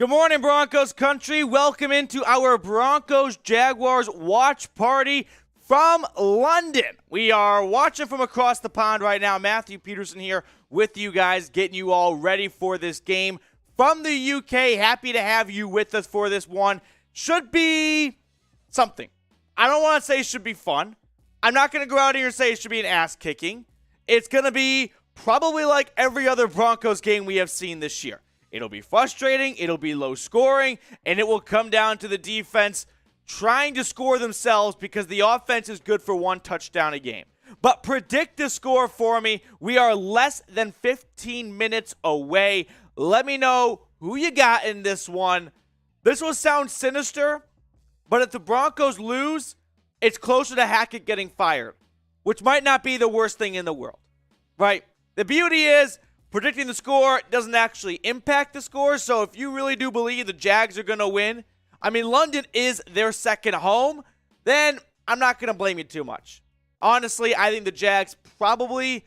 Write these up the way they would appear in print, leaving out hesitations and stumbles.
Good morning, Broncos country. Welcome into our Broncos Jaguars watch party from London. We are watching from across the pond right now. Matthew Peterson here with you guys, getting you all ready for this game from the UK. Happy to have you with us for this one. Should be something. I don't want to say it should be fun. I'm not going to go out here and say it should be an ass kicking. It's going to be probably like every other Broncos game we have seen this year. It'll be frustrating, it'll be low scoring, and it will come down to the defense trying to score themselves because the offense is good for one touchdown a game. But predict the score for me. We are less than 15 minutes away. Let me know who you got in this one. This will sound sinister, but if the Broncos lose, it's closer to Hackett getting fired, which might not be the worst thing in the world, right? The beauty is, predicting the score doesn't actually impact the score, so if you really do believe the Jags are going to win, I mean, London is their second home, then I'm not going to blame you too much. Honestly, I think the Jags probably,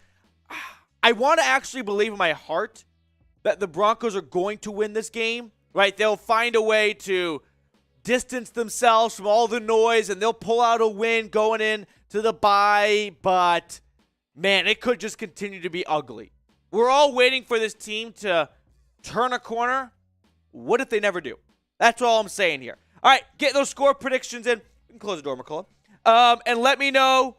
I want to actually believe in my heart that the Broncos are going to win this game, right? They'll find a way to distance themselves from all the noise, and they'll pull out a win going in to the bye, but man, it could just continue to be ugly. We're all waiting for this team to turn a corner. What if they never do? That's all I'm saying here. All right, get those score predictions in. You can close the door, McCullough. And let me know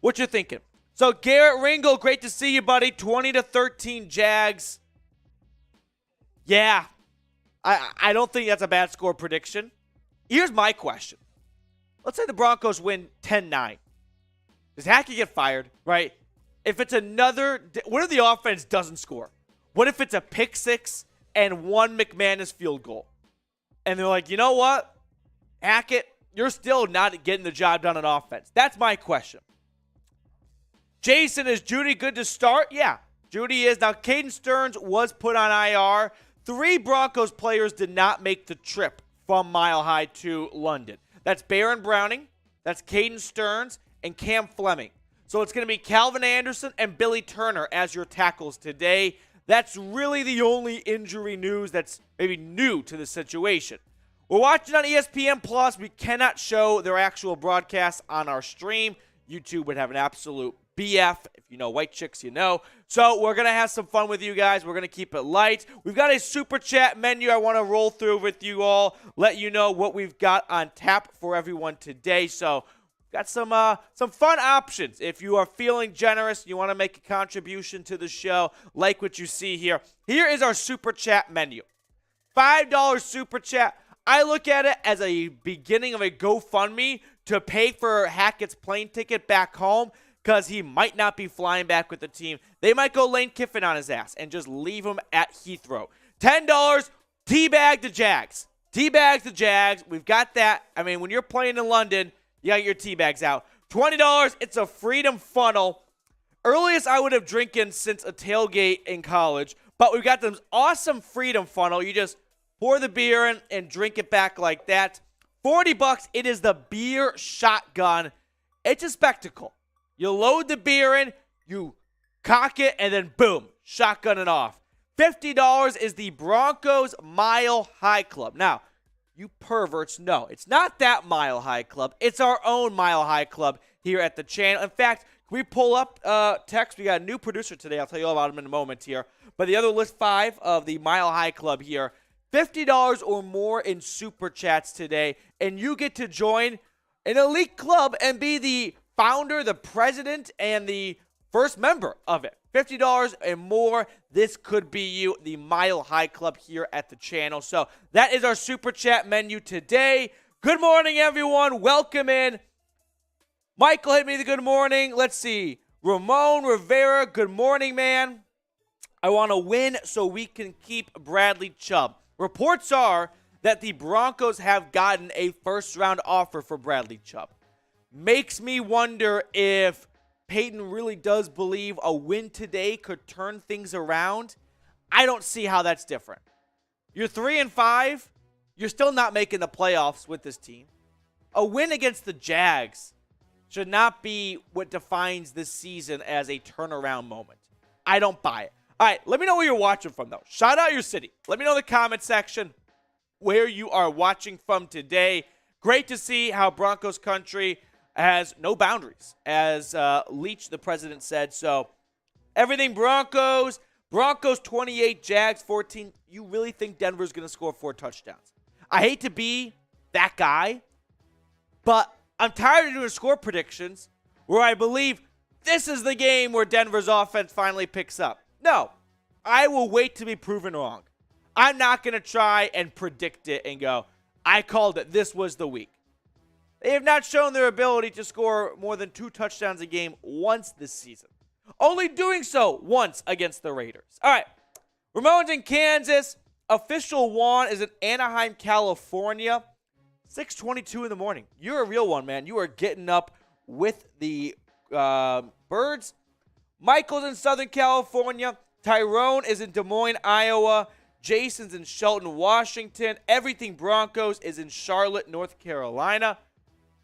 what you're thinking. So, Garrett Ringo, great to see you, buddy. 20-13 Jags. Yeah, I don't think that's a bad score prediction. Here's my question. Let's say the Broncos win 10-9. Does Hackett get fired, right? If it's another, what if the offense doesn't score? What if it's a pick six and one McManus field goal? And they're like, you know what? Hackett, you're still not getting the job done on offense. That's my question. Jason, is Judy good to start? Yeah, Judy is. Now, Caden Stearns was put on IR. 3 Broncos players did not make the trip from Mile High to London. That's Baron Browning, that's Caden Stearns, and Cam Fleming. So it's going to be Calvin Anderson and Billy Turner as your tackles today. That's really the only injury news that's maybe new to the situation. We're watching on ESPN Plus. We cannot show their actual broadcast on our stream. YouTube would have an absolute BF. If you know white chicks, you know. So we're going to have some fun with you guys. We're going to keep it light. We've got a super chat menu I want to roll through with you all, let you know what we've got on tap for everyone today. So got some fun options. If you are feeling generous, you want to make a contribution to the show, like what you see here. Here is our super chat menu. $5 super chat. I look at it as a beginning of a GoFundMe to pay for Hackett's plane ticket back home because he might not be flying back with the team. They might go Lane Kiffin on his ass and just leave him at Heathrow. $10, teabag the Jags. Teabag the Jags. We've got that. I mean, when you're playing in London, you got your tea bags out. $20, it's a Freedom Funnel. Earliest I would have drinking since a tailgate in college, but we've got this awesome Freedom Funnel. You just pour the beer in and drink it back like that. $40, it is the beer shotgun. It's a spectacle. You load the beer in, you cock it, and then boom, shotgun it off. $50 is the Broncos Mile High Club. Now, you perverts, no, it's not that Mile High Club. It's our own Mile High Club here at the channel. In fact, can we pull up text? We got a new producer today. I'll tell you all about him in a moment here. But the other list 5 of the Mile High Club here, $50 or more in super chats today, and you get to join an elite club and be the founder, the president, and the first member of it. $50 and more, this could be you, the Mile High Club here at the channel. So that is our super chat menu today. Good morning, everyone. Welcome in. Michael hit me the good morning. Let's see. Ramon Rivera, good morning, man. I want to win so we can keep Bradley Chubb. Reports are that the Broncos have gotten a first-round offer for Bradley Chubb. Makes me wonder if Peyton really does believe a win today could turn things around. I don't see how that's different. You're 3-5. You're still not making the playoffs with this team. A win against the Jags should not be what defines this season as a turnaround moment. I don't buy it. All right, let me know where you're watching from, though. Shout out your city. Let me know in the comment section. where you are watching from today. Great to see how Broncos country has no boundaries, as Leach, the president, said. So everything Broncos. Broncos 28, Jags 14. You really think Denver's going to score 4 touchdowns? I hate to be that guy, but I'm tired of doing score predictions where I believe this is the game where Denver's offense finally picks up. No, I will wait to be proven wrong. I'm not going to try and predict it and go, I called it. This was the week. They have not shown their ability to score more than 2 touchdowns a game once this season. Only doing so once against the Raiders. All right, Ramones in Kansas. Official one is in Anaheim, California. 6:22 in the morning. You're a real one, man. You are getting up with the Birds. Michael's in Southern California. Tyrone is in Des Moines, Iowa. Jason's in Shelton, Washington. Everything Broncos is in Charlotte, North Carolina.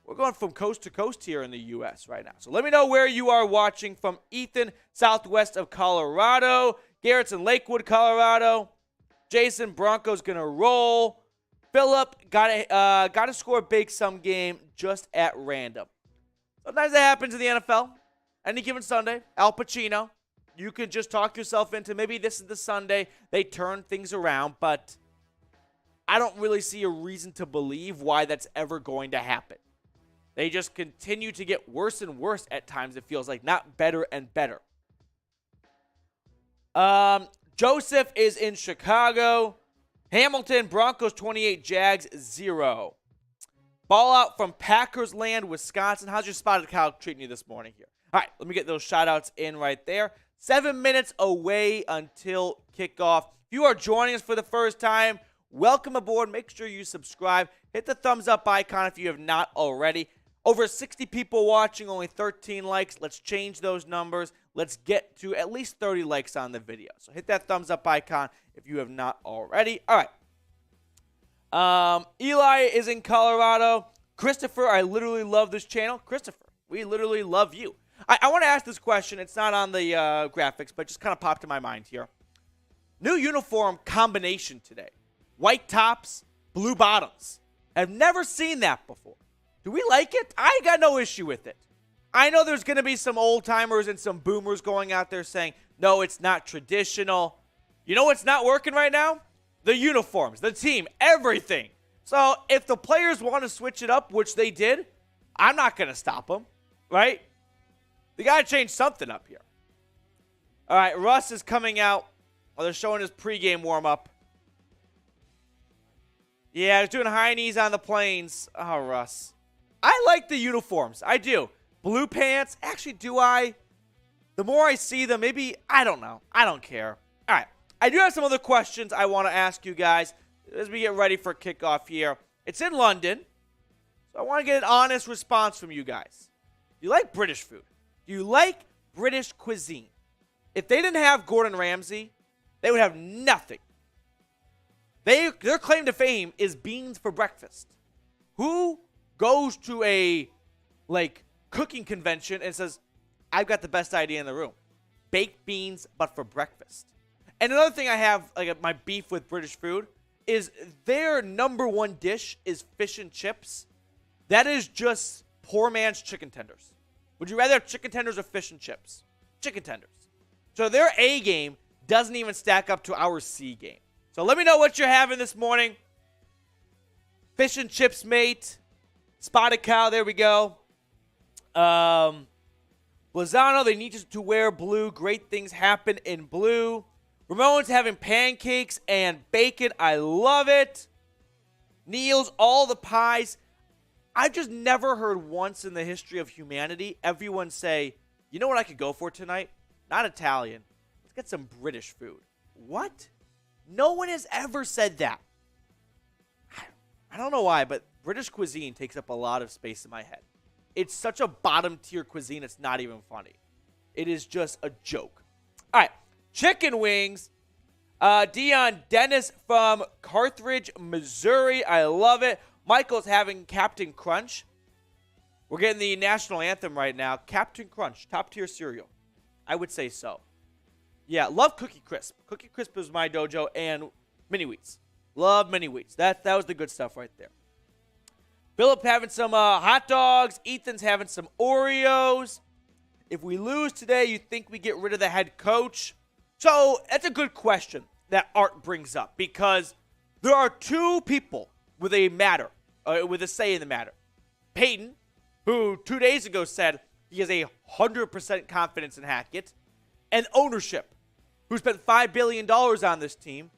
We're going from coast to coast here in the U.S. right now. So let me know where you are watching from. Ethan, southwest of Colorado. Garrett's in Lakewood, Colorado. Jason, Broncos going to roll. Phillip, got to score big some game just at random. Sometimes that happens in the NFL. Any given Sunday, Al Pacino. You can just talk yourself into maybe this is the Sunday they turn things around, but I don't really see a reason to believe why that's ever going to happen. They just continue to get worse and worse at times, it feels like, not better and better. Joseph is in Chicago. Hamilton, Broncos 28, Jags 0. Ball out from Packers land, Wisconsin. How's your spotted cow treating you this morning here? All right, let me get those shout-outs in right there. 7 minutes away until kickoff. If you are joining us for the first time, welcome aboard. Make sure you subscribe. Hit the thumbs up icon if you have not already. Over 60 people watching, only 13 likes. Let's change those numbers. Let's get to at least 30 likes on the video. So hit that thumbs up icon if you have not already. All right. Eli is in Colorado. Christopher, I literally love this channel. Christopher, we literally love you. I want to ask this question. It's not on the graphics, but just kind of popped in my mind here. New uniform combination today. White tops, blue bottoms. I've never seen that before. Do we like it? I got no issue with it. I know there's going to be some old-timers and some boomers going out there saying, no, it's not traditional. You know what's not working right now? The uniforms, the team, everything. So if the players want to switch it up, which they did, I'm not going to stop them, right? They got to change something up here. All right, Russ is coming out. Oh, they're showing his pregame warm-up. Yeah, he's doing high knees on the planes. Oh, Russ. I like the uniforms. I do. Blue pants. Actually, do I? The more I see them, maybe, I don't know. I don't care. All right. I do have some other questions I want to ask you guys as we get ready for kickoff here. It's in London, so I want to get an honest response from you guys. Do you like British food? Do you like British cuisine? If they didn't have Gordon Ramsay, they would have nothing. Their claim to fame is beans for breakfast. Who goes to a cooking convention and says, I've got the best idea in the room? Baked beans, but for breakfast. And another thing I have, my beef with British food, is their number one dish is fish and chips. That is just poor man's chicken tenders. Would you rather have chicken tenders or fish and chips? Chicken tenders. So their A game doesn't even stack up to our C game. So let me know what you're having this morning. Fish and chips, mate. Spotted cow, there we go. Lozano, they need to wear blue. Great things happen in blue. Ramon's having pancakes and bacon. I love it. Neil's, all the pies. I've just never heard once in the history of humanity everyone say, you know what I could go for tonight? Not Italian. Let's get some British food. What? No one has ever said that. I don't know why, but British cuisine takes up a lot of space in my head. It's such a bottom-tier cuisine, it's not even funny. It is just a joke. All right, chicken wings. Dion Dennis from Carthage, Missouri. I love it. Michael's having Captain Crunch. We're getting the national anthem right now. Captain Crunch, top-tier cereal. I would say so. Yeah, love Cookie Crisp. Cookie Crisp is my dojo, and Mini Wheats. Love mini wheats. That was the good stuff right there. Philip having some hot dogs. Ethan's having some Oreos. If we lose today, you think we get rid of the head coach? So that's a good question that Art brings up, because there are two people with a say in the matter. Peyton, who 2 days ago said he has 100% confidence in Hackett, and ownership, who spent $5 billion on this team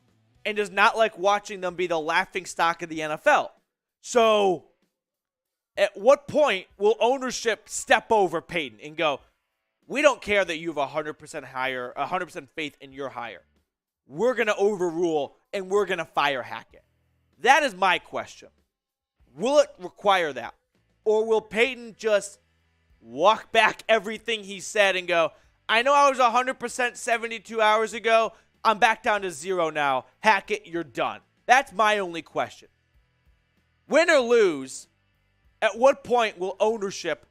and does not like watching them be the laughingstock of the NFL. So at what point will ownership step over Peyton and go, we don't care that you have 100% faith in your hire. We're going to overrule and we're going to fire Hackett? That is my question. Will it require that? Or will Peyton just walk back everything he said and go, I know I was 100% 72 hours ago. I'm back down to 0 now. Hackett, you're done. That's my only question. Win or lose, at what point will ownership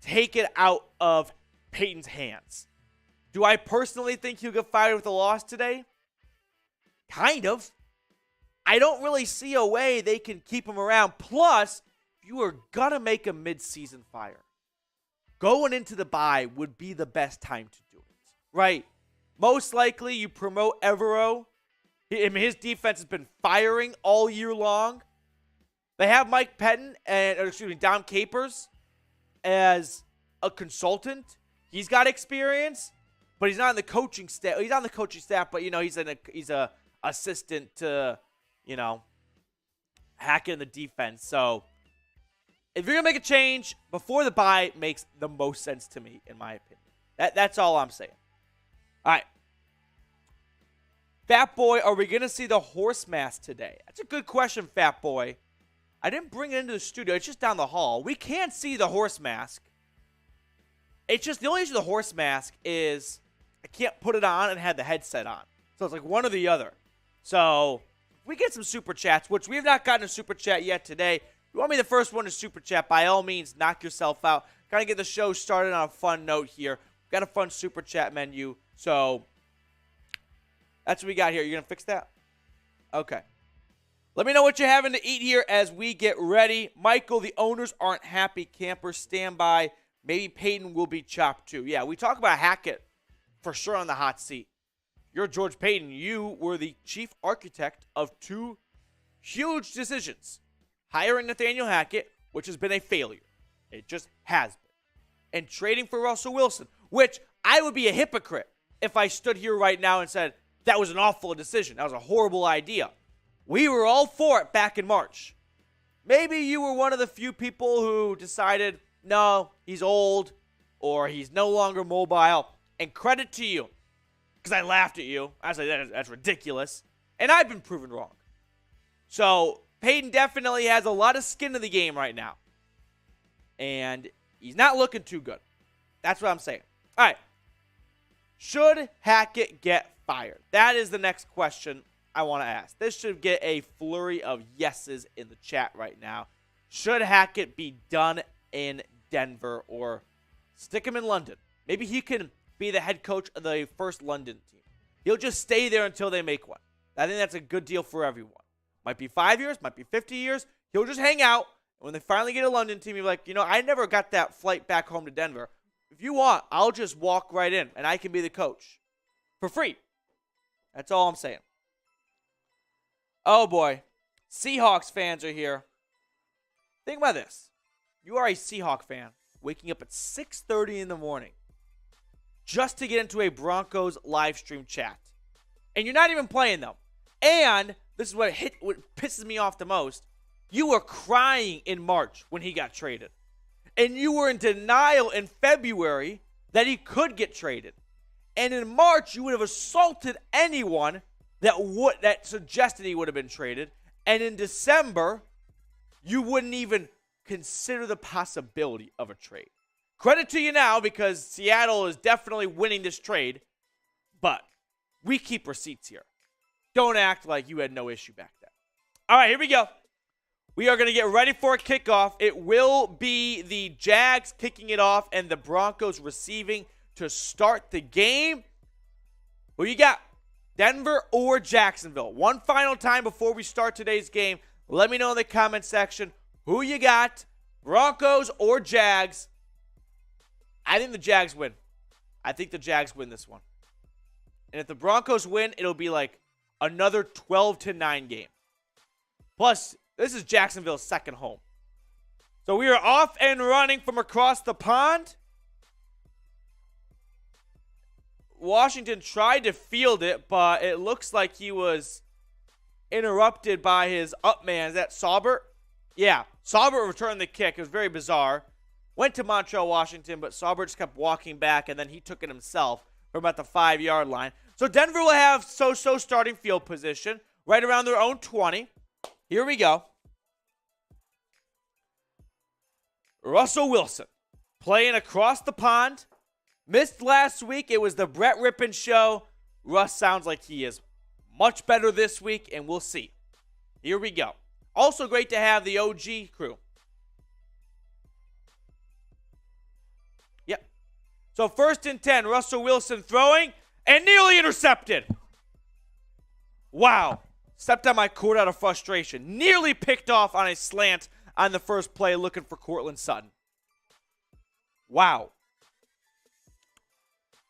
take it out of Peyton's hands? Do I personally think he'll get fired with a loss today? Kind of. I don't really see a way they can keep him around. Plus, you are going to make a mid-season fire. Going into the bye would be the best time to do it, right? Most likely, you promote Evero. His defense has been firing all year long. They have Mike Pettin Dom Capers as a consultant. He's got experience, but he's not on the coaching staff. He's on the coaching staff, but he's a assistant to Hackett in the defense. So if you're gonna make a change before the bye, makes the most sense to me, in my opinion. That's all I'm saying. All right. Fat Boy, are we going to see the horse mask today? That's a good question, Fat Boy. I didn't bring it into the studio. It's just down the hall. We can't see the horse mask. It's just the only issue with the horse mask is I can't put it on and have the headset on. So it's like one or the other. So we get some super chats, which we have not gotten a super chat yet today. If you want me the first one to super chat, by all means, knock yourself out. Kind of get the show started on a fun note here. We've got a fun super chat menu. So that's what we got here. You going to fix that? Okay. Let me know what you're having to eat here as we get ready. Michael, the owners aren't happy. Campers, stand by. Maybe Peyton will be chopped too. Yeah, we talk about Hackett for sure on the hot seat. You're George Payton. You were the chief architect of two huge decisions. Hiring Nathaniel Hackett, which has been a failure. It just has been. And trading for Russell Wilson, which I would be a hypocrite if I stood here right now and said, that was an awful decision. That was a horrible idea. We were all for it back in March. Maybe you were one of the few people who decided, no, he's old or he's no longer mobile. And credit to you, because I laughed at you. I was like, that's ridiculous. And I've been proven wrong. So Peyton definitely has a lot of skin in the game right now. And he's not looking too good. That's what I'm saying. All right. Should Hackett get fired? That is the next question I want to ask. This should get a flurry of yeses in the chat right now. Should Hackett be done in Denver or stick him in London? Maybe he can be the head coach of the first London team. He'll just stay there until they make one. I think that's a good deal for everyone. Might be 5 years, might be 50 years. He'll just hang out. And when they finally get a London team, he'll be like, I never got that flight back home to Denver. If you want, I'll just walk right in and I can be the coach for free. That's all I'm saying. Oh boy. Seahawks fans are here. Think about this. You are a Seahawk fan waking up at 6:30 in the morning just to get into a Broncos live stream chat. And you're not even playing them. And this is what pisses me off the most. You were crying in March when he got traded. And you were in denial in February that he could get traded. And in March, you would have assaulted anyone that suggested he would have been traded. And in December, you wouldn't even consider the possibility of a trade. Credit to you now, because Seattle is definitely winning this trade. But we keep receipts here. Don't act like you had no issue back then. All right, here we go. We are going to get ready for a kickoff. It will be the Jags kicking it off and the Broncos receiving to start the game. Who you got? Denver or Jacksonville? One final time before we start today's game. Let me know in the comment section who you got, Broncos or Jags. I think the Jags win. I think the Jags win this one. And if the Broncos win, it'll be like another 12-9 game. Plus, this is Jacksonville's second home. So we are off and running from across the pond. Washington tried to field it, but it looks like he was interrupted by his up man. Is that Saubert? Yeah, Saubert returned the kick. It was very bizarre. Went to Montreal, Washington, but Saubert just kept walking back, and then he took it himself from about the 5-yard line. So Denver will have so-so starting field position right around their own 20. Here we go. Russell Wilson playing across the pond. Missed last week. It was the Brett Rippon show. Russ sounds like he is much better this week, and we'll see. Here we go. Also great to have the OG crew. Yep. So 1st and 10, Russell Wilson throwing and nearly intercepted. Wow. Stepped on my court out of frustration. Nearly picked off on a slant on the first play looking for Courtland Sutton. Wow.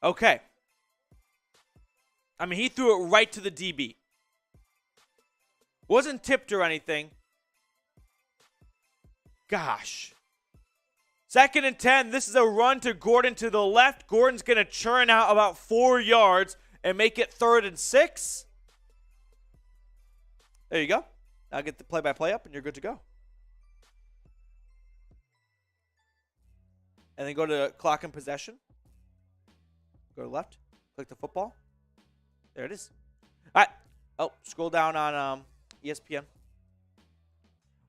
Okay. I mean, he threw it right to the DB. Wasn't tipped or anything. Gosh. 2nd and 10. This is a run to Gordon to the left. Gordon's going to churn out about 4 yards and make it 3rd and 6. There you go. Now get the play-by-play up and you're good to go. And then go to clock and possession. Go to left. Click the football. There it is. All right. Oh, scroll down on ESPN.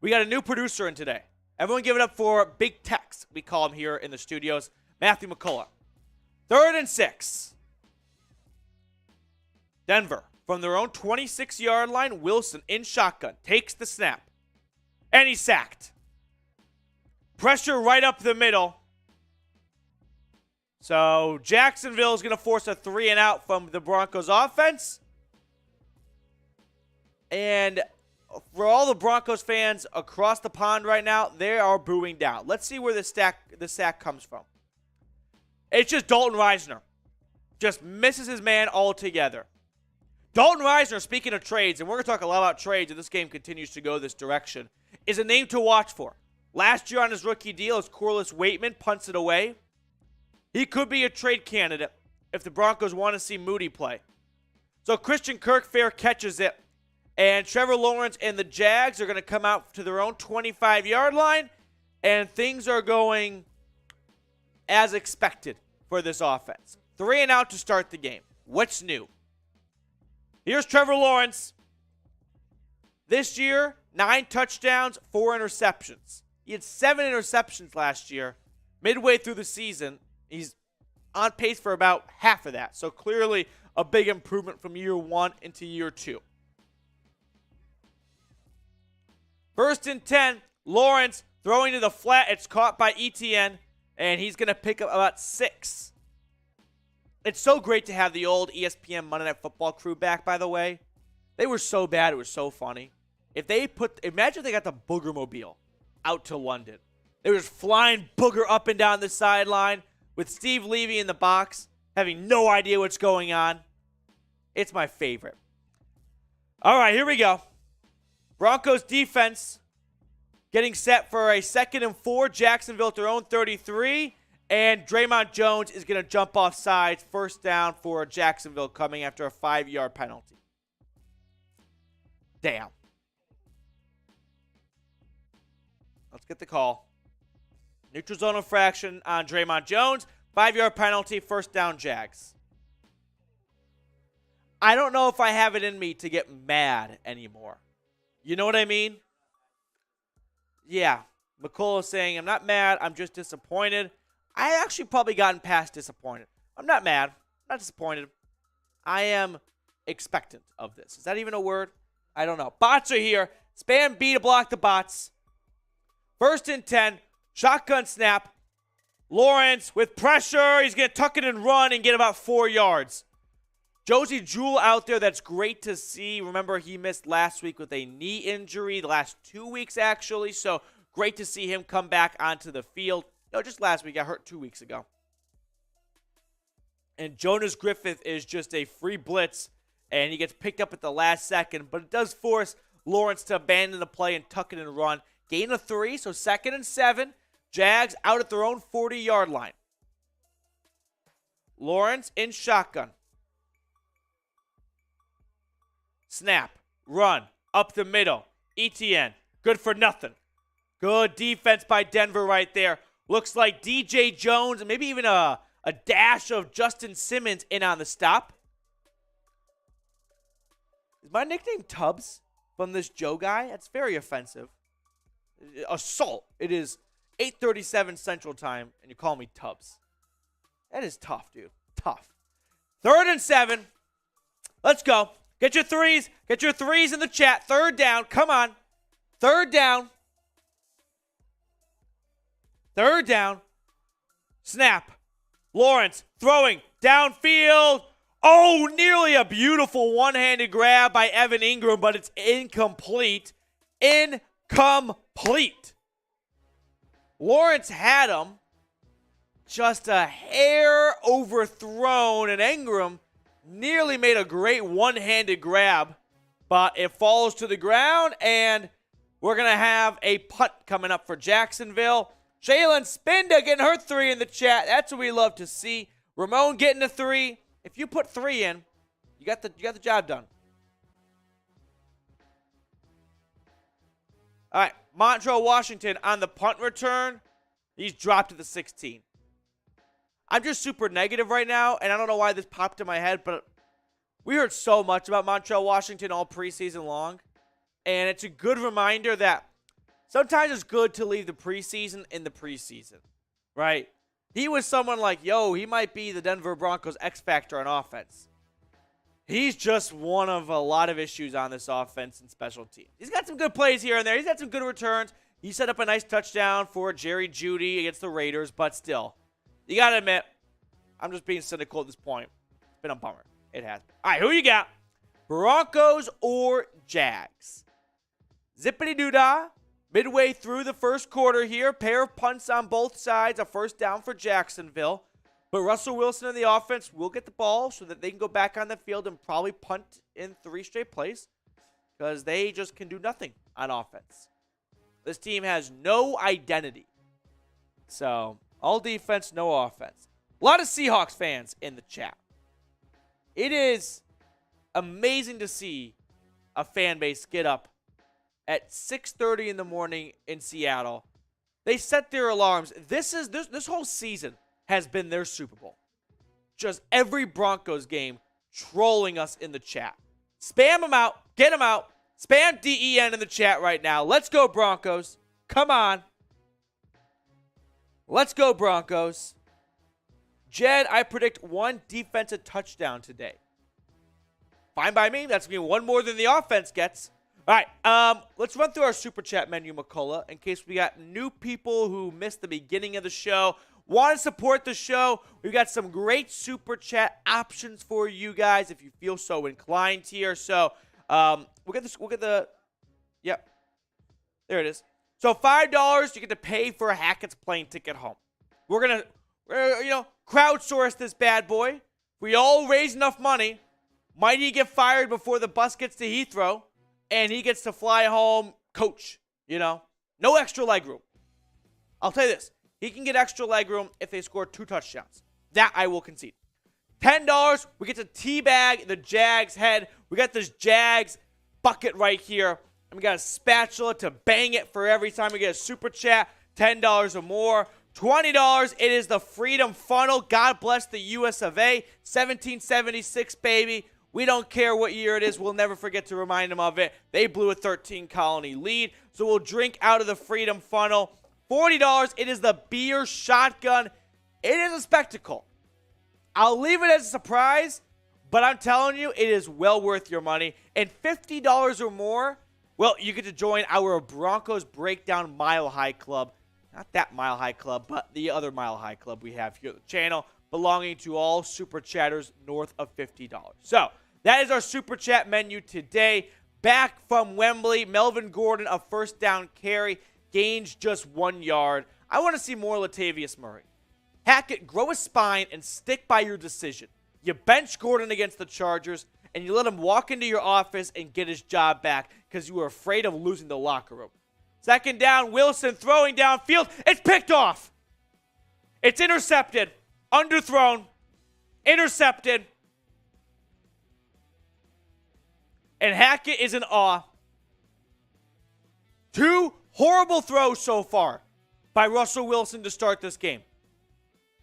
We got a new producer in today. Everyone give it up for Big Tex. We call him here in the studios. Matthew McCullough. 3rd and 6. Denver. From their own 26-yard line, Wilson in shotgun. Takes the snap. And he's sacked. Pressure right up the middle. So Jacksonville is going to force a 3-and-out from the Broncos offense. And for all the Broncos fans across the pond right now, they are booing down. Let's see where the sack comes from. It's just Dalton Risner. Just misses his man altogether. Dalton Risner, speaking of trades, and we're going to talk a lot about trades, and this game continues to go this direction, is a name to watch for. Last year on his rookie deal, as Corliss Waitman punts it away. He could be a trade candidate if the Broncos want to see Moody play. So Christian Kirk fair catches it, and Trevor Lawrence and the Jags are going to come out to their own 25-yard line, and things are going as expected for this offense. 3-and-out to start the game. What's new? Here's Trevor Lawrence. This year, 9 touchdowns, 4 interceptions. He had 7 interceptions last year. Midway through the season, he's on pace for about half of that. So clearly a big improvement from year 1 into year 2. 1st and 10, Lawrence throwing to the flat. It's caught by Etienne, and he's going to pick up about 6. It's so great to have the old ESPN Monday Night Football crew back, by the way. They were so bad, it was so funny. Imagine if they got the Boogermobile out to London. They were just flying Booger up and down the sideline with Steve Levy in the box, having no idea what's going on. It's my favorite. All right, here we go. Broncos defense getting set for a 2nd and 4. Jacksonville at their own 33. And Draymond Jones is going to jump off sides. 1st down for Jacksonville coming after a 5-yard penalty. Damn. Let's get the call. Neutral zone infraction on Draymond Jones. 5-yard penalty, 1st down Jags. I don't know if I have it in me to get mad anymore. You know what I mean? Yeah. McCullough saying, I'm not mad, I'm just disappointed. I actually probably gotten past disappointed. I'm not mad. I'm not disappointed. I am expectant of this. Is that even a word? I don't know. Bots are here. Spam B to block the bots. 1st and 10. Shotgun snap. Lawrence with pressure. He's going to tuck it and run and get about 4 yards. Josie Jewell out there, that's great to see. Remember, he missed last week with a knee injury, the last 2 weeks actually, so great to see him come back onto the field. No, just last week. Got hurt 2 weeks ago. And Jonas Griffith is just a free blitz, and he gets picked up at the last second, but it does force Lawrence to abandon the play and tuck it and run. Gain of 3, so 2nd and 7. Jags out at their own 40-yard line. Lawrence in shotgun. Snap, run, up the middle. ETN, good for nothing. Good defense by Denver right there. Looks like DJ Jones and maybe even a dash of Justin Simmons in on the stop. Is my nickname Tubbs from this Joe guy? That's very offensive. Assault. It is 8:37 Central Time, and you call me Tubbs. That is tough, dude. Tough. 3rd and 7. Let's go. Get your threes. Get your threes in the chat. 3rd down. Come on. 3rd down. 3rd down. Snap. Lawrence throwing downfield. Oh, nearly a beautiful one-handed grab by Evan Ingram, but it's incomplete. Incomplete. Lawrence had him. Just a hair overthrown, and Ingram nearly made a great one-handed grab, but it falls to the ground, and we're going to have a punt coming up for Jacksonville. Jalen Spinda getting her 3 in the chat. That's what we love to see. Ramon getting a 3. If you put 3 in, you got the job done. All right, Montrell Washington on the punt return. He's dropped to the 16. I'm just super negative right now, and I don't know why this popped in my head, but we heard so much about Montrell Washington all preseason long, and it's a good reminder that sometimes it's good to leave the preseason in the preseason, right? He was someone like, he might be the Denver Broncos X factor on offense. He's just one of a lot of issues on this offense and special teams. He's got some good plays here and there. He's had some good returns. He set up a nice touchdown for Jerry Jeudy against the Raiders, but still, you got to admit, I'm just being cynical at this point. It's been a bummer. It has been. All right, who you got? Broncos or Jags? Zippity-doo-dah. Midway through the first quarter here, pair of punts on both sides, a 1st down for Jacksonville. But Russell Wilson and the offense will get the ball so that they can go back on the field and probably punt in 3 straight plays because they just can do nothing on offense. This team has no identity. So, all defense, no offense. A lot of Seahawks fans in the chat. It is amazing to see a fan base get up at 6:30 in the morning in Seattle. They set their alarms. This whole season has been their Super Bowl. Just every Broncos game trolling us in the chat. Spam them out. Get them out. Spam DEN in the chat right now. Let's go, Broncos. Come on. Let's go, Broncos. Jed, I predict 1 defensive touchdown today. Fine by me. That's going to be 1 more than the offense gets. All right, let's run through our Super Chat menu, McCullough, in case we got new people who missed the beginning of the show. Want to support the show? We've got some great Super Chat options for you guys if you feel so inclined here. So, we'll get the, yep, there it is. So, $5, you get to pay for a Hackett's plane ticket home. We're going to, crowdsource this bad boy. If we all raise enough money, might he get fired before the bus gets to Heathrow? And he gets to fly home coach, No extra leg room. I'll tell you this. He can get extra leg room if they score 2 touchdowns. That I will concede. $10, we get to teabag the Jags head. We got this Jags bucket right here. And we got a spatula to bang it for every time we get a Super Chat. $10 or more. $20, it is the Freedom Funnel. God bless the US of A. 1776, baby. We don't care what year it is. We'll never forget to remind them of it. They blew a 13-colony lead. So we'll drink out of the Freedom Funnel. $40, it is the beer shotgun. It is a spectacle. I'll leave it as a surprise, but I'm telling you, it is well worth your money. And $50 or more, well, you get to join our Broncos Breakdown Mile High Club. Not that Mile High Club, but the other Mile High Club we have here at the channel. belonging to all Super Chatters north of $50. So that is our Super Chat menu today. Back from Wembley, Melvin Gordon, a first down carry, gains just 1 yard. I want to see more Latavius Murray. Hackett, grow a spine and stick by your decision. You bench Gordon against the Chargers, and you let him walk into your office and get his job back because you were afraid of losing the locker room. Second down, Wilson throwing downfield. It's picked off. It's intercepted. Underthrown. Intercepted. And Hackett is in awe. 2 horrible throws so far by Russell Wilson to start this game.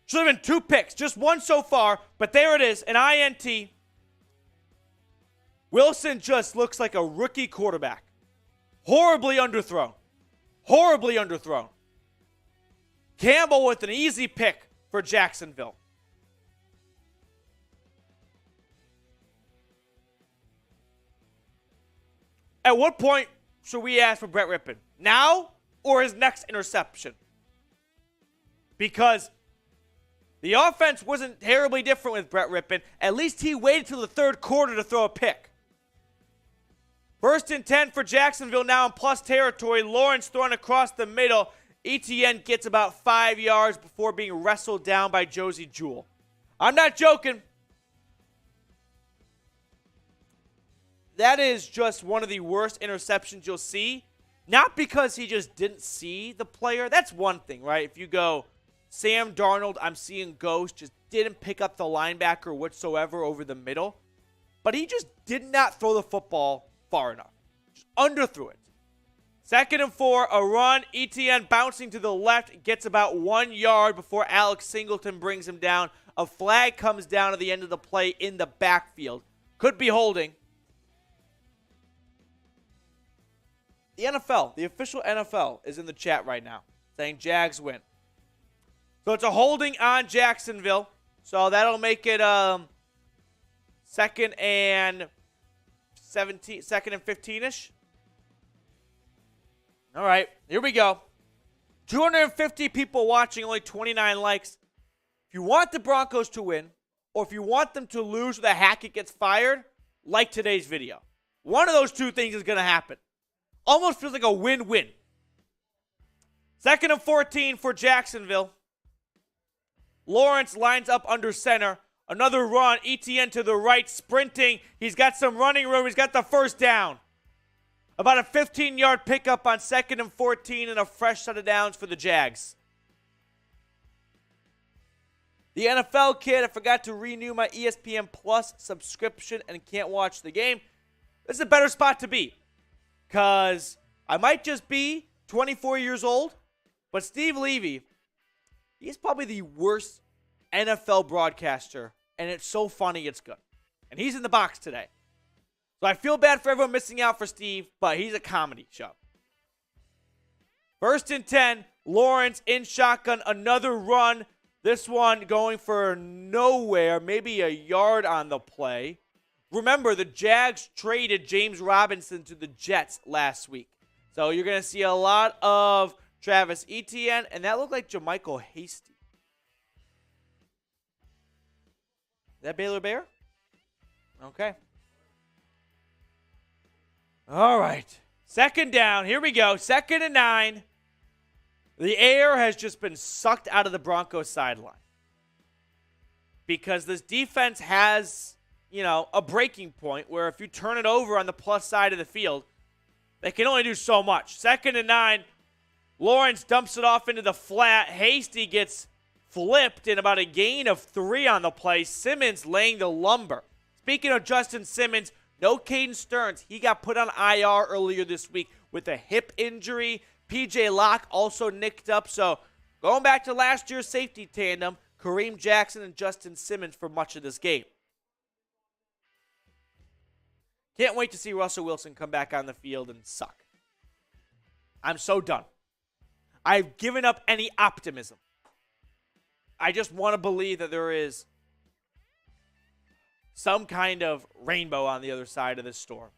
Should have been 2 picks. Just 1 so far, but there it is, an INT. Wilson just looks like a rookie quarterback. Horribly underthrown. Horribly underthrown. Campbell with an easy pick for Jacksonville. At what point should we ask for Brett Rippon? Now or his next interception? Because the offense wasn't terribly different with Brett Rippon. At least he waited till the third quarter to throw a pick. 1st and 10 for Jacksonville now in plus territory. Lawrence throwing across the middle. ETN gets about 5 yards before being wrestled down by Josie Jewell. I'm not joking. That is just one of the worst interceptions you'll see. Not because he just didn't see the player. That's one thing, right? If you go, Sam Darnold, I'm seeing ghost, just didn't pick up the linebacker whatsoever over the middle. But he just did not throw the football far enough. Just underthrew it. 2nd and 4, a run. ETN bouncing to the left, gets about 1 yard before Alex Singleton brings him down. A flag comes down at the end of the play in the backfield. Could be holding. The NFL, the official NFL, is in the chat right now saying Jags win. So it's a holding on Jacksonville. So that'll make it 2nd and 15-ish. All right, here we go. 250 people watching, only 29 likes. If you want the Broncos to win, or if you want them to lose so that Hackett gets fired, like today's video. One of those 2 things is going to happen. Almost feels like a win-win. 2nd and 14 for Jacksonville. Lawrence lines up under center. Another run. ETN to the right, sprinting. He's got some running room. He's got the first down. About a 15-yard pickup on 2nd and 14 and a fresh set of downs for the Jags. The NFL kid, I forgot to renew my ESPN Plus subscription and can't watch the game. This is a better spot to be. Because I might just be 24 years old, but Steve Levy, he's probably the worst NFL broadcaster, and it's so funny it's good. And he's in the box today. So I feel bad for everyone missing out for Steve, but he's a comedy show. 1st and 10, Lawrence in shotgun, another run. This one going for nowhere, maybe a yard on the play. Remember, the Jags traded James Robinson to the Jets last week. So you're going to see a lot of Travis Etienne, and that looked like JaMycal Hasty. Is that Baylor Bear? Okay. All right. 2nd down. Here we go. 2nd and 9. The air has just been sucked out of the Broncos sideline. Because this defense has, a breaking point where if you turn it over on the plus side of the field, they can only do so much. 2nd and 9. Lawrence dumps it off into the flat. Hasty gets flipped in about a gain of 3 on the play. Simmons laying the lumber. Speaking of Justin Simmons, no Caden Stearns. He got put on IR earlier this week with a hip injury. PJ Locke also nicked up. So going back to last year's safety tandem, Kareem Jackson and Justin Simmons for much of this game. Can't wait to see Russell Wilson come back on the field and suck. I'm so done. I've given up any optimism. I just want to believe that there is some kind of rainbow on the other side of this storm.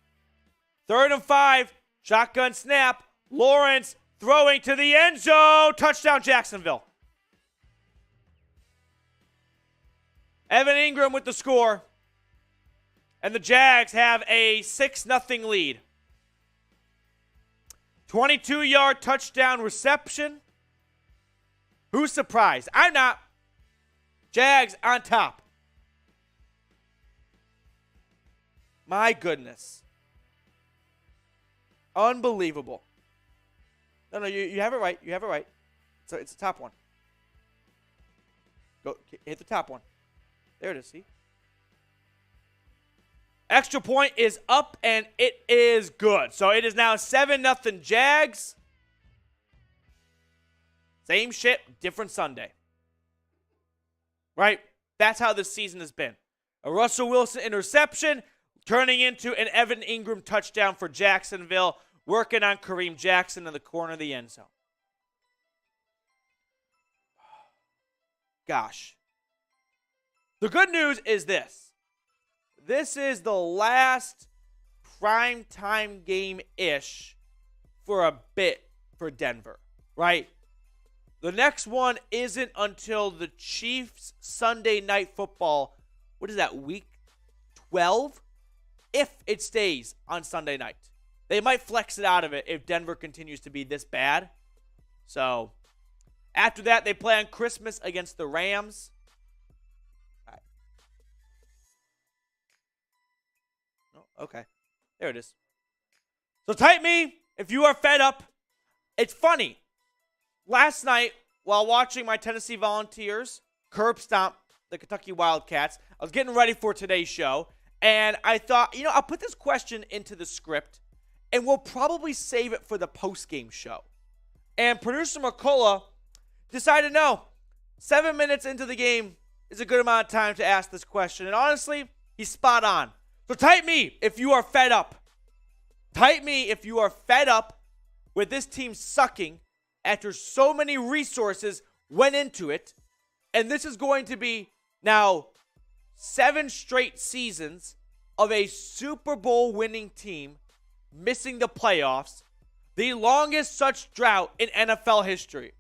3rd and 5, shotgun snap. Lawrence throwing to the end zone. Touchdown, Jacksonville. Evan Ingram with the score. And the Jags have a 6-0 lead. 22-yard touchdown reception. Who's surprised? I'm not. Jags on top. My goodness. Unbelievable. No, you have it right. You have it right. So it's the top one. Go hit the top one. There it is, see? Extra point is up, and it is good. So it is now 7-0 Jags. Same shit, different Sunday. Right? That's how this season has been. A Russell Wilson interception turning into an Evan Ingram touchdown for Jacksonville, working on Kareem Jackson in the corner of the end zone. Gosh. The good news is this. This is the last primetime game-ish for a bit for Denver, right? The next one isn't until the Chiefs Sunday Night Football. What is that, week 12? If it stays on Sunday night. They might flex it out of it if Denver continues to be this bad. So, after that, they play on Christmas against the Rams. All right. Oh, okay. There it is. So type me if you are fed up. It's funny. Last night, while watching my Tennessee Volunteers curb stomp the Kentucky Wildcats, I was getting ready for today's show, and I thought, I'll put this question into the script, and we'll probably save it for the post-game show. And producer McCullough decided, no, 7 minutes into the game is a good amount of time to ask this question. And honestly, he's spot on. So type me if you are fed up. Type me if you are fed up with this team sucking after so many resources went into it. And this is going to be now 7 straight seasons of a Super Bowl winning team missing the playoffs, the longest such drought in NFL history.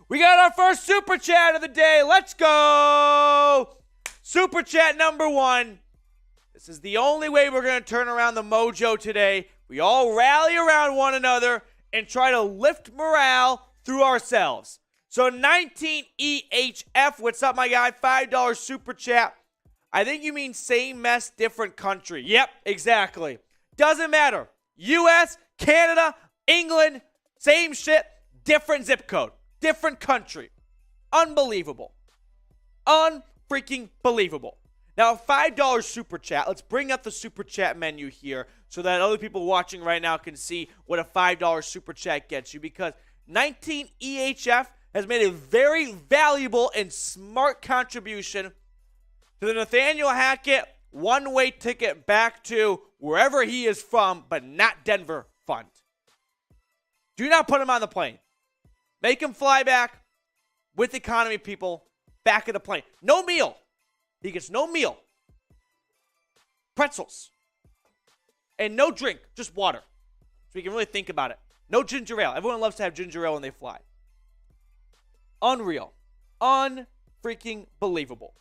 We got our first Super Chat of the day. Let's go! Super Chat number 1. This is the only way we're going to turn around the mojo today. We all rally around one another and try to lift morale through ourselves. So 19EHF, what's up, my guy? $5 Super Chat. I think you mean same mess, different country. Yep, exactly. Doesn't matter. U.S., Canada, England, same shit, different zip code, different country. Unbelievable. Unfreaking believable. Now, $5 Super Chat. Let's bring up the Super Chat menu here so that other people watching right now can see what a $5 Super Chat gets you, because 19EHF has made a very valuable and smart contribution to the Nathaniel Hackett one-way ticket back to wherever he is from, but not Denver fund. Do not put him on the plane. Make him fly back with economy people back of the plane. No meal. He gets no meal. Pretzels. And no drink, just water. So we can really think about it. No ginger ale. Everyone loves to have ginger ale when they fly. Unreal. Unfreaking believable.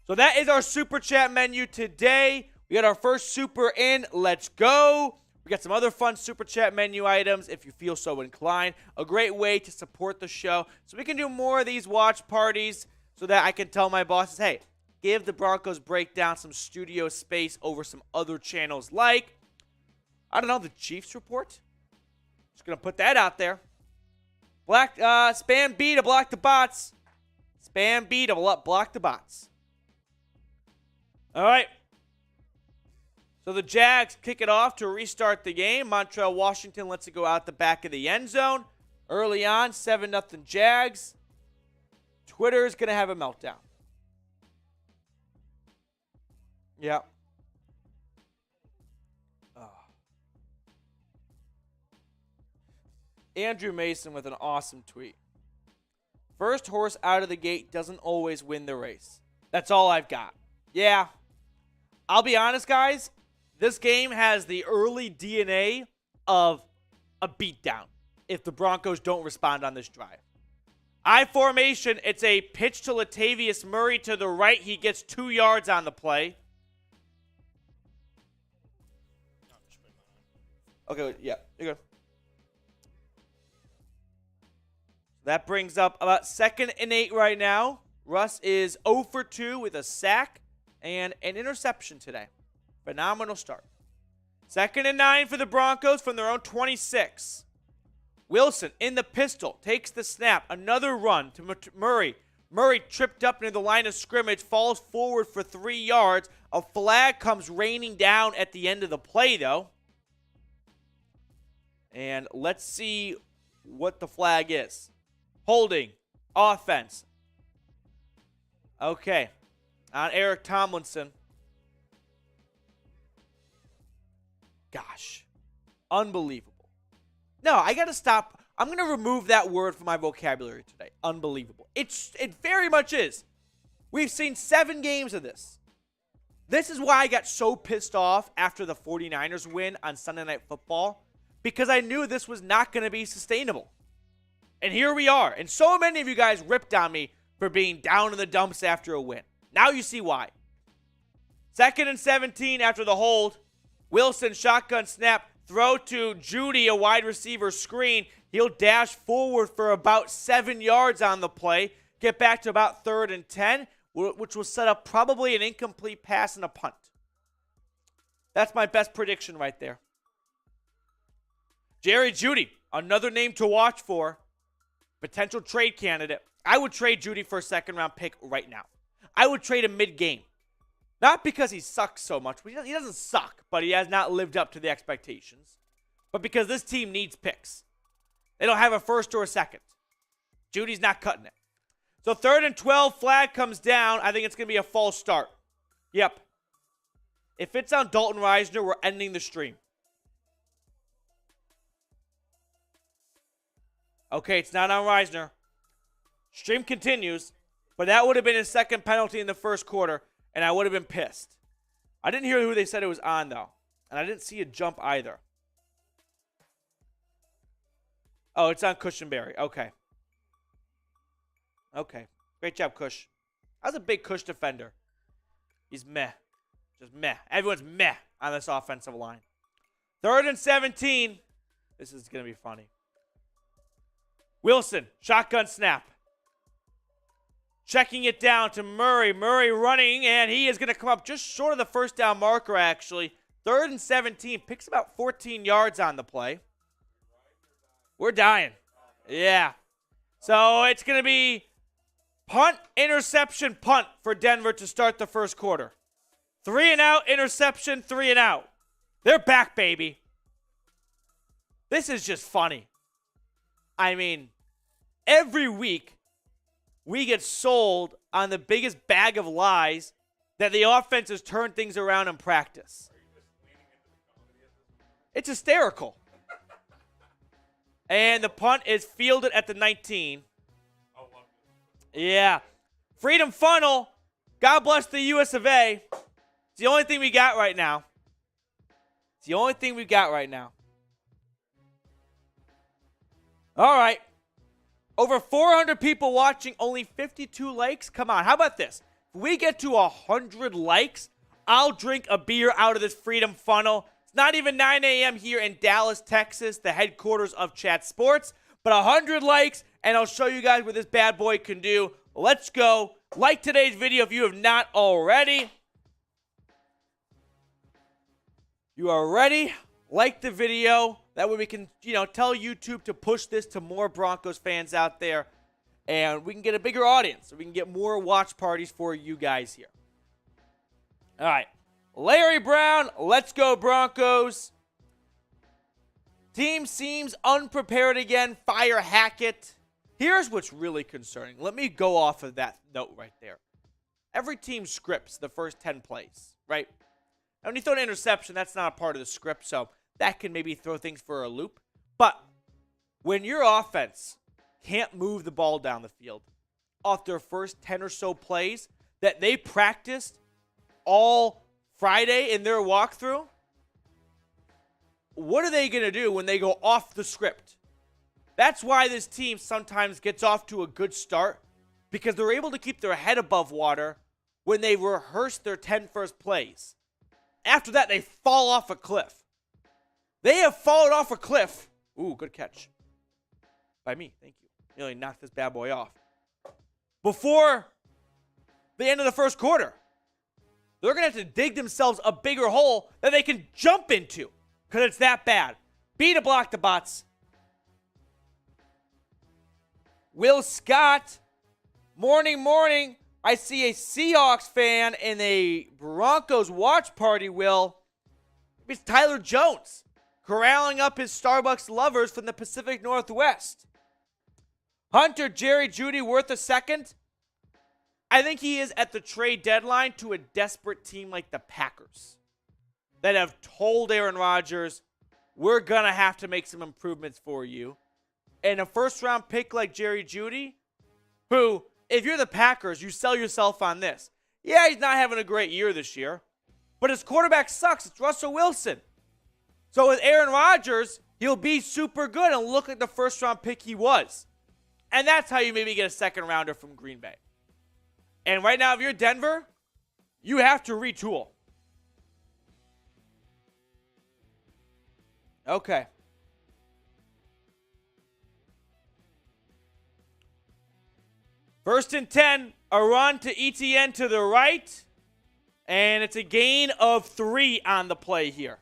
So that is our Super Chat menu today. We got our first super in. Let's go. We got some other fun Super Chat menu items if you feel so inclined. A great way to support the show so we can do more of these watch parties so that I can tell my bosses, hey, give the Broncos Breakdown some studio space over some other channels like, I don't know, the Chiefs Report. Just going to put that out there. Spam B to block the bots. Spam B to block the bots. All right. So the Jags kick it off to restart the game. Montreal Washington lets it go out the back of the end zone. Early on, 7-0 Jags. Twitter is going to have a meltdown. Yeah. Andrew Mason with an awesome tweet. First horse out of the gate doesn't always win the race. That's all I've got. Yeah. I'll be honest, guys. This game has the early DNA of a beatdown if the Broncos don't respond on this drive. I formation, it's a pitch to Latavius Murray to the right. He gets 2 yards on the play. Okay, yeah, you're good. That brings up about 2nd and 8 right now. Russ is 0 for 2 with a sack and an interception today. Phenomenal start. 2nd and 9 for the Broncos from their own 26. Wilson in the pistol, takes the snap. Another run to Murray. Murray tripped up near the line of scrimmage, falls forward for 3 yards. A flag comes raining down at the end of the play, though. And let's see what the flag is. Holding. Offense. Okay. On Eric Tomlinson. Gosh. Unbelievable. No, I got to stop. I'm going to remove that word from my vocabulary today. Unbelievable. It very much is. We've seen 7 games of this. This is why I got so pissed off after the 49ers win on Sunday Night Football, because I knew this was not going to be sustainable. And here we are. And so many of you guys ripped on me for being down in the dumps after a win. Now you see why. 2nd and 17 after the hold. Wilson, shotgun snap, throw to Judy, a wide receiver screen. He'll dash forward for about 7 yards on the play. Get back to about 3rd and 10, which will set up probably an incomplete pass and a punt. That's my best prediction right there. Jerry Judy, another name to watch for. Potential trade candidate. I would trade Judy for a 2nd-round pick right now. I would trade him mid-game. Not because he sucks so much. He doesn't suck, but he has not lived up to the expectations. But because this team needs picks. They don't have a 1st or a 2nd. Judy's not cutting it. So 3rd and 12, flag comes down. I think it's going to be a false start. Yep. If it's on Dalton Reisner, we're ending the stream. Okay, it's not on Reisner. Stream continues, but that would have been his 2nd penalty in the 1st quarter, and I would have been pissed. I didn't hear who they said it was on, though, and I didn't see a jump either. Oh, it's on Cushenberry. Okay. Okay. Great job, Cush. I was a big Cush defender. He's meh. Just meh. Everyone's meh on this offensive line. 3rd and 17. This is going to be funny. Wilson, shotgun snap. Checking it down to Murray. Murray running, and he is going to come up just short of the 1st down marker, actually. 3rd and 17. Picks about 14 yards on the play. We're dying. Yeah. So it's going to be punt, interception, punt for Denver to start the 1st quarter. 3 and out, interception, 3 and out. They're back, baby. This is just funny. I mean, every week we get sold on the biggest bag of lies that the offense has turned things around in practice. It's hysterical. And the punt is fielded at the 19. Yeah. Freedom Funnel. God bless the US of A. It's the only thing we got right now. It's the only thing we got right now. All right. Over 400 people watching, only 52 likes. Come on, how about this? If we get to 100 likes, I'll drink a beer out of this Freedom Funnel. It's not even 9 a.m. here in Dallas, Texas, the headquarters of Chat Sports. But 100 likes, and I'll show you guys what this bad boy can do. Let's go. Like today's video if you have not already. You are ready? Like the video. That way we can, tell YouTube to push this to more Broncos fans out there. And we can get a bigger audience. So we can get more watch parties for you guys here. All right. Larry Brown, let's go Broncos. Team seems unprepared again. Fire Hackett. Here's what's really concerning. Let me go off of that note right there. Every team scripts the first 10 plays, right? And when you throw an interception, that's not a part of the script, so that can maybe throw things for a loop. But when your offense can't move the ball down the field off their first 10 or so plays that they practiced all Friday in their walkthrough, what are they going to do when they go off the script? That's why this team sometimes gets off to a good start, because they're able to keep their head above water when they rehearse their 10 first plays. After that, they fall off a cliff. They have fallen off a cliff. Ooh, good catch. By me, thank you. Nearly knocked this bad boy off. Before the end of the first quarter, they're going to have to dig themselves a bigger hole that they can jump into, because it's that bad. B to block the bots. Will Scott. Morning. I see a Seahawks fan in a Broncos watch party, Will. It's Tyler Jones corralling up his Starbucks lovers from the Pacific Northwest. Hunter Jerry Jeudy worth a second? I think he is at the trade deadline to a desperate team like the Packers that have told Aaron Rodgers, we're going to have to make some improvements for you. And a first-round pick like Jerry Jeudy, who, if you're the Packers, you sell yourself on this. Yeah, he's not having a great year this year, but his quarterback sucks. It's Russell Wilson. So with Aaron Rodgers, he'll be super good and look like the first-round pick he was. And that's how you maybe get a second-rounder from Green Bay. And right now, if you're Denver, you have to retool. Okay. First and 10, a run to ETN to the right. And it's a gain of 3 on the play here.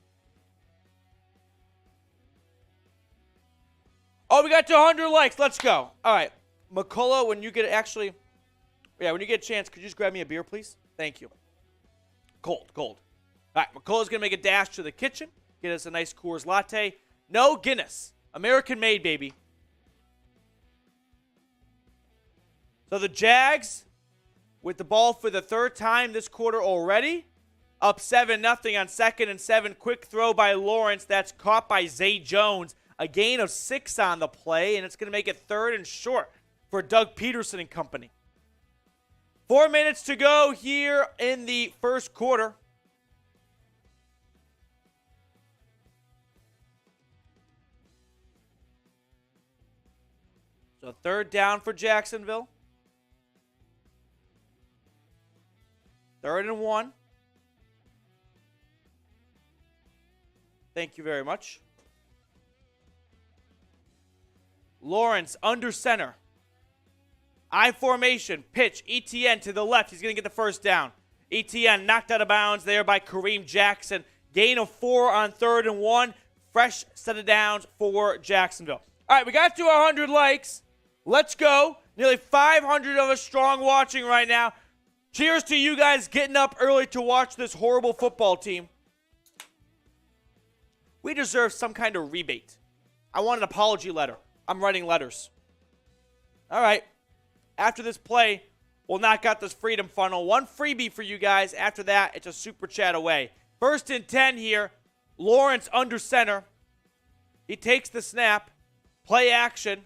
Oh, we got to 100 likes. Let's go. All right. McCullough, when you get when you get a chance, could you just grab me a beer, please? Thank you. Cold. All right, McCullough's going to make a dash to the kitchen, get us a nice Coors latte. No Guinness. American made, baby. So the Jags, with the ball for the third time this quarter already, up 7-0 on 2nd and 7. Quick throw by Lawrence. That's caught by Zay Jones. A gain of 6 on the play, and it's going to make it 3rd and short for Doug Peterson and company. 4 minutes to go here in the first quarter. So 3rd down for Jacksonville. 3rd and 1. Thank you very much. Lawrence under center. I formation. Pitch. ETN to the left. He's going to get the first down. ETN knocked out of bounds there by Kareem Jackson. Gain of 4 on 3rd and 1. Fresh set of downs for Jacksonville. All right, we got to 100 likes. Let's go. Nearly 500 of us strong watching right now. Cheers to you guys getting up early to watch this horrible football team. We deserve some kind of rebate. I want an apology letter. I'm writing letters. All right. After this play, we'll knock out this freedom funnel. One freebie for you guys. After that, it's a super chat away. 1st and 10 here. Lawrence under center. He takes the snap. Play action.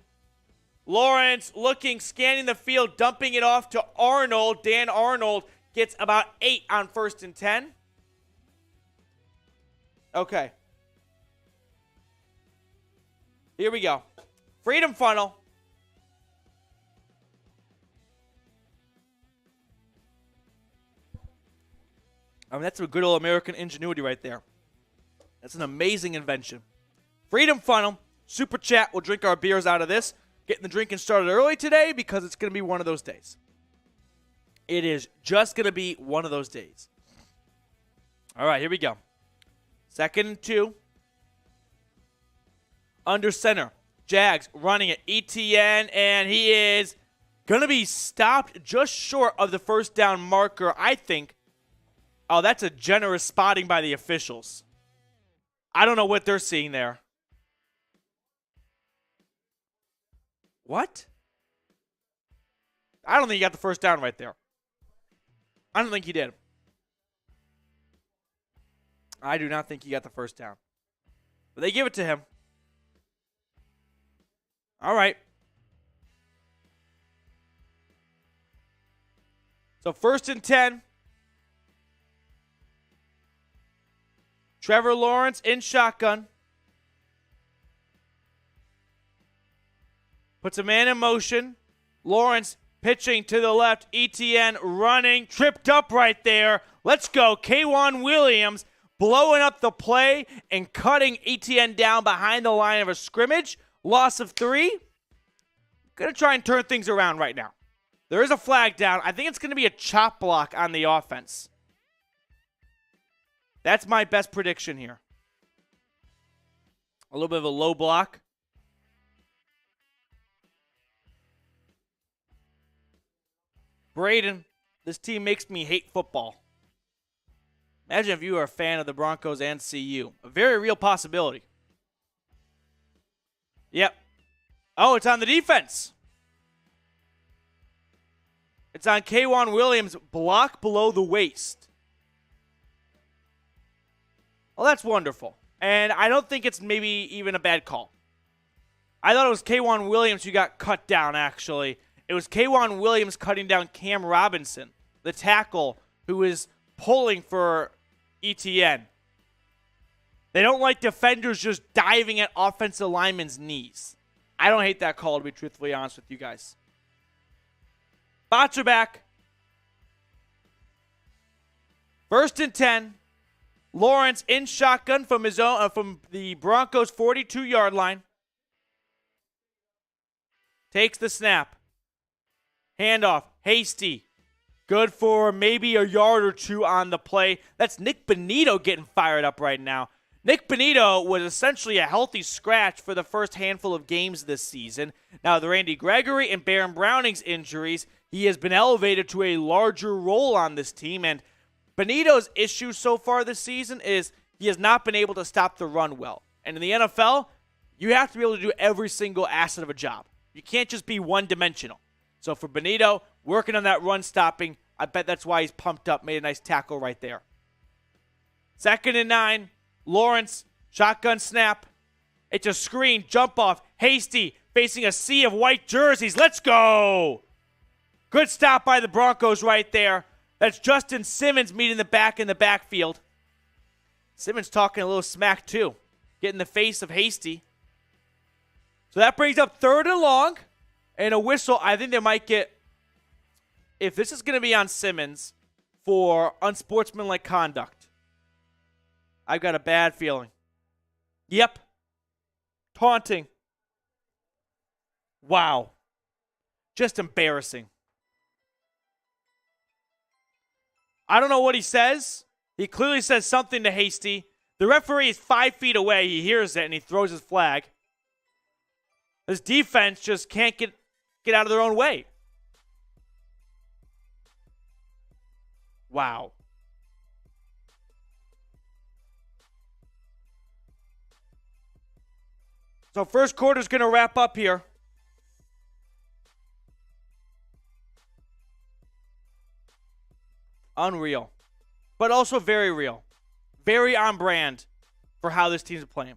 Lawrence looking, scanning the field, dumping it off to Arnold. Dan Arnold gets about 8 on 1st and 10. Okay. Here we go. Freedom funnel. I mean, that's a good old American ingenuity right there. That's an amazing invention. Freedom funnel. Super chat. We'll drink our beers out of this. Getting the drinking started early today because it's going to be one of those days. It is just going to be one of those days. All right, here we go. 2nd and 2. Under center. Jags running it. ETN, and he is going to be stopped just short of the first down marker, I think. Oh, that's a generous spotting by the officials. I don't know what they're seeing there. What? I don't think he got the first down right there. I don't think he did. I do not think he got the first down. But they give it to him. All right. So 1st and 10. Trevor Lawrence in shotgun. Puts a man in motion. Lawrence pitching to the left. ETN running. Tripped up right there. Let's go. K'Wan Williams blowing up the play and cutting ETN down behind the line of a scrimmage. Loss of 3. Going to try and turn things around right now. There is a flag down. I think it's going to be a chop block on the offense. That's my best prediction here. A little bit of a low block. Braden, this team makes me hate football. Imagine if you were a fan of the Broncos and CU. A very real possibility. Yep. Oh, it's on the defense. It's on K'Wan Williams, block below the waist. Well, that's wonderful. And I don't think it's maybe even a bad call. I thought it was K'Wan Williams who got cut down, actually. It was K'Wan Williams cutting down Cam Robinson, the tackle who is pulling for ETN. They don't like defenders just diving at offensive linemen's knees. I don't hate that call, to be truthfully honest with you guys. Bots are back. 1st and 10. Lawrence in shotgun from his own from the Broncos' 42-yard line. Takes the snap. Handoff. Hasty. Good for maybe a yard or 2 on the play. That's Nick Bonito getting fired up right now. Nick Bonito was essentially a healthy scratch for the first handful of games this season. Now, the Randy Gregory and Baron Browning's injuries, he has been elevated to a larger role on this team. And Bonito's issue so far this season is he has not been able to stop the run well. And in the NFL, you have to be able to do every single asset of a job. You can't just be one-dimensional. So for Bonito, working on that run stopping, I bet that's why he's pumped up, made a nice tackle right there. 2nd and 9. Lawrence, shotgun snap. It's a screen, jump off. Hasty facing a sea of white jerseys. Let's go. Good stop by the Broncos right there. That's Justin Simmons meeting the back in the backfield. Simmons talking a little smack too. Getting the face of Hasty. So that brings up 3rd and long. And a whistle. I think they might get, if this is going to be on Simmons for unsportsmanlike conduct, I've got a bad feeling. Yep. Taunting. Wow. Just embarrassing. I don't know what he says. He clearly says something to Hasty. The referee is 5 feet away. He hears it and he throws his flag. This defense just can't get out of their own way. Wow. So first quarter's going to wrap up here. Unreal. But also very real. Very on brand for how this team's playing.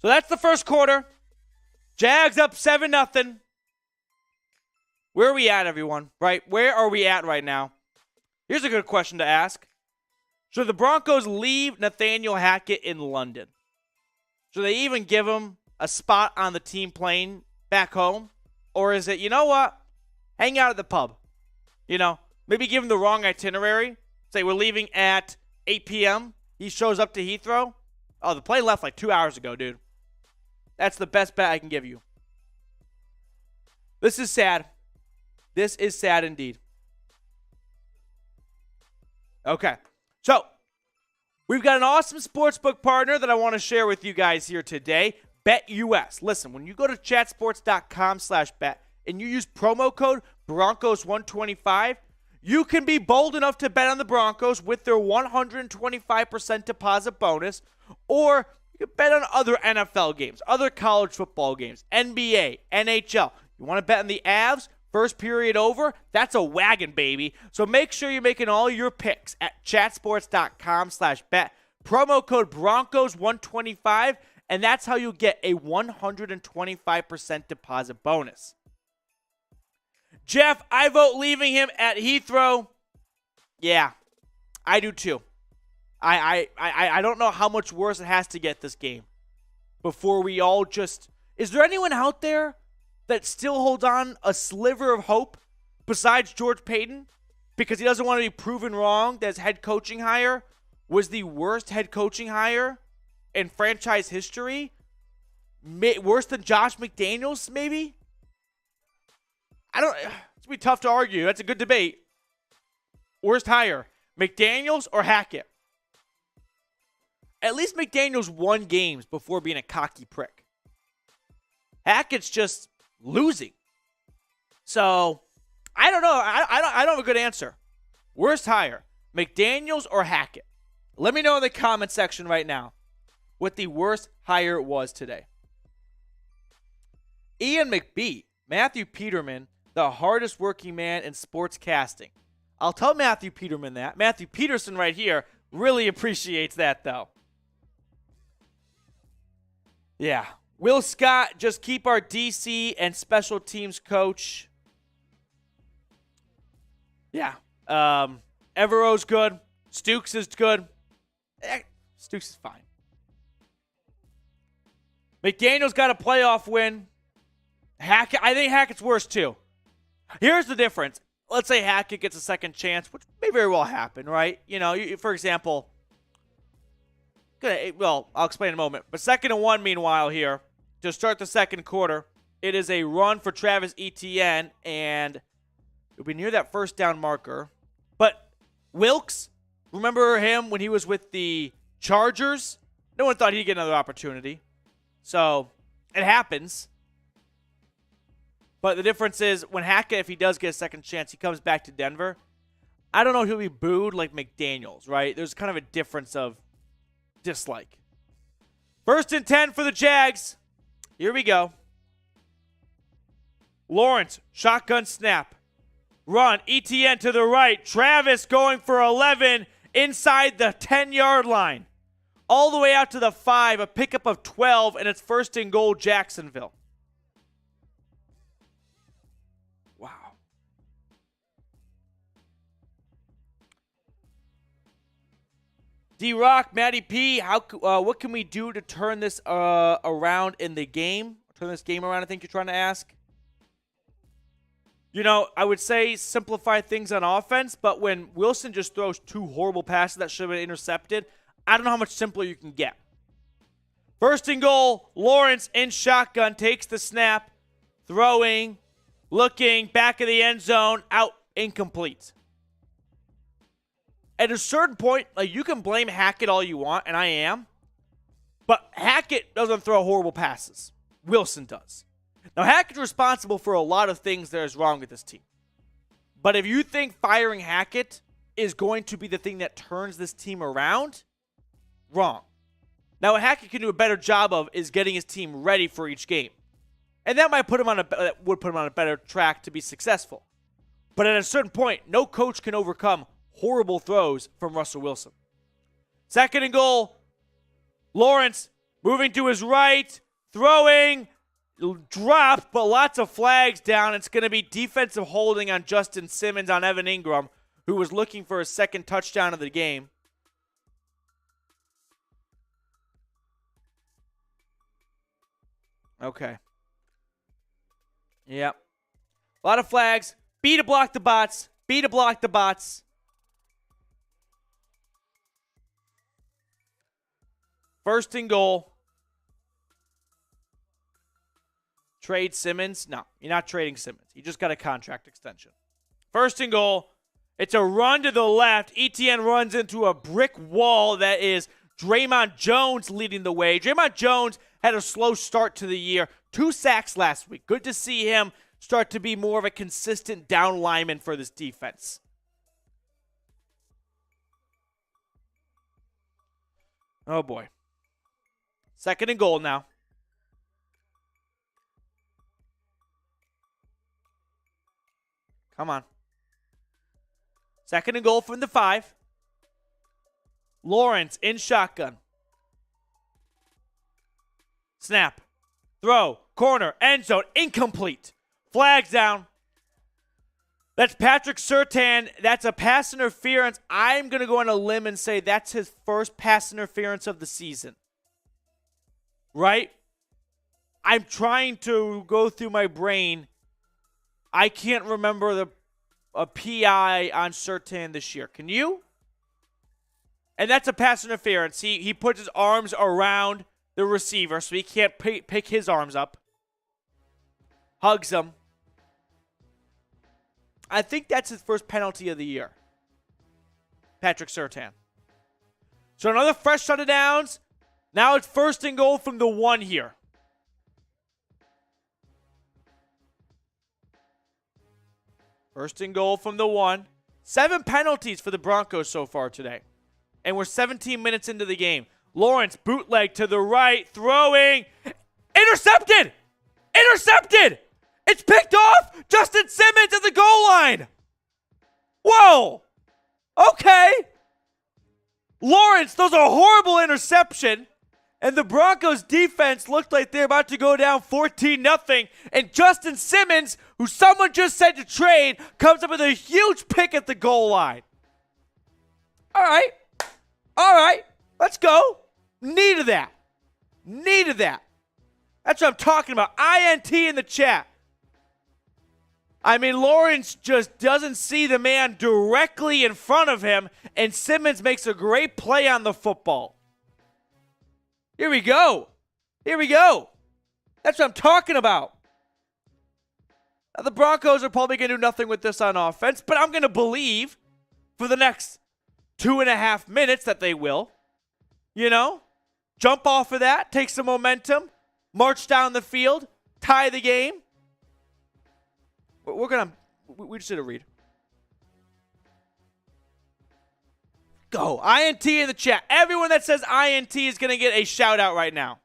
So that's the first quarter. Jags up 7-0. Where are we at, everyone? Right? Where are we at right now? Here's a good question to ask. Should the Broncos leave Nathaniel Hackett in London? Should they even give him a spot on the team plane back home? Or is it, you know what? Hang out at the pub. You know, maybe give him the wrong itinerary. Say we're leaving at 8 p.m. He shows up to Heathrow. Oh, the plane left like 2 hours ago, dude. That's the best bet I can give you. This is sad. This is sad indeed. Okay. So, we've got an awesome sportsbook partner that I want to share with you guys here today. BetUS. Listen, when you go to chatsports.com/bet and you use promo code Broncos125, you can be bold enough to bet on the Broncos with their 125% deposit bonus, or you can bet on other NFL games, other college football games, NBA, NHL. You want to bet on the Avs? First period over? That's a wagon, baby. So make sure you're making all your picks at chatsports.com/bet. Promo code Broncos125, and that's how you get a 125% deposit bonus. Jeff, I vote leaving him at Heathrow. Yeah, I do too. I don't know how much worse it has to get this game before we all just... Is there anyone out there that still holds on a sliver of hope besides George Payton because he doesn't want to be proven wrong that his head coaching hire was the worst head coaching hire in franchise history? Worse than Josh McDaniels, maybe? It's going to be tough to argue. That's a good debate. Worst hire, McDaniels or Hackett? At least McDaniels won games before being a cocky prick. Hackett's just losing. So, I don't know. I don't have a good answer. Worst hire, McDaniels or Hackett? Let me know in the comment section right now what the worst hire was today. Ian McBee, Matthew Peterman, the hardest working man in sports casting. I'll tell Matthew Peterman that. Matthew Peterson right here really appreciates that, though. Yeah. Will Scott just keep our DC and special teams coach? Yeah. Evero's good. Stukes is good. Stukes is fine. McDaniel's got a playoff win. Hackett, I think Hackett's worse too. Here's the difference. Let's say Hackett gets a second chance, which may very well happen, right? You know, for example, well, I'll explain in a moment. But 2nd and 1, meanwhile, here to start the second quarter, it is a run for Travis Etienne, and it'll be near that first down marker. But Wilkes, remember him when he was with the Chargers? No one thought he'd get another opportunity. So it happens. But the difference is when Hackett, if he does get a second chance, he comes back to Denver. I don't know if he'll be booed like McDaniels, right? There's kind of a difference of dislike. 1st and 10 for the Jags. Here we go. Lawrence, shotgun snap. Run, Etienne to the right. Travis going for 11 inside the 10-yard line. All the way out to the 5, a pickup of 12, and it's 1st and goal, Jacksonville. Wow. D-Rock, Matty P, what can we do to turn this around in the game? Turn this game around, I think you're trying to ask. You know, I would say simplify things on offense, but when Wilson just throws 2 horrible passes that should have been intercepted, I don't know how much simpler you can get. 1st and goal, Lawrence in shotgun, takes the snap, throwing, looking, back of the end zone, out, incomplete. At a certain point, like, you can blame Hackett all you want, and I am, but Hackett doesn't throw horrible passes. Wilson does. Now, Hackett's responsible for a lot of things that is wrong with this team. But if you think firing Hackett is going to be the thing that turns this team around, wrong. Now, what Hackett can do a better job of is getting his team ready for each game. And that might would put him on a better track to be successful. But at a certain point, no coach can overcome horrible throws from Russell Wilson. 2nd and goal, Lawrence moving to his right, throwing, dropped, but lots of flags down. It's going to be defensive holding on Justin Simmons on Evan Ingram, who was looking for his 2nd touchdown of the game. Okay. Yep. A lot of flags. B to block the bots. B to block the bots. First and goal. Trade Simmons? No, you're not trading Simmons. You just got a contract extension. First and goal. It's a run to the left. Etienne runs into a brick wall that is Draymond Jones leading the way. Draymond Jones had a slow start to the year. 2 sacks last week. Good to see him start to be more of a consistent down lineman for this defense. Oh, boy. 2nd and goal now. Come on. 2nd and goal from the 5. Lawrence in shotgun. Snap. Throw. Corner. End zone. Incomplete. Flags down. That's Patrick Surtain. That's a pass interference. I'm going to go on a limb and say that's his first pass interference of the season. Right? I'm trying to go through my brain. I can't remember a PI on Surtain this year. Can you? And that's a pass interference. He puts his arms around the receiver, so he can't pick his arms up. Hugs him. I think that's his first penalty of the year. Patrick Surtain. So another fresh set of downs. Now it's 1st and goal from the 1 here. First and goal from the 1. 7 penalties for the Broncos so far today. And we're 17 minutes into the game. Lawrence, bootleg to the right, throwing. Intercepted! Intercepted! It's picked off! Justin Simmons at the goal line! Whoa! Okay. Lawrence throws a horrible interception. And the Broncos defense looked like they're about to go down 14-0. And Justin Simmons, who someone just said to trade, comes up with a huge pick at the goal line. All right. All right. Let's go. Needed that. Needed that. That's what I'm talking about. INT in the chat. I mean, Lawrence just doesn't see the man directly in front of him, and Simmons makes a great play on the football. Here we go. Here we go. That's what I'm talking about. Now, the Broncos are probably going to do nothing with this on offense, but I'm going to believe for the next 2.5 minutes that they will. You know? Jump off of that, take some momentum, march down the field, tie the game. We just did a read. Go. INT in the chat. Everyone that says INT is going to get a shout out right now.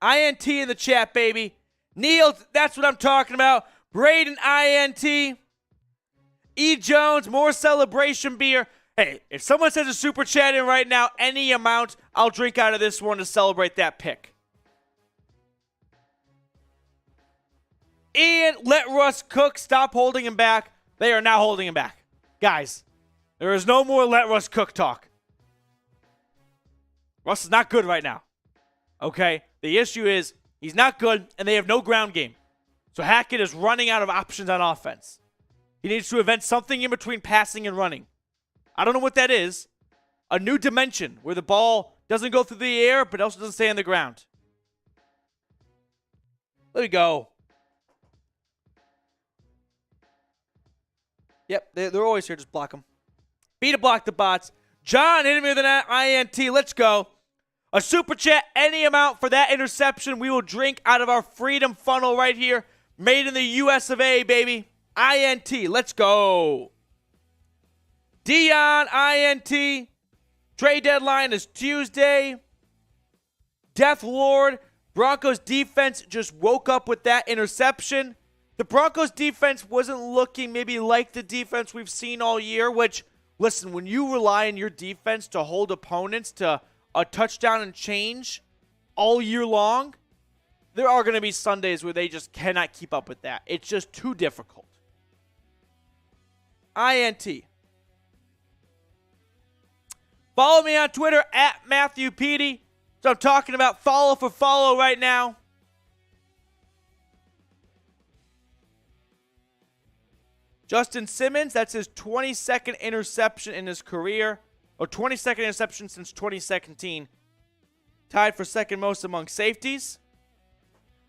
INT in the chat, baby. Neil, that's what I'm talking about. Braden, INT. E. Jones, more celebration beer. Hey, if someone says a super chat in right now, any amount, I'll drink out of this one to celebrate that pick. Ian, let Russ cook. Stop holding him back. They are now holding him back. Guys, there is no more let Russ cook talk. Russ is not good right now. Okay? The issue is he's not good, and they have no ground game. So Hackett is running out of options on offense. He needs to invent something in between passing and running. I don't know what that is. A new dimension where the ball doesn't go through the air, but also doesn't stay on the ground. There we go. Yep, they're always here. Just block them. Beat to block the bots. John hit me with an INT. Let's go. A super chat, any amount for that interception. We will drink out of our freedom funnel right here. Made in the US of A, baby. INT. Let's go. Dion, INT. Trade deadline is Tuesday. Death Lord. Broncos defense just woke up with that interception. The Broncos defense wasn't looking maybe like the defense we've seen all year, which, listen, when you rely on your defense to hold opponents to a touchdown and change all year long, there are going to be Sundays where they just cannot keep up with that. It's just too difficult. INT. Follow me on Twitter at Matthew Petey. So I'm talking about follow for follow right now. Justin Simmons, that's his 22nd interception in his career, or 22nd interception since 2017. Tied for second most among safeties.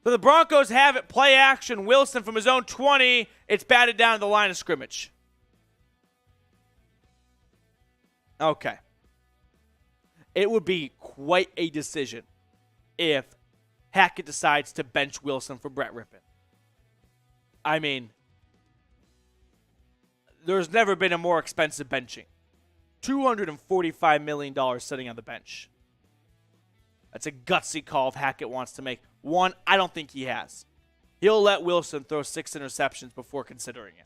So the Broncos have it. Play action. Wilson from his own 20. It's batted down to the line of scrimmage. Okay. It would be quite a decision if Hackett decides to bench Wilson for Brett Rippon. I mean, there's never been a more expensive benching. $245 million sitting on the bench. That's a gutsy call if Hackett wants to make. One, I don't think he has. He'll let Wilson throw 6 interceptions before considering it.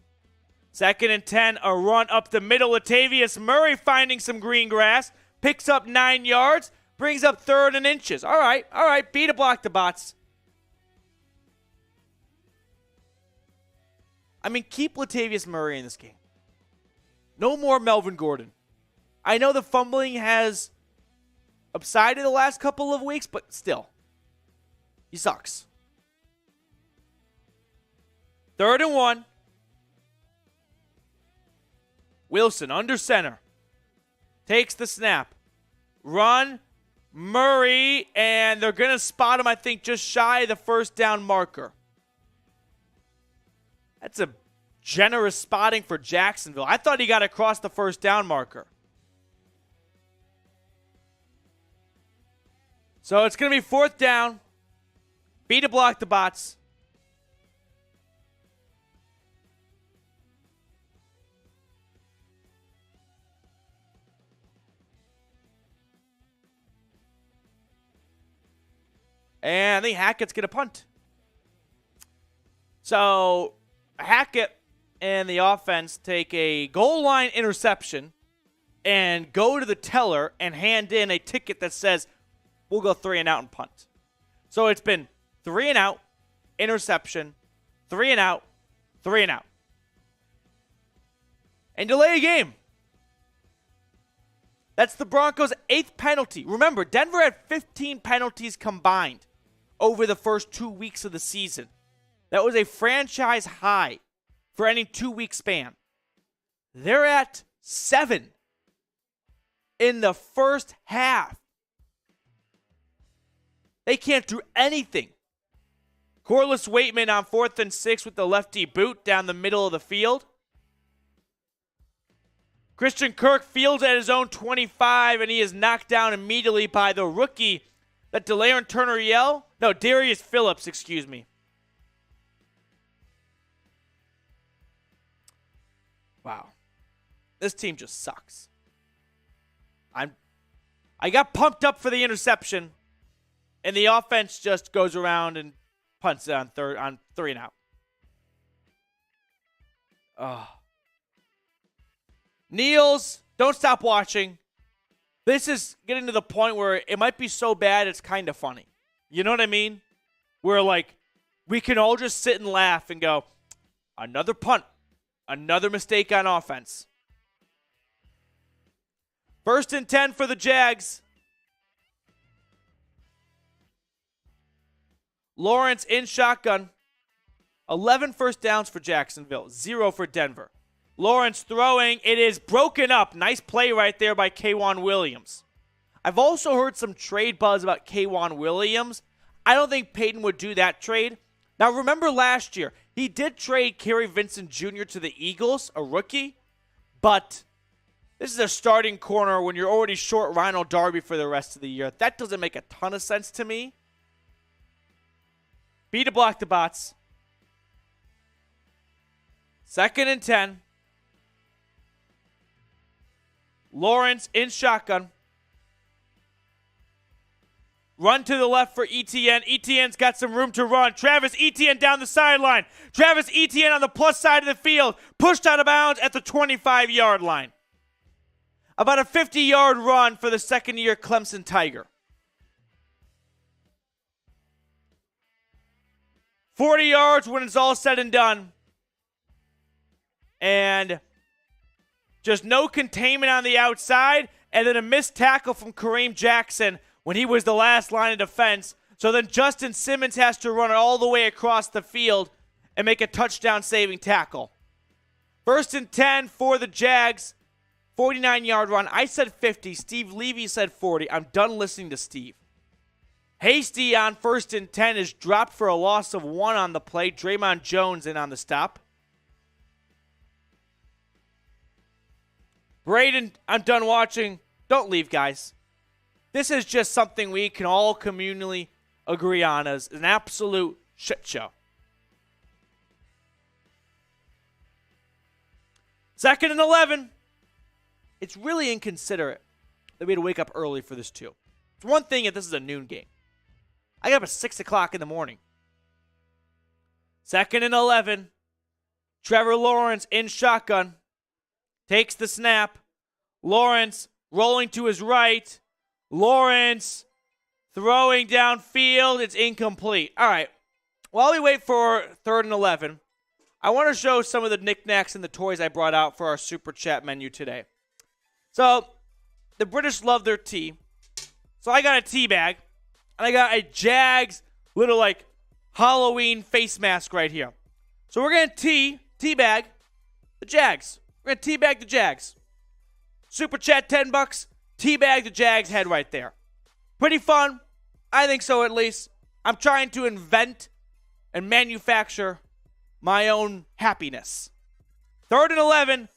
2nd and 10, a run up the middle. Latavius Murray finding some green grass. Picks up 9 yards. Brings up 3rd and inches. All right. Beat to block the bots. I mean, keep Latavius Murray in this game. No more Melvin Gordon. I know the fumbling has subsided the last couple of weeks, but still. He sucks. 3rd and 1. Wilson under center. Takes the snap. Run. Murray. And they're going to spot him, I think, just shy of the first down marker. That's a generous spotting for Jacksonville. I thought he got across the first down marker. So it's going to be 4th down. B to block the bots. And I think Hackett's going to punt. So Hackett and the offense take a goal line interception and go to the teller and hand in a ticket that says, we'll go 3 and out and punt. So it's been 3 and out, interception, 3 and out, 3 and out. And delay a game. That's the Broncos' 8th penalty. Remember, Denver had 15 penalties combined over the first 2 weeks of the season. That was a franchise high for any 2-week span. They're at 7 in the first half. They can't do anything. Corliss Waitman on 4th and 6 with the lefty boot down the middle of the field. Christian Kirk fields at his own 25, and he is knocked down immediately by the rookie. That DeLaren Turner yell? No, Darius Phillips, excuse me. Wow. This team just sucks. I got pumped up for the interception, and the offense just goes around and punts it on 3 and out. Oh. Niels, don't stop watching. This is getting to the point where it might be so bad it's kind of funny. You know what I mean? Where, like, we can all just sit and laugh and go, another punt, another mistake on offense. 1st and 10 for the Jags. Lawrence in shotgun. 11 first downs for Jacksonville, 0 for Denver. Lawrence throwing. It is broken up. Nice play right there by K'Wan Williams. I've also heard some trade buzz about K'Wan Williams. I don't think Peyton would do that trade. Now, remember last year, he did trade Kerry Vincent Jr. to the Eagles, a rookie. But this is a starting corner when you're already short Ronald Darby for the rest of the year. That doesn't make a ton of sense to me. B to block the bots. 2nd and 10. Lawrence in shotgun. Run to the left for Etienne. Etienne's got some room to run. Travis Etienne down the sideline. Travis Etienne on the plus side of the field. Pushed out of bounds at the 25-yard line. About a 50-yard run for the second-year Clemson Tiger. 40 yards when it's all said and done. And just no containment on the outside, and then a missed tackle from Kareem Jackson when he was the last line of defense. So then Justin Simmons has to run it all the way across the field and make a touchdown-saving tackle. 1st and 10 for the Jags. 49-yard run. I said 50. Steve Levy said 40. I'm done listening to Steve. Hasty on 1st and 10 is dropped for a loss of 1 on the play. Draymond Jones in on the stop. Braden, I'm done watching. Don't leave, guys. This is just something we can all communally agree on as an absolute shit show. 2nd and 11. It's really inconsiderate that we had to wake up early for this too. It's one thing if this is a noon game. I got up at 6 o'clock in the morning. 2nd and 11. Trevor Lawrence in shotgun. Takes the snap. Lawrence rolling to his right. Lawrence throwing downfield. It's incomplete. All right. While we wait for 3rd and 11, I want to show some of the knickknacks and the toys I brought out for our Super Chat menu today. So, the British love their tea. So I got a tea bag. And I got a Jags little like Halloween face mask right here. So we're going to teabag the Jags. We're going to teabag the Jags. Super chat $10. Teabag the Jags head right there. Pretty fun. I think so, at least. I'm trying to invent and manufacture my own happiness. 3rd and 11.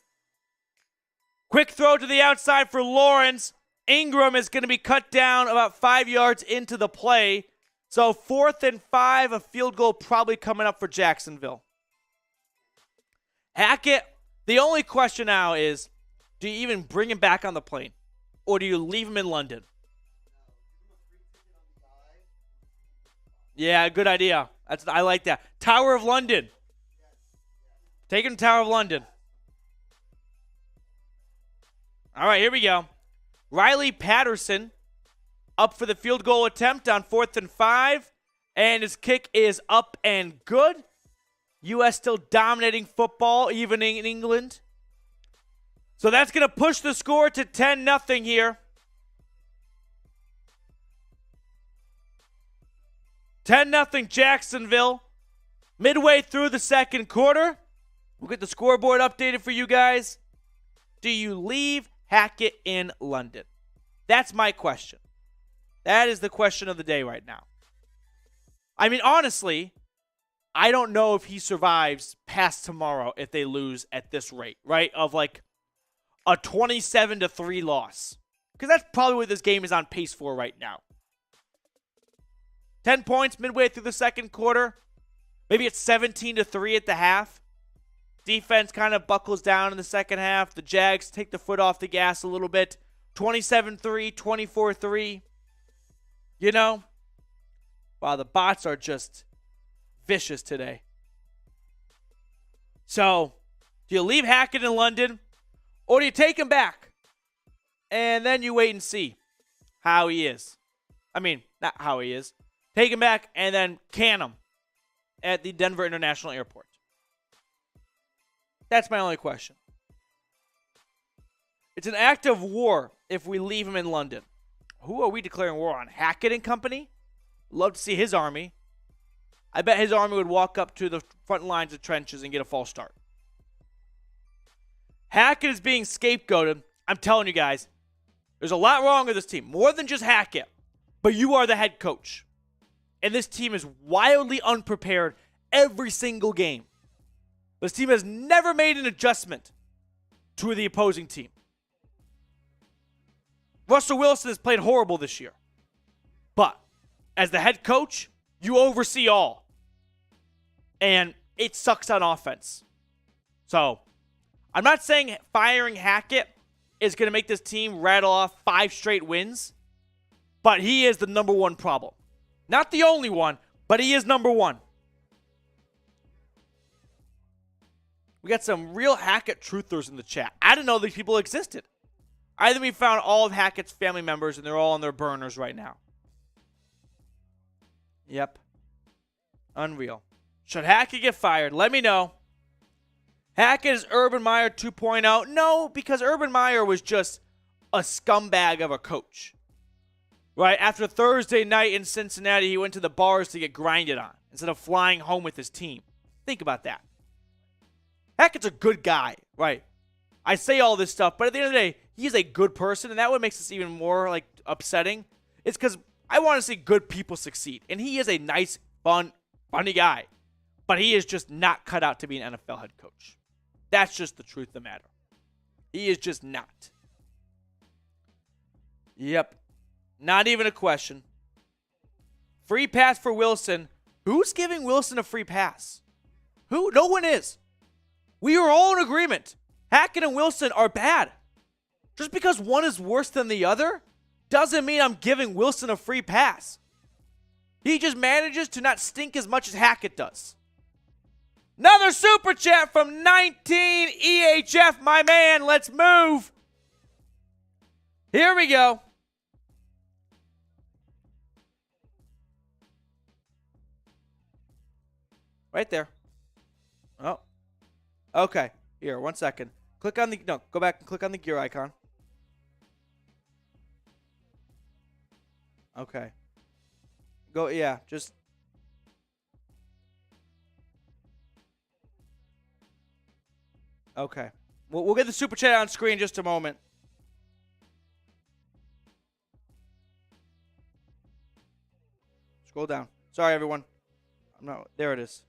Quick throw to the outside for Lawrence. Ingram is going to be cut down about 5 yards into the play. So 4th and 5, a field goal probably coming up for Jacksonville. Hackett, the only question now is, do you even bring him back on the plane? Or do you leave him in London? Yeah, good idea. I like that. Tower of London. Take him to Tower of London. All right, here we go. Riley Patterson up for the field goal attempt on 4th and 5. And his kick is up and good. U.S. still dominating football, even in England. So that's going to push the score to 10-0 here. 10-0 Jacksonville. Midway through the second quarter. We'll get the scoreboard updated for you guys. Do you leave Hackett in London? That's my question. That is the question of the day right now. I mean, honestly, I don't know if he survives past tomorrow if they lose at this rate, right? Of like a 27-3 loss. Because that's probably what this game is on pace for right now. 10 points midway through the second quarter. Maybe it's 17-3 at the half. Defense kind of buckles down in the second half. The Jags take the foot off the gas a little bit. 27-3, 24-3. You know? Wow, the bots are just vicious today. So, do you leave Hackett in London? Or do you take him back? And then you wait and see how he is. I mean, not how he is. Take him back and then can him at the Denver International Airport. That's my only question. It's an act of war if we leave him in London. Who are we declaring war on? Hackett and company? Love to see his army. I bet his army would walk up to the front lines of trenches and get a false start. Hackett is being scapegoated. I'm telling you guys, there's a lot wrong with this team. More than just Hackett. But you are the head coach. And this team is wildly unprepared every single game. This team has never made an adjustment to the opposing team. Russell Wilson has played horrible this year. But as the head coach, you oversee all. And it sucks on offense. So, I'm not saying firing Hackett is going to make this team rattle off 5 straight wins. But he is the number one problem. Not the only one, but he is number one. We got some real Hackett truthers in the chat. I didn't know these people existed. I think we found all of Hackett's family members, and they're all on their burners right now. Yep. Unreal. Should Hackett get fired? Let me know. Hackett is Urban Meyer 2.0. No, because Urban Meyer was just a scumbag of a coach. Right? After Thursday night in Cincinnati, he went to the bars to get grinded on instead of flying home with his team. Think about that. Hackett's a good guy, right? I say all this stuff, but at the end of the day, he's a good person, and that what makes this even more like upsetting. It's because I want to see good people succeed, and he is a nice, fun, funny guy, but he is just not cut out to be an NFL head coach. That's just the truth of the matter. He is just not. Yep. Not even a question. Free pass for Wilson. Who's giving Wilson a free pass? Who? No one is. We are all in agreement. Hackett and Wilson are bad. Just because one is worse than the other doesn't mean I'm giving Wilson a free pass. He just manages to not stink as much as Hackett does. Another super chat from 19 EHF, my man. Let's move. Here we go. Right there. Oh. Okay. Here, 1 second. Click on the, no, go back and click on the gear icon. Okay. Go, yeah, just Okay. We'll get the super chat on screen in just a moment. Scroll down. Sorry, everyone. There it is.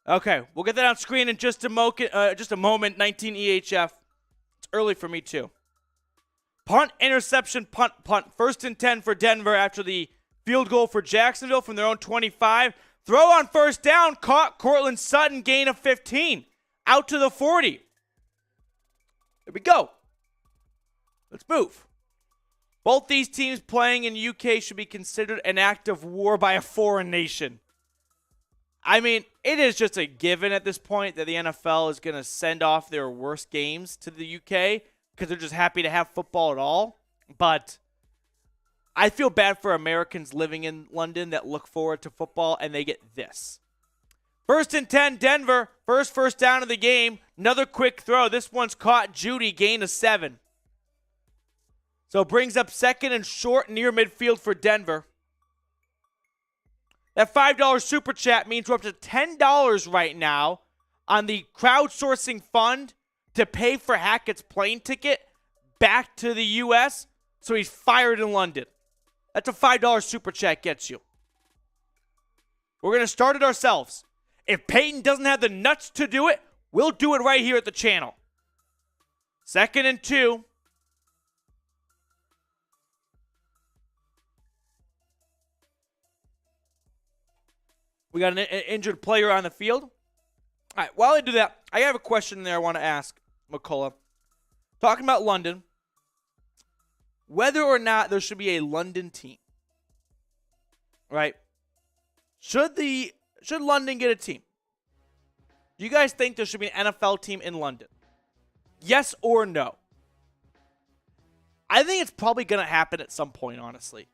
Okay, we'll get that on screen in just a moment. 19 EHF. It's early for me too. Punt, interception, punt. First and 10 for Denver after the field goal for Jacksonville from their own 25. Throw on first down, caught. Cortland Sutton, gain of 15. Out to the 40. Here we go. Let's move. Both these teams playing in UK should be considered an act of war by a foreign nation. I mean, it is just a given at this point that the NFL is going to send off their worst games to the UK because they're just happy to have football at all. But I feel bad for Americans living in London that look forward to football and they get this. First and 10, Denver. First down of the game. Another quick throw. This one's caught. Judy, gain of 7. So brings up second and short near midfield for Denver. That $5 super chat means we're up to $10 right now on the crowdsourcing fund to pay for Hackett's plane ticket back to the U.S. so he's fired in London. That's a $5 super chat gets you. We're going to start it ourselves. If Peyton doesn't have the nuts to do it, we'll do it right here at the channel. Second and 2. We got an injured player on the field. All right, while I do that, I have a question there I want to ask McCullough. Talking about London, whether or not there should be a London team, right? Should London get a team? Do you guys think there should be an NFL team in London? Yes or no? I think it's probably going to happen at some point, honestly.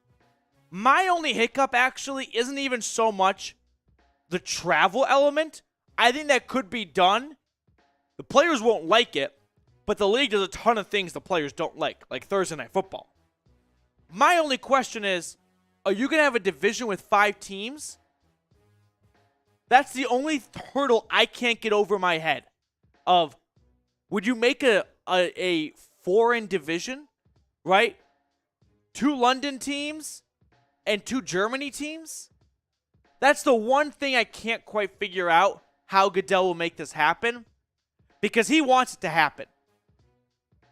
My only hiccup actually isn't even so much the travel element. I think that could be done. The players won't like it, but the league does a ton of things the players don't like Thursday Night Football. My only question is, are you going to have a division with 5 teams? That's the only hurdle I can't get over my head of, would you make a foreign division, right? 2 London teams and 2 Germany teams? That's the one thing I can't quite figure out how Goodell will make this happen, because he wants it to happen.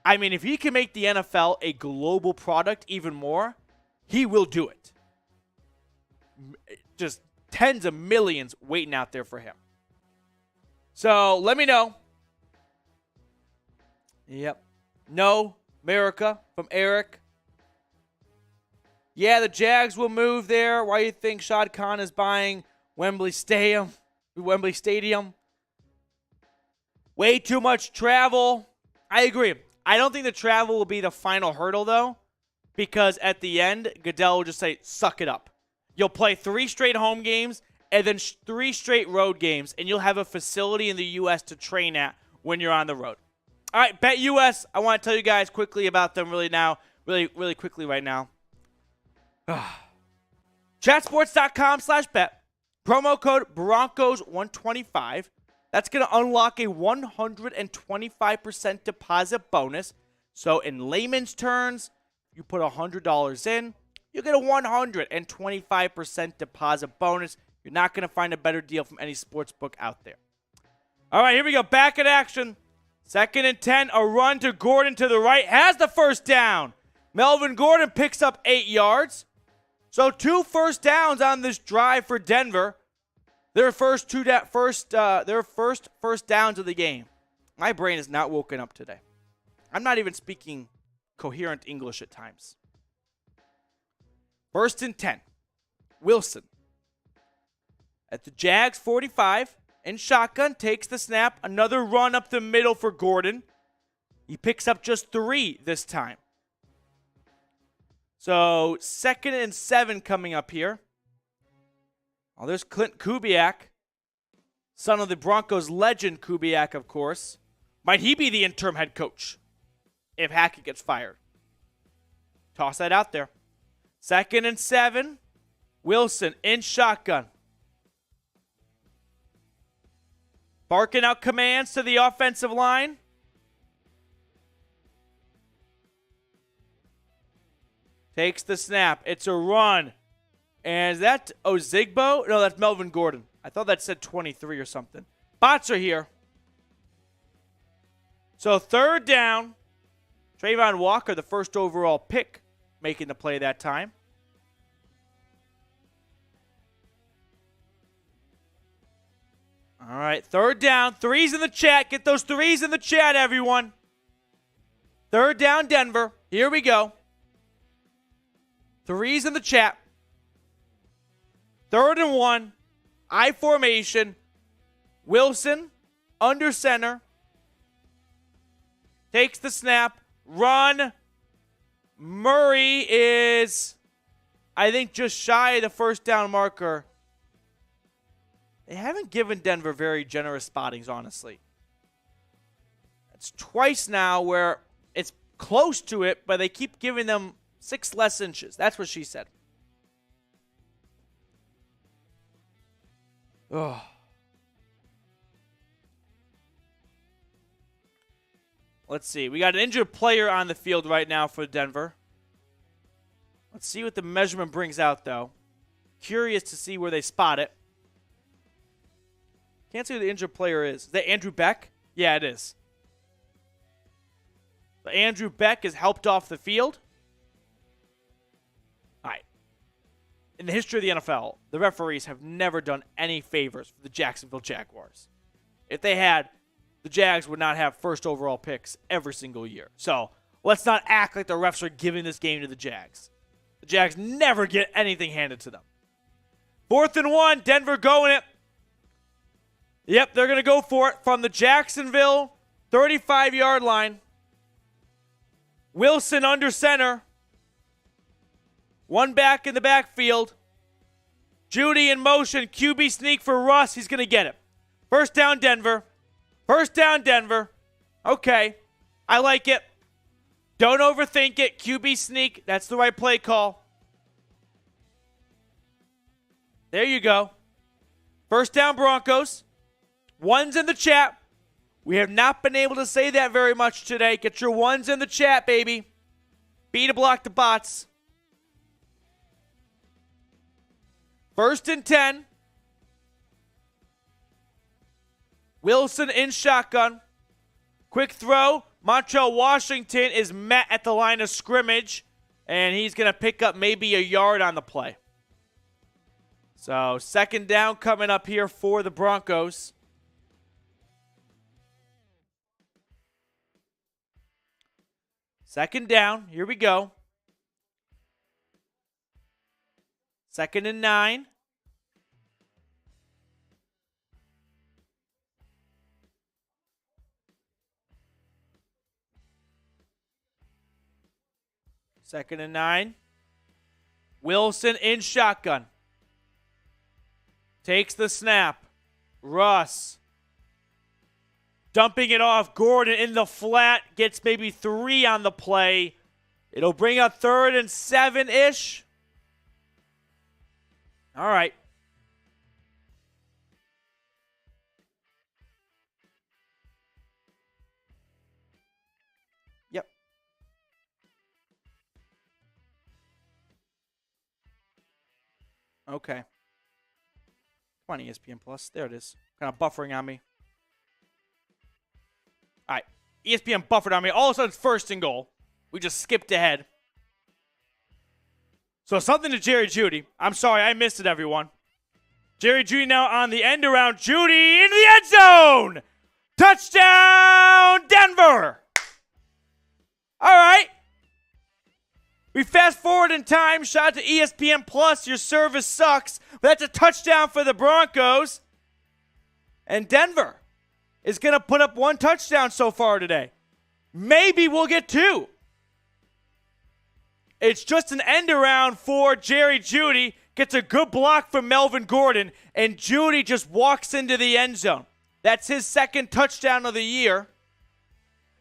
I mean, if he can make the NFL a global product even more, he will do it. Just tens of millions waiting out there for him. So let me know. Yep. No, America from Eric. Yeah, the Jags will move there. Why do you think Shad Khan is buying Wembley Stadium? Way too much travel. I agree. I don't think the travel will be the final hurdle, though, because at the end, Goodell will just say, suck it up. You'll play 3 straight home games and then 3 straight road games, and you'll have a facility in the U.S. to train at when you're on the road. All right, Bet US. I want to tell you guys quickly about them really quickly right now. Chatsports.com/bet. Promo code Broncos125. That's going to unlock a 125% deposit bonus. So in layman's terms, you put $100 in, you get a 125% deposit bonus. You're not going to find a better deal from any sportsbook out there. All right, here we go. Back in action. Second and 10. A run to Gordon to the right. Has the first down. Melvin Gordon picks up 8 yards. So 2 first downs on this drive for Denver. Their first first downs of the game. My brain is not woken up today. I'm not even speaking coherent English at times. First and 10. Wilson at the Jags 45 in shotgun, takes the snap. Another run up the middle for Gordon. He picks up just 3 this time. So, 2nd and 7 coming up here. Oh, there's Clint Kubiak, son of the Broncos legend Kubiak, of course. Might he be the interim head coach if Hackett gets fired? Toss that out there. 2nd and 7. Wilson in shotgun. Barking out commands to the offensive line. Takes the snap. It's a run. And is that Ozigbo? No, that's Melvin Gordon. I thought that said 23 or something. Bots are here. So third down. Trayvon Walker, the first overall pick, making the play that time. All right, third down. Threes in the chat. Get those threes in the chat, everyone. Third down, Denver. Here we go. Threes in the chat. 3rd and 1. I formation. Wilson under center. Takes the snap. Run. Murray is, I think, just shy of the first down marker. They haven't given Denver very generous spottings, honestly. It's twice now where it's close to it, but they keep giving them 6 less inches. That's what she said. Oh. Let's see. We got an injured player on the field right now for Denver. Let's see what the measurement brings out, though. Curious to see where they spot it. Can't see who the injured player is. Is that Andrew Beck? Yeah, it is. So Andrew Beck is helped off the field. All right. In the history of the NFL, the referees have never done any favors for the Jacksonville Jaguars. If they had, the Jags would not have first overall picks every single year. So let's not act like the refs are giving this game to the Jags. The Jags never get anything handed to them. 4th and 1, Denver going it. Yep, they're going to go for it from the Jacksonville 35-yard line. Wilson under center. One back in the backfield. Judy in motion. QB sneak for Russ. He's going to get it. First down, Denver. First down, Denver. Okay. I like it. Don't overthink it. QB sneak. That's the right play call. There you go. First down, Broncos. Ones in the chat. We have not been able to say that very much today. Get your ones in the chat, baby. B to block the bots. 1st and 10. Wilson in shotgun. Quick throw. Montrell Washington is met at the line of scrimmage, and he's going to pick up maybe a yard on the play. So 2nd down coming up here for the Broncos. Second down. Here we go. 2nd and 9. Second and 9. Wilson in shotgun. Takes the snap. Russ. Dumping it off. Gordon in the flat. Gets maybe 3 on the play. It'll bring up 3rd and 7-ish. All right. Yep. Okay. Come on, ESPN Plus. There it is. Kind of buffering on me. All right. ESPN buffered on me. All of a sudden, it's 1st and goal. We just skipped ahead. So something to Jerry Jeudy. I'm sorry, I missed it, everyone. Jerry Jeudy now on the end around. Jeudy in the end zone. Touchdown, Denver. All right. We fast forward in time. Shout out to ESPN Plus. Your service sucks. But that's a touchdown for the Broncos. And Denver is going to put up 1 touchdown so far today. Maybe we'll get 2. It's just an end around for Jerry Jeudy. Gets a good block from Melvin Gordon. And Jeudy just walks into the end zone. That's his 2nd touchdown of the year.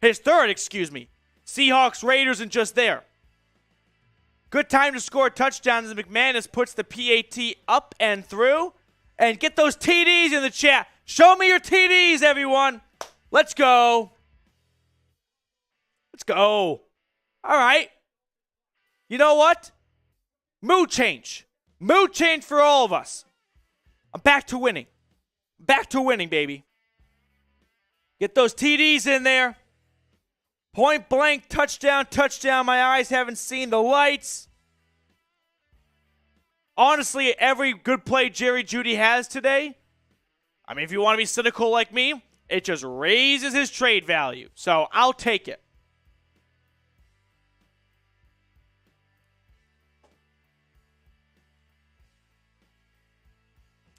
His 3rd, excuse me. Seahawks, Raiders, and just there. Good time to score touchdowns as McManus puts the PAT up and through. And get those TDs in the chat. Show me your TDs, everyone. Let's go. Let's go. All right. You know what? Mood change. Mood change for all of us. I'm back to winning. Back to winning, baby. Get those TDs in there. Point blank, touchdown, touchdown. My eyes haven't seen the lights. Honestly, every good play Jerry Jeudy has today, I mean, if you want to be cynical like me, it just raises his trade value. So I'll take it.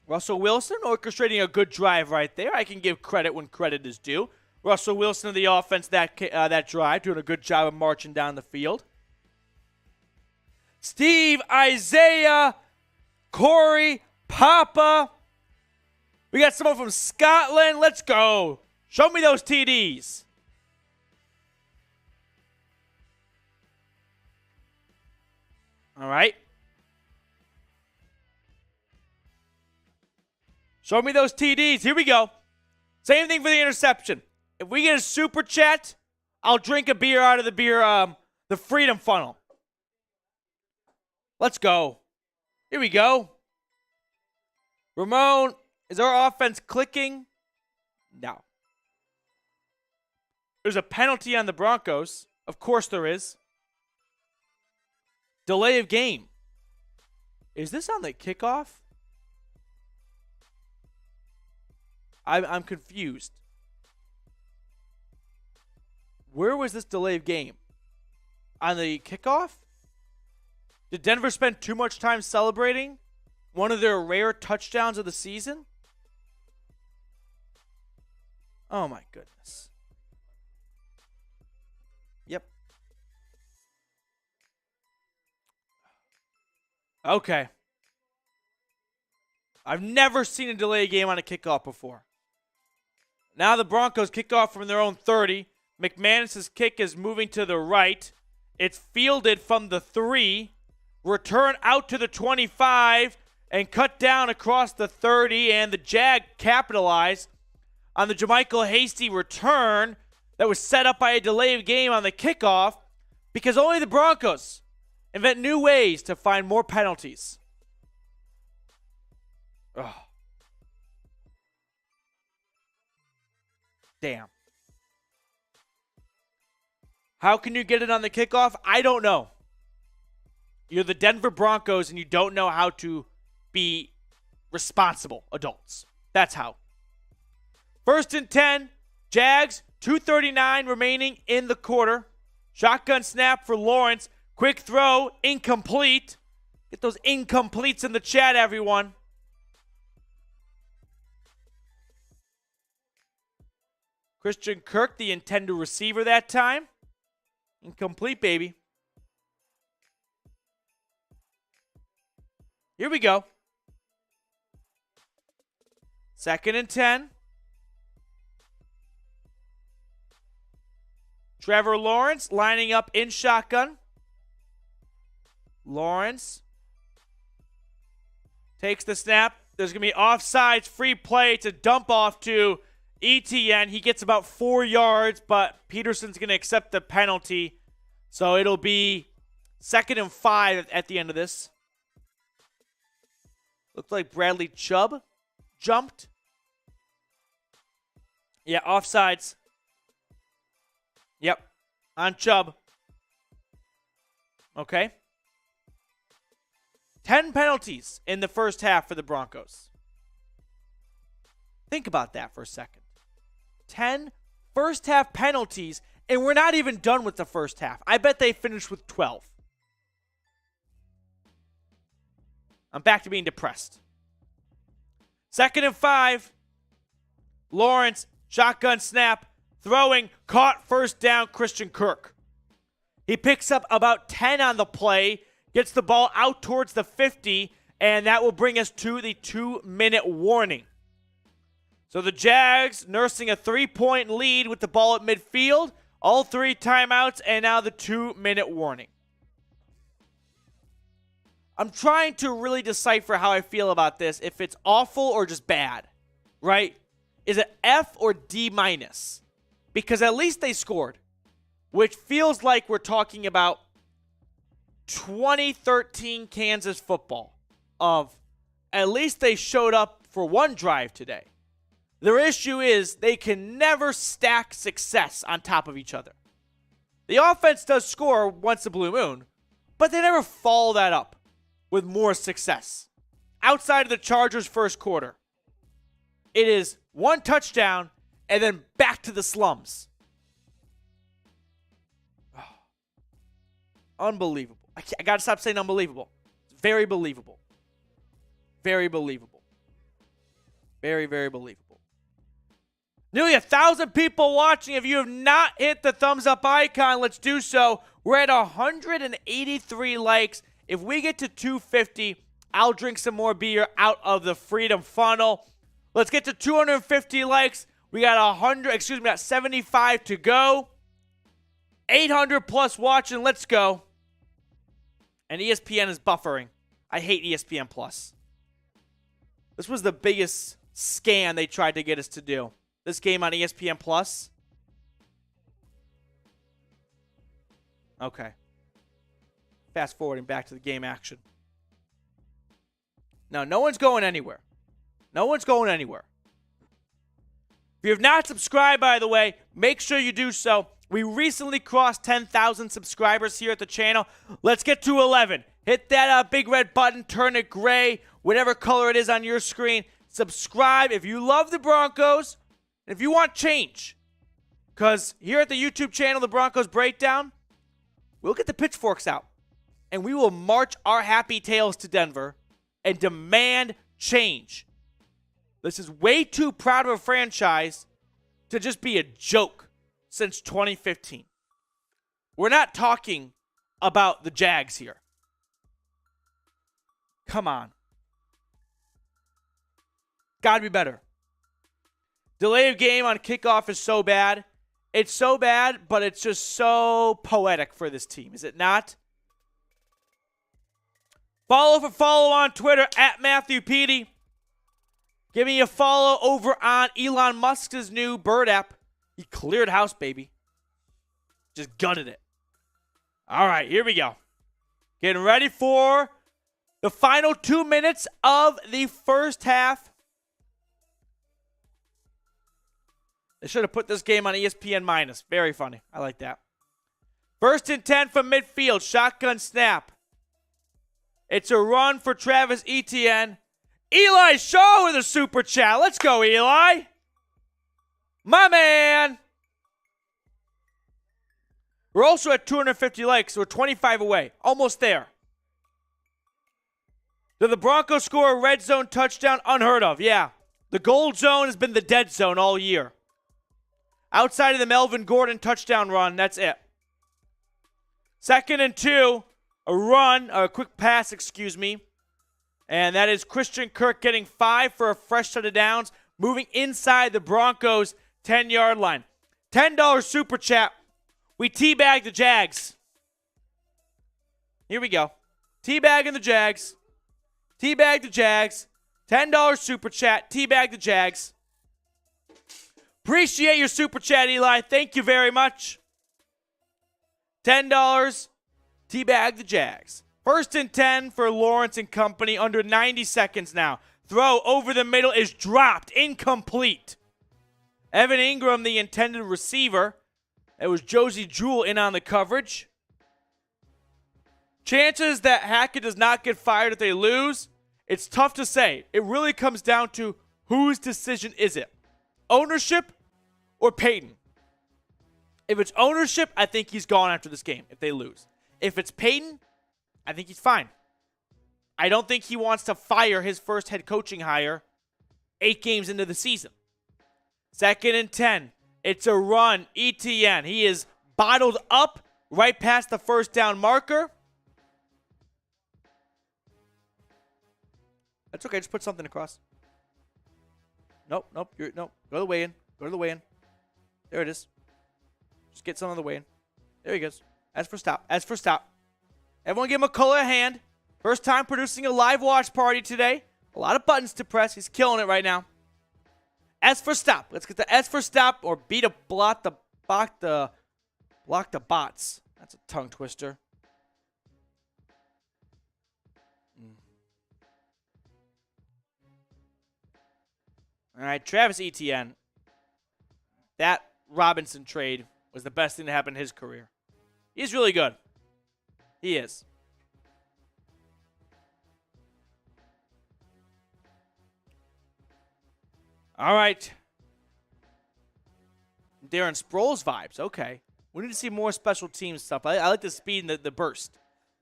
Russell Wilson orchestrating a good drive right there. I can give credit when credit is due. Russell Wilson of the offense that drive, doing a good job of marching down the field. Steve, Isaiah, Corey, Papa. We got someone from Scotland. Let's go. Show me those TDs. All right. Show me those TDs. Here we go. Same thing for the interception. If we get a super chat, I'll drink a beer out of the Freedom Funnel. Let's go. Here we go. Ramon, is our offense clicking? No. There's a penalty on the Broncos. Of course there is. Delay of game. Is this on the kickoff? I'm confused. Where was this delay of game? On the kickoff? Did Denver spend too much time celebrating one of their rare touchdowns of the season? Oh my goodness. Yep. Okay. I've never seen a delay game on a kickoff before. Now the Broncos kick off from their own 30. McManus's kick is moving to the right. It's fielded from the 3. Return out to the 25 and cut down across the 30. And the Jag capitalize on the Jermichael Hasty return that was set up by a delay of game on the kickoff because only the Broncos invent new ways to find more penalties. Oh. Damn. How can you get it on the kickoff? I don't know. You're the Denver Broncos and you don't know how to be responsible adults. That's how. 1st and 10. Jags, 2:39 remaining in the quarter. Shotgun snap for Lawrence. Quick throw, incomplete. Get those incompletes in the chat, everyone. Christian Kirk, the intended receiver that time. Incomplete, baby. Here we go. 2nd and 10. Trevor Lawrence lining up in shotgun. Lawrence takes the snap. There's going to be offsides, free play to dump off to ETN. He gets about 4 yards, but Peterson's going to accept the penalty. So it'll be 2nd and 5 at the end of this. Looks like Bradley Chubb jumped. Yeah, offsides. Yep, on Chubb. Okay. 10 penalties in the first half for the Broncos. Think about that for a second. 10 first half penalties, and we're not even done with the first half. I bet they finished with 12. I'm back to being depressed. 2nd and 5. Lawrence, shotgun snap, throwing, caught, first down, Christian Kirk. He picks up about 10 on the play, gets the ball out towards the 50, and that will bring us to the 2-minute warning. So the Jags nursing a 3-point lead with the ball at midfield, all 3 timeouts, and now the 2-minute warning. I'm trying to really decipher how I feel about this, if it's awful or just bad, right? is an F or D minus because at least they scored, which feels like we're talking about 2013 Kansas football of at least they showed up for one drive today. Their issue is they can never stack success on top of each other. The offense does score once a blue moon, but they never follow that up with more success. Outside of the Chargers' first quarter, it is one touchdown and then back to the slums. Unbelievable. I got to stop saying unbelievable. It's very believable. Very believable. Very, very believable. Nearly 1,000 people watching. If you have not hit the thumbs up icon, let's do so. We're at 183 likes. If we get to 250, I'll drink some more beer out of the Freedom Funnel. Let's get to 250 likes. We got 75 to go. 800 plus watching. Let's go. And ESPN is buffering. I hate ESPN Plus. This was the biggest scam they tried to get us to do. This game on ESPN Plus. Okay. Fast forwarding back to the game action. Now, no one's going anywhere. No one's going anywhere. If you have not subscribed, by the way, make sure you do so. We recently crossed 10,000 subscribers here at the channel. Let's get to 11. Hit that big red button. Turn it gray. Whatever color it is on your screen. Subscribe if you love the Broncos. And if you want change. Because here at the YouTube channel, the Broncos Breakdown, we'll get the pitchforks out. And we will march our happy tails to Denver and demand change. This is way too proud of a franchise to just be a joke since 2015. We're not talking about the Jags here. Come on. Gotta be better. Delay of game on kickoff is so bad. It's so bad, but it's just so poetic for this team, is it not? Follow on Twitter at Matthew Petey. Give me a follow over on Elon Musk's new Bird app. He cleared house, baby. Just gutted it. All right, here we go. Getting ready for the final 2 minutes of the first half. They should have put this game on ESPN minus. Very funny. I like that. 1st and 10 from midfield. Shotgun snap. It's a run for Travis Etienne. Eli Shaw with a super chat. Let's go, Eli. My man. We're also at 250 likes. So we're 25 away. Almost there. Did the Broncos score a red zone touchdown? Unheard of. Yeah. The gold zone has been the dead zone all year. Outside of the Melvin Gordon touchdown run, that's it. 2nd and 2, a quick pass, And that is Christian Kirk getting 5 for a fresh set of downs, moving inside the Broncos' 10-yard line. $10 super chat. We teabag the Jags. Here we go. Teabagging the Jags. Teabag the Jags. $10 super chat. Teabag the Jags. Appreciate your super chat, Eli. Thank you very much. $10. Teabag the Jags. 1st and 10 for Lawrence and company. Under 90 seconds now. Throw over the middle is dropped. Incomplete. Evan Ingram, the intended receiver. It was Josie Jewell in on the coverage. Chances that Hackett does not get fired if they lose, it's tough to say. It really comes down to whose decision is it? Ownership or Peyton? If it's ownership, I think he's gone after this game if they lose. If it's Peyton, I think he's fine. I don't think he wants to fire his first head coaching hire 8 games into the season. 2nd and 10. It's a run. ETN. He is bottled up right past the first down marker. That's okay. Just put something across. Nope. Go to the weigh-in. Go to the weigh-in. There it is. Just get some on the weigh-in. There he goes. As for stop. Everyone give McCullough a hand. First time producing a live watch party today. A lot of buttons to press. He's killing it right now. S for stop. Let's get the S for stop or B to block the bots. That's a tongue twister. All right, Travis Etienne. That Robinson trade was the best thing to happen in his career. He's really good. He is. All right. Darren Sproles vibes. Okay. We need to see more special team stuff. I like the speed and the burst.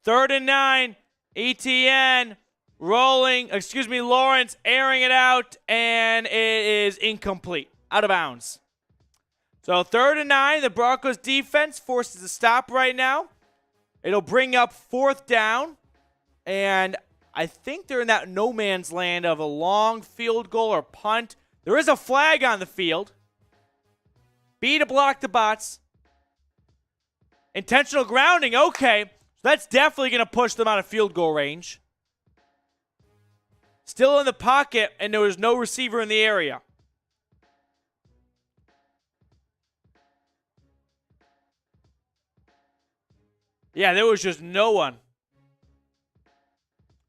3rd and 9. ETN rolling. Lawrence airing it out, and it is incomplete. Out of bounds. So 3rd and 9. The Broncos defense forces a stop right now. It'll bring up 4th down, and I think they're in that no man's land of a long field goal or punt. There is a flag on the field. B to block the bots. Intentional grounding. Okay. So that's definitely going to push them out of field goal range. Still in the pocket, and there was no receiver in the area. Yeah, there was just no one.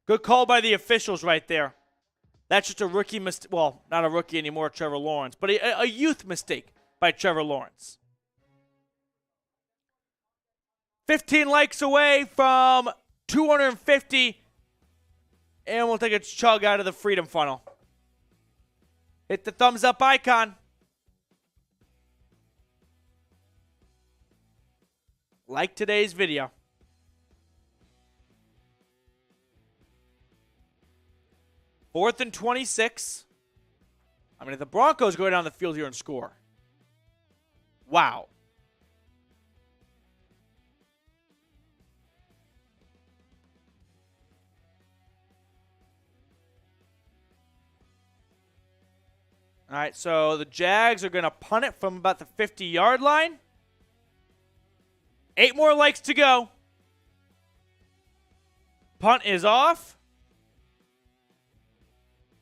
Good call by the officials right there. That's just a rookie mistake. Well, not a rookie anymore, Trevor Lawrence, but a youth mistake by Trevor Lawrence. 15 likes away from 250. And we'll take a chug out of the Freedom Funnel. Hit the thumbs up icon. Like today's video. Fourth and 26. I mean, if the Broncos go down the field here and score. Wow. All right, so the Jags are going to punt it from about the 50-yard line. 8 more likes to go. Punt is off.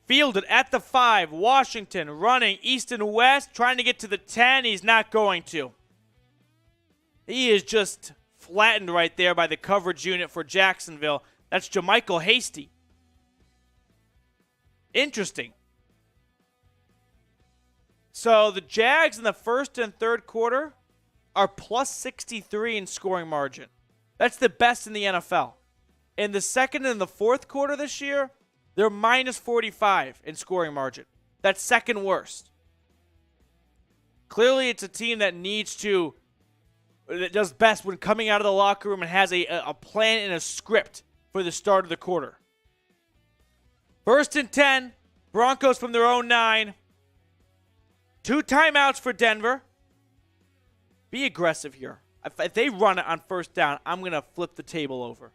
Fielded at the 5. Washington running east and west, trying to get to the 10. He's not going to. He is just flattened right there by the coverage unit for Jacksonville. That's JaMychal Hasty. Interesting. So the Jags in the first and third quarter are plus 63 in scoring margin. That's the best in the NFL. In the second and the fourth quarter this year, they're minus 45 in scoring margin. That's second worst. Clearly, it's a team that does best when coming out of the locker room and has a plan and a script for the start of the quarter. First and 10, Broncos from their own 9. 2 timeouts for Denver. Be aggressive here. If they run it on first down, I'm going to flip the table over.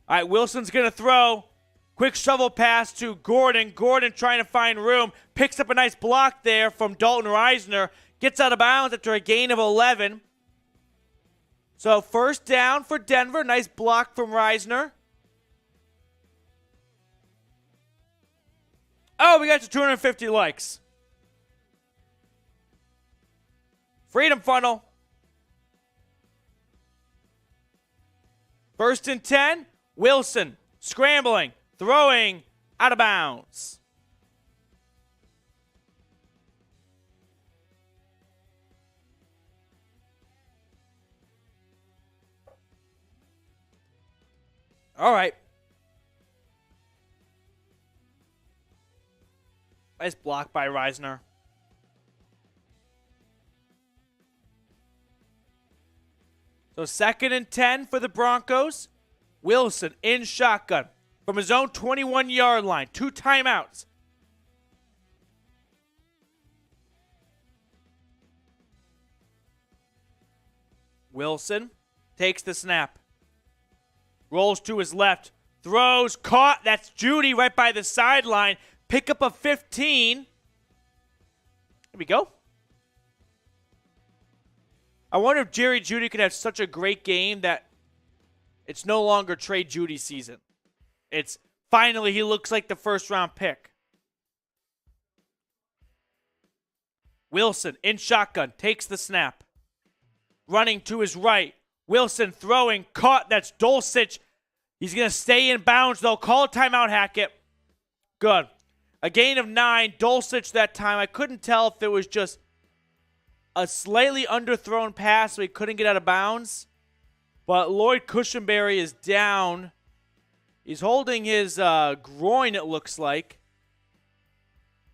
All right, Wilson's going to throw. Quick shovel pass to Gordon. Gordon trying to find room. Picks up a nice block there from Dalton Risner. Gets out of bounds after a gain of 11. So first down for Denver. Nice block from Risner. Oh, we got to 250 likes. Freedom Funnel. First and 10. Wilson scrambling, throwing, out of bounds. All right. Nice block by Risner. So second and 10 for the Broncos. Wilson in shotgun from his own 21-yard line. 2 timeouts. Wilson takes the snap. Rolls to his left. Throws. Caught. That's Judy right by the sideline. Pick up a 15. Here we go. I wonder if Jerry Jeudy could have such a great game that it's no longer Trey Jeudy season. It's finally he looks like the first-round pick. Wilson in shotgun, takes the snap. Running to his right. Wilson throwing, caught. That's Dulcich. He's going to stay in bounds, though. Call a timeout, Hackett. Good. A gain of 9. Dulcich that time. I couldn't tell if it was just a slightly underthrown pass so he couldn't get out of bounds. But Lloyd Cushenberry is down. He's holding his groin, it looks like.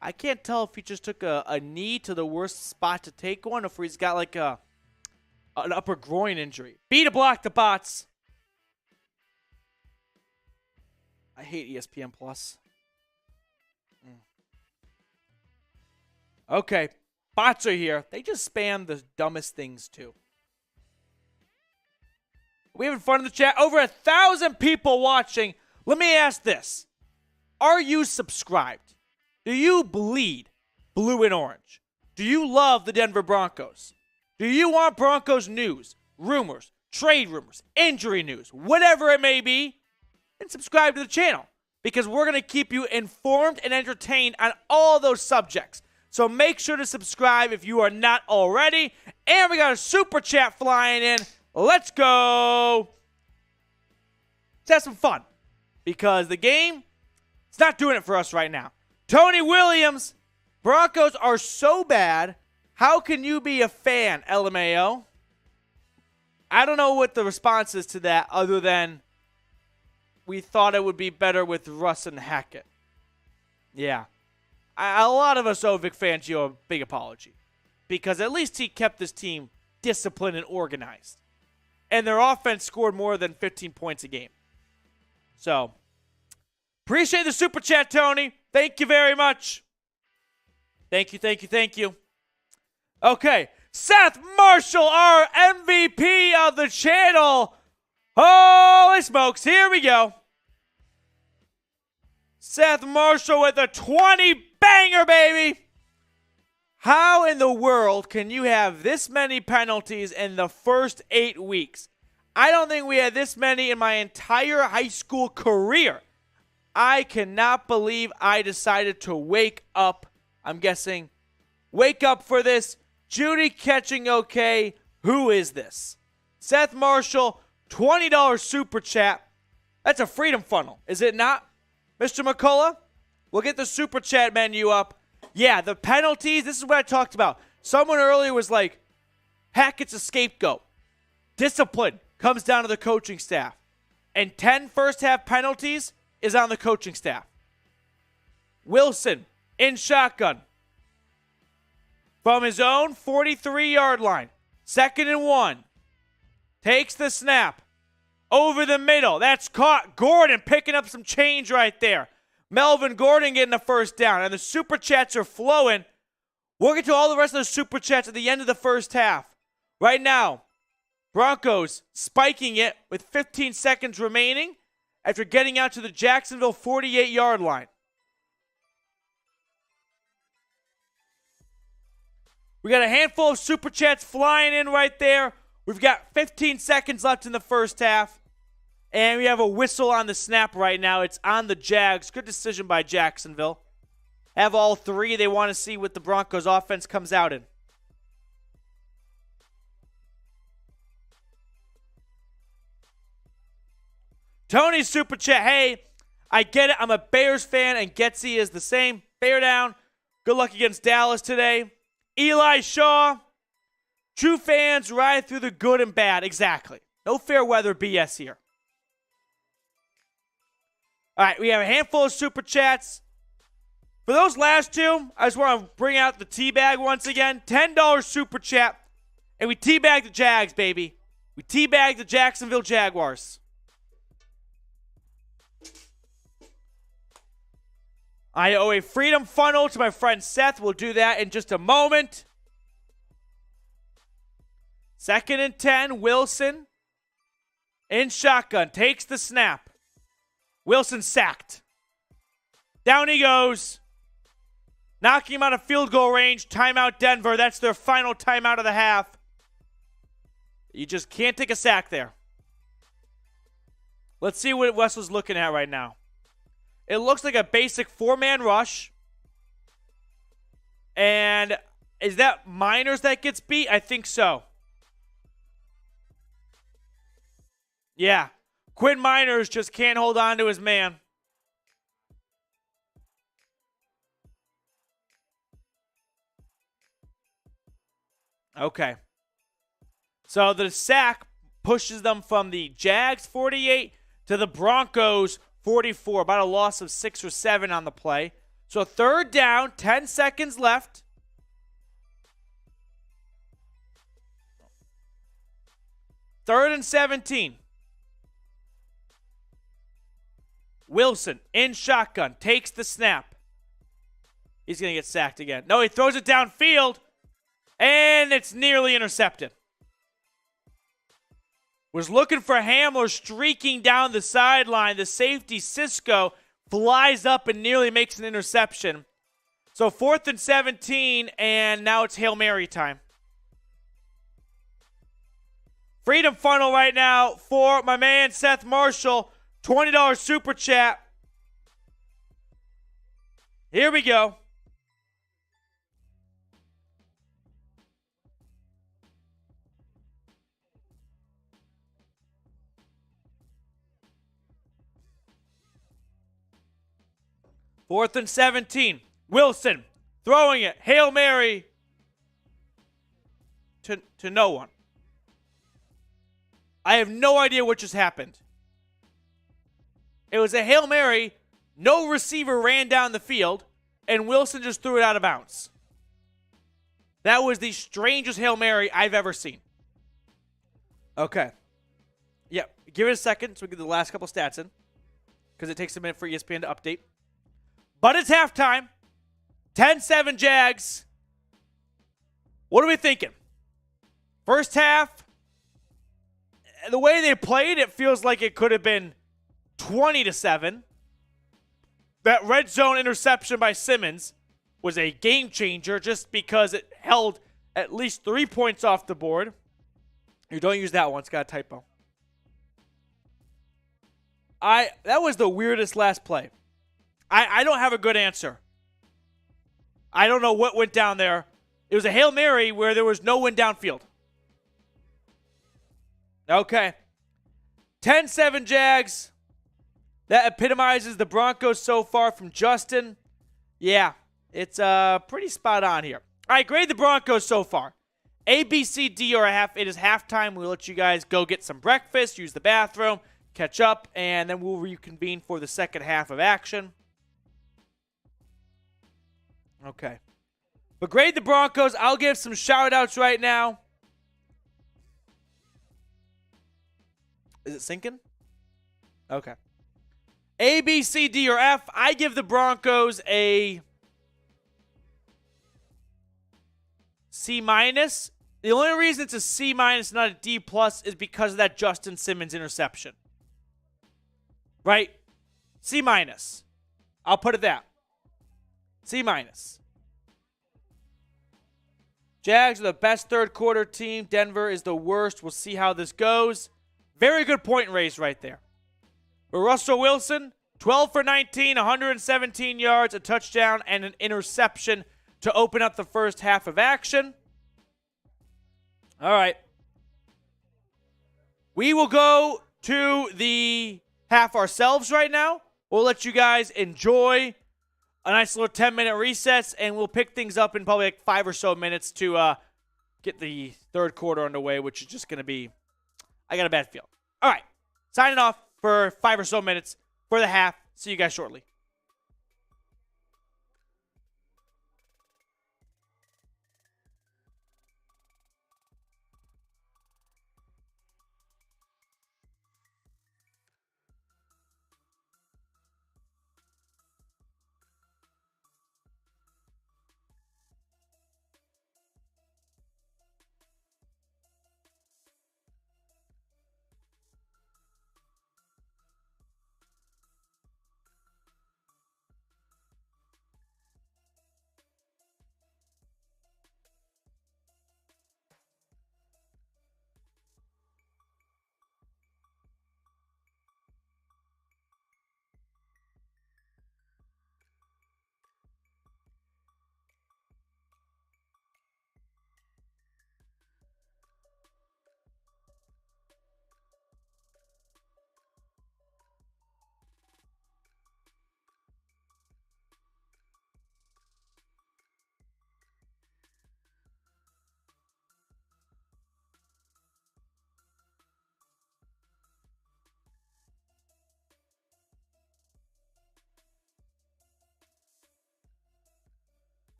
I can't tell if he just took a knee to the worst spot to take one or if he's got like an upper groin injury. B to block the bots. I hate ESPN Plus. Okay. Bots are here. They just spam the dumbest things too. We having fun in the chat. Over 1,000 people watching. Let me ask this. Are you subscribed? Do you bleed blue and orange? Do you love the Denver Broncos? Do you want Broncos news, rumors, trade rumors, injury news, whatever it may be? Then subscribe to the channel because we're going to keep you informed and entertained on all those subjects. So make sure to subscribe if you are not already. And we got a super chat flying in. Let's go. Let's have some fun because the game, it's not doing it for us right now. Tony Williams, Broncos are so bad. How can you be a fan, LMAO? I don't know what the response is to that other than we thought it would be better with Russ and Hackett. Yeah. A lot of us owe Vic Fangio a big apology because at least he kept this team disciplined and organized. And their offense scored more than 15 points a game. So, appreciate the super chat, Tony. Thank you very much. Thank you, thank you, thank you. Okay, Seth Marshall, our MVP of the channel. Holy smokes, here we go. Seth Marshall with a 20 banger, baby. How in the world can you have this many penalties in the first 8 weeks? I don't think we had this many in my entire high school career. I cannot believe I decided to wake up. I'm guessing, wake up for this. Judy catching okay. Who is this? Seth Marshall, $20 super chat. That's a freedom funnel, is it not, Mr. McCullough? We'll get the super chat menu up. Yeah, the penalties, this is what I talked about. Someone earlier was like, Hackett's a scapegoat. Discipline comes down to the coaching staff. And 10 first half penalties is on the coaching staff. Wilson in shotgun. From his own 43-yard line. 2nd and 1. Takes the snap. Over the middle. That's caught. Gordon picking up some change right there. Melvin Gordon getting the first down. And the super chats are flowing. We'll get to all the rest of the super chats at the end of the first half. Right now, Broncos spiking it with 15 seconds remaining after getting out to the Jacksonville 48-yard line. We got a handful of super chats flying in right there. We've got 15 seconds left in the first half. And we have a whistle on the snap right now. It's on the Jags. Good decision by Jacksonville. Have all three. They want to see what the Broncos offense comes out in. Tony's super chat. Hey, I get it. I'm a Bears fan, and Getsy is the same. Bear down. Good luck against Dallas today. Eli Shaw. True fans ride through the good and bad. Exactly. No fair weather BS here. All right, we have a handful of super chats. For those last two, I just want to bring out the teabag once again. $10 super chat. And we teabag the Jags, baby. We teabag the Jacksonville Jaguars. I owe a freedom funnel to my friend Seth. We'll do that in just a moment. 2nd and 10, Wilson in shotgun. Takes the snap. Wilson sacked. Down he goes. Knocking him out of field goal range. Timeout Denver. That's their final timeout of the half. You just can't take a sack there. Let's see what Wes was looking at right now. It looks like a basic 4-man rush. And Is that Miners that gets beat? I think so. Yeah. Quinn Miners just can't hold on to his man. Okay. So the sack pushes them from the Jags 48 to the Broncos 44. About a loss of 6 or 7 on the play. So third down, 10 seconds left. Third and 17. Wilson in shotgun, takes the snap. He's going to get sacked again. No, he throws it downfield, and it's nearly intercepted. Was looking for Hamler, streaking down the sideline. The safety, Cisco, flies up and nearly makes an interception. So 4th and 17, and now it's Hail Mary time. Freedom Funnel right now for my man Seth Marshall. $20 super chat. Here we go. Fourth and 17. Wilson throwing it. Hail Mary to no one. I have no idea what just happened. It was a Hail Mary. No receiver ran down the field, and Wilson just threw it out of bounds. That was the strangest Hail Mary I've ever seen. Okay. Yeah, give it a second so we get the last couple stats in, because it takes a minute for ESPN to update. But it's halftime. 10-7 Jags. What are we thinking? First half, the way they played, it feels like it could have been 20-7. That red zone interception by Simmons was a game changer just because it held at least 3 points off the board. You don't use that one. It's got a typo. That was the weirdest last play. I don't have a good answer. I don't know what went down there. It was a Hail Mary where there was no one downfield. Okay. 10-7 Jags. That epitomizes the Broncos so far from Justin. Yeah, it's pretty spot on here. All right, grade the Broncos so far. A, B, C, D, or a half. It is halftime. We'll let you guys go get some breakfast, use the bathroom, catch up, and then we'll reconvene for the second half of action. Okay. But grade the Broncos. I'll give some shout-outs right now. Is it sinking? Okay. A, B, C, D, or F. I give the Broncos a C-. The only reason it's a C-, not a D+, is because of that Justin Simmons interception. Right? C-. I'll put it that. C-. Jags are the best third quarter team. Denver is the worst. We'll see how this goes. Very good point raised right there. But Russell Wilson, 12 for 19, 117 yards, a touchdown, and an interception to open up the first half of action. All right. We will go to the half ourselves right now. We'll let you guys enjoy a nice little 10-minute recess, and we'll pick things up in probably like 5 or so minutes to get the third quarter underway, which is just going to be, I got a bad feel. All right. Signing off for 5 or so minutes for the half. See you guys shortly.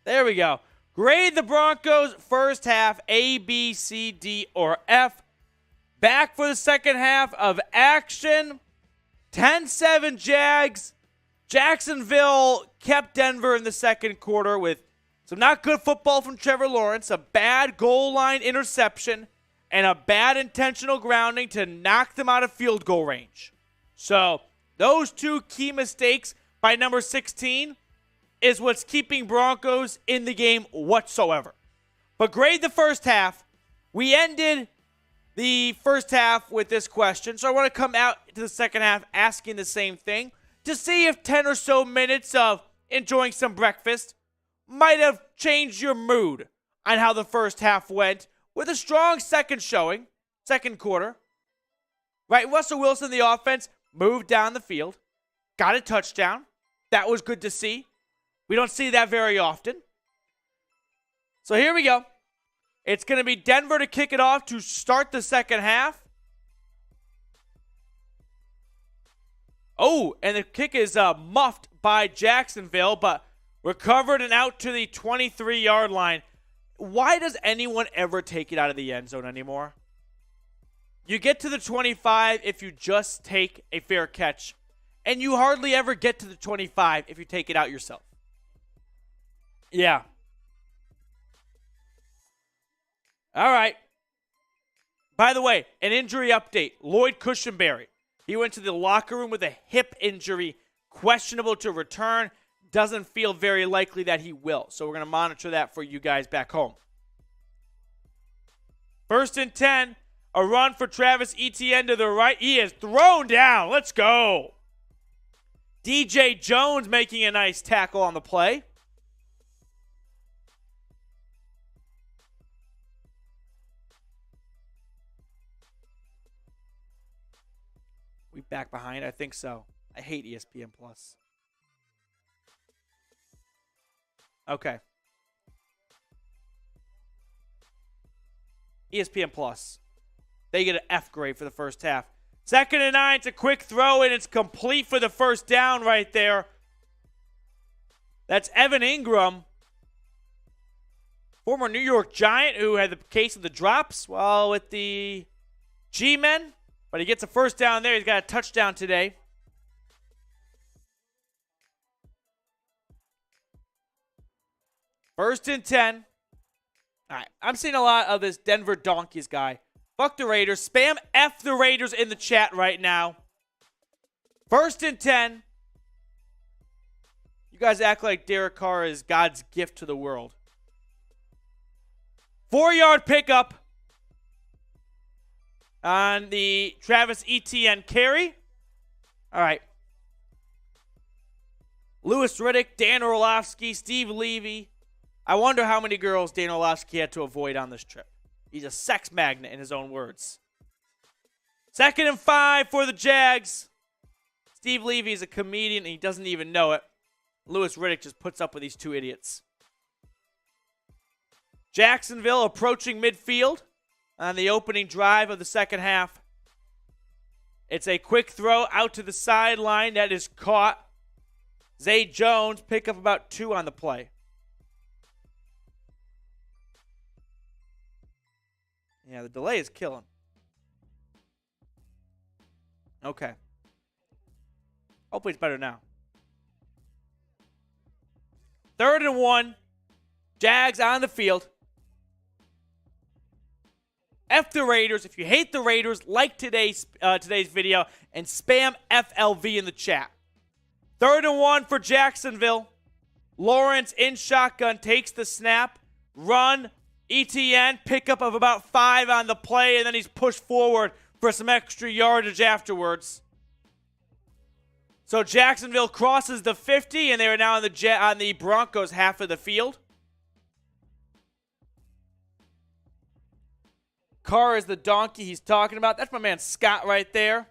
There we go. Grade the Broncos first half, A, B, C, D, or F. Back for the second half of action. 10-7 Jags. Jacksonville kept Denver in the second quarter with some not good football from Trevor Lawrence, a bad goal line interception, and a bad intentional grounding to knock them out of field goal range. So those two key mistakes by number 16 is what's keeping Broncos in the game whatsoever. But grade the first half. We ended the first half with this question, so I want to come out to the second half asking the same thing to see if 10 or so minutes of enjoying some breakfast might have changed your mood on how the first half went with a strong second showing, second quarter. Right, Russell Wilson, the offense, moved down the field, got a touchdown. That was good to see. We don't see that very often. So here we go. It's going to be Denver to kick it off to start the second half. Oh, and the kick is muffed by Jacksonville, but recovered and out to the 23-yard line. Why does anyone ever take it out of the end zone anymore? You get to the 25 if you just take a fair catch, and you hardly ever get to the 25 if you take it out yourself. Yeah. All right. By the way, an injury update. Lloyd Cushenberry. He went to the locker room with a hip injury, questionable to return. Doesn't feel very likely that he will. So we're going to monitor that for you guys back home. 1st and 10. A run for Travis Etienne to the right. He is thrown down. Let's go. DJ Jones making a nice tackle on the play. We back behind? I think so. I hate ESPN Plus. Okay. ESPN Plus. They get an F grade for the first half. 2nd and 9. It's a quick throw, and it's complete for the first down right there. That's Evan Ingram, former New York Giant, who had the case of the drops while with the G-Men. But he gets a first down there. He's got a touchdown today. First and 10. All right, I'm seeing a lot of this Denver Donkeys guy. Fuck the Raiders. Spam F the Raiders in the chat right now. 1st and 10. You guys act like Derek Carr is God's gift to the world. 4-yard pickup on the Travis Etienne carry. All right. Louis Riddick, Dan Orlovsky, Steve Levy. I wonder how many girls Dan Orlovsky had to avoid on this trip. He's a sex magnet in his own words. 2nd and 5 for the Jags. Steve Levy is a comedian and he doesn't even know it. Louis Riddick just puts up with these two idiots. Jacksonville approaching midfield on the opening drive of the second half. It's a quick throw out to the sideline that is caught. Zay Jones pick up about 2 on the play. Yeah, the delay is killing. Okay. Hopefully it's better now. 3rd and 1. Jags on the field. F the Raiders. If you hate the Raiders, like today's video and spam FLV in the chat. 3rd and 1 for Jacksonville. Lawrence in shotgun takes the snap. Run. ETN, pickup of about 5 on the play, and then he's pushed forward for some extra yardage afterwards. So Jacksonville crosses the 50, and they are now on the Broncos half of the field. Carr is the donkey he's talking about. That's my man Scott right there.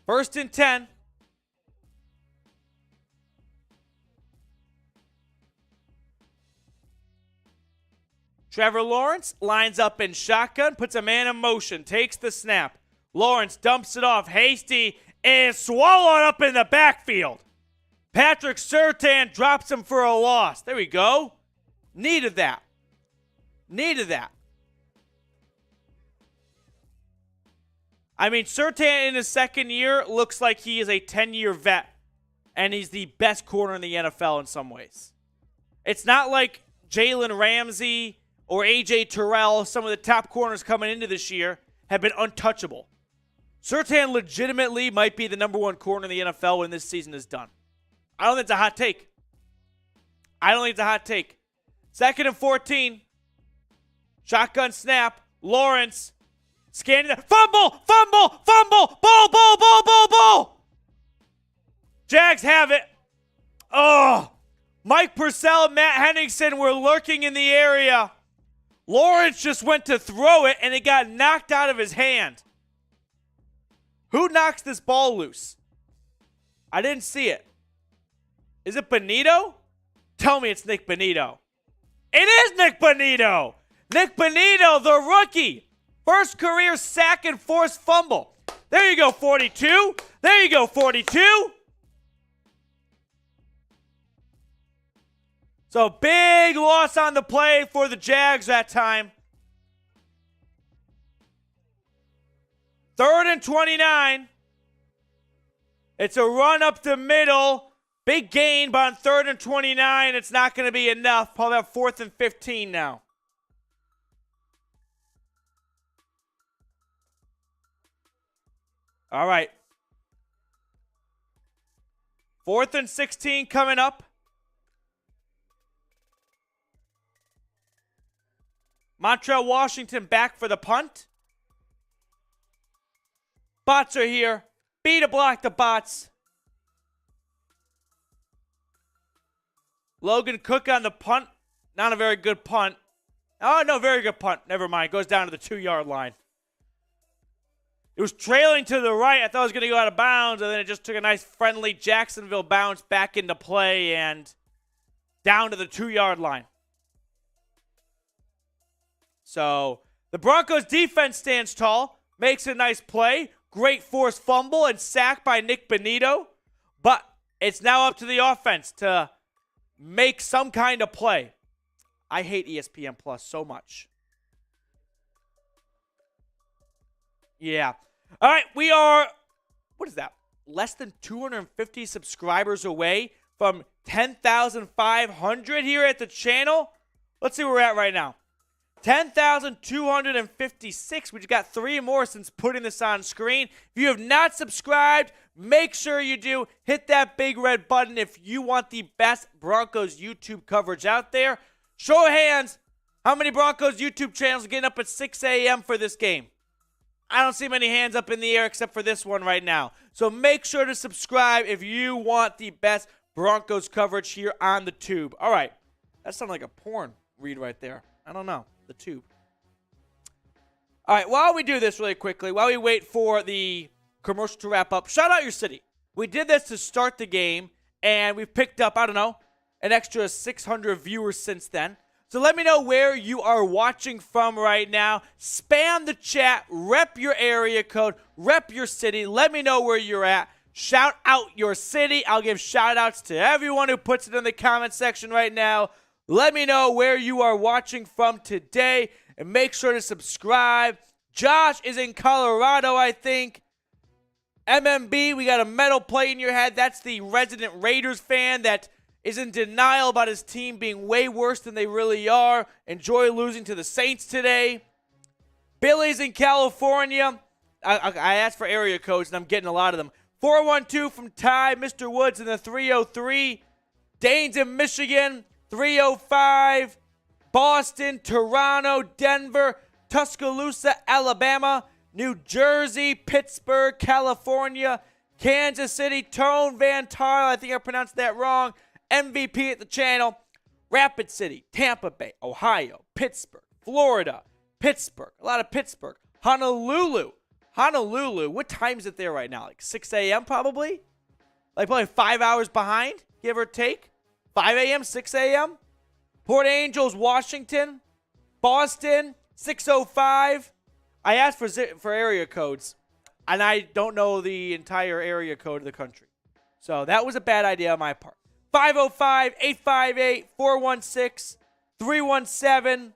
First and 10. Trevor Lawrence lines up in shotgun, puts a man in motion, takes the snap. Lawrence dumps it off. Hasty is swallowed up in the backfield. Patrick Surtain drops him for a loss. There we go. Needed that. I mean, Surtain in his second year looks like he is a 10-year vet, and he's the best corner in the NFL in some ways. It's not like Jalen Ramsey or A.J. Terrell, some of the top corners coming into this year, have been untouchable. Surtain legitimately might be the number one corner in the NFL when this season is done. I don't think it's a hot take. 2nd and 14. Shotgun snap. Lawrence. Scanning. Fumble! Ball! Jags have it. Oh! Mike Purcell and Matt Henningsen were lurking in the area. Lawrence just went to throw it, and it got knocked out of his hand. Who knocks this ball loose? I didn't see it. Is it Bonito? Tell me it's Nick Bonito. It is Nick Bonito! Nick Bonito, the rookie. First career sack and forced fumble. There you go, 42. So big loss on the play for the Jags that time. 3rd and 29. It's a run up the middle. Big gain, but on 3rd and 29, it's not going to be enough. Probably about 4th and 15 now. All right. 4th and 16 coming up. Montreal Washington back for the punt. Bots are here. B to block the bots. Logan Cook on the punt. Not a very good punt. Oh, no, very good punt. Never mind. Goes down to the 2-yard line. It was trailing to the right. I thought it was going to go out of bounds, and then it just took a nice friendly Jacksonville bounce back into play and down to the 2-yard line. So the Broncos defense stands tall, makes a nice play, great forced fumble and sack by Nick Bonito, but it's now up to the offense to make some kind of play. I hate ESPN Plus so much. Yeah. All right, we are, what is that? Less than 250 subscribers away from 10,500 here at the channel. Let's see where we're at right now. 10,256. We just got 3 more since putting this on screen. If you have not subscribed, make sure you do. Hit that big red button if you want the best Broncos YouTube coverage out there. Show of hands, how many Broncos YouTube channels are getting up at 6 a.m. for this game? I don't see many hands up in the air except for this one right now. So make sure to subscribe if you want the best Broncos coverage here on the tube. All right. That sounded like a porn read right there. I don't know. The tube. All right. While we do this really quickly, while we wait for the commercial to wrap up, shout out your city. We did this to start the game, and we've picked up, I don't know, an extra 600 viewers since then. So let me know where you are watching from right now. Spam the chat, rep your area code, rep your city. Let me know where you're at. Shout out your city. I'll give shout outs to everyone who puts it in the comment section right now. Let me know where you are watching from today, and make sure to subscribe. Josh is in Colorado, I think. MMB, we got a metal plate in your head. That's the resident Raiders fan that is in denial about his team being way worse than they really are. Enjoy losing to the Saints today. Billy's in California. I asked for area codes, and I'm getting a lot of them. 412 from Ty. Mr. Woods in the 303. Dane's in Michigan. 305. Boston, Toronto, Denver, Tuscaloosa, Alabama, New Jersey, Pittsburgh, California, Kansas City, Tone Van Tar, I think I pronounced that wrong, MVP at the channel, Rapid City, Tampa Bay, Ohio, Pittsburgh, Florida, Pittsburgh, a lot of Pittsburgh, Honolulu, what time is it there right now? Like 6 a.m. probably? Like probably 5 hours behind, give or take? 5 a.m., 6 a.m.? Port Angels, Washington, Boston, 605. I asked for area codes, and I don't know the entire area code of the country. So that was a bad idea on my part. 505-858-416-317.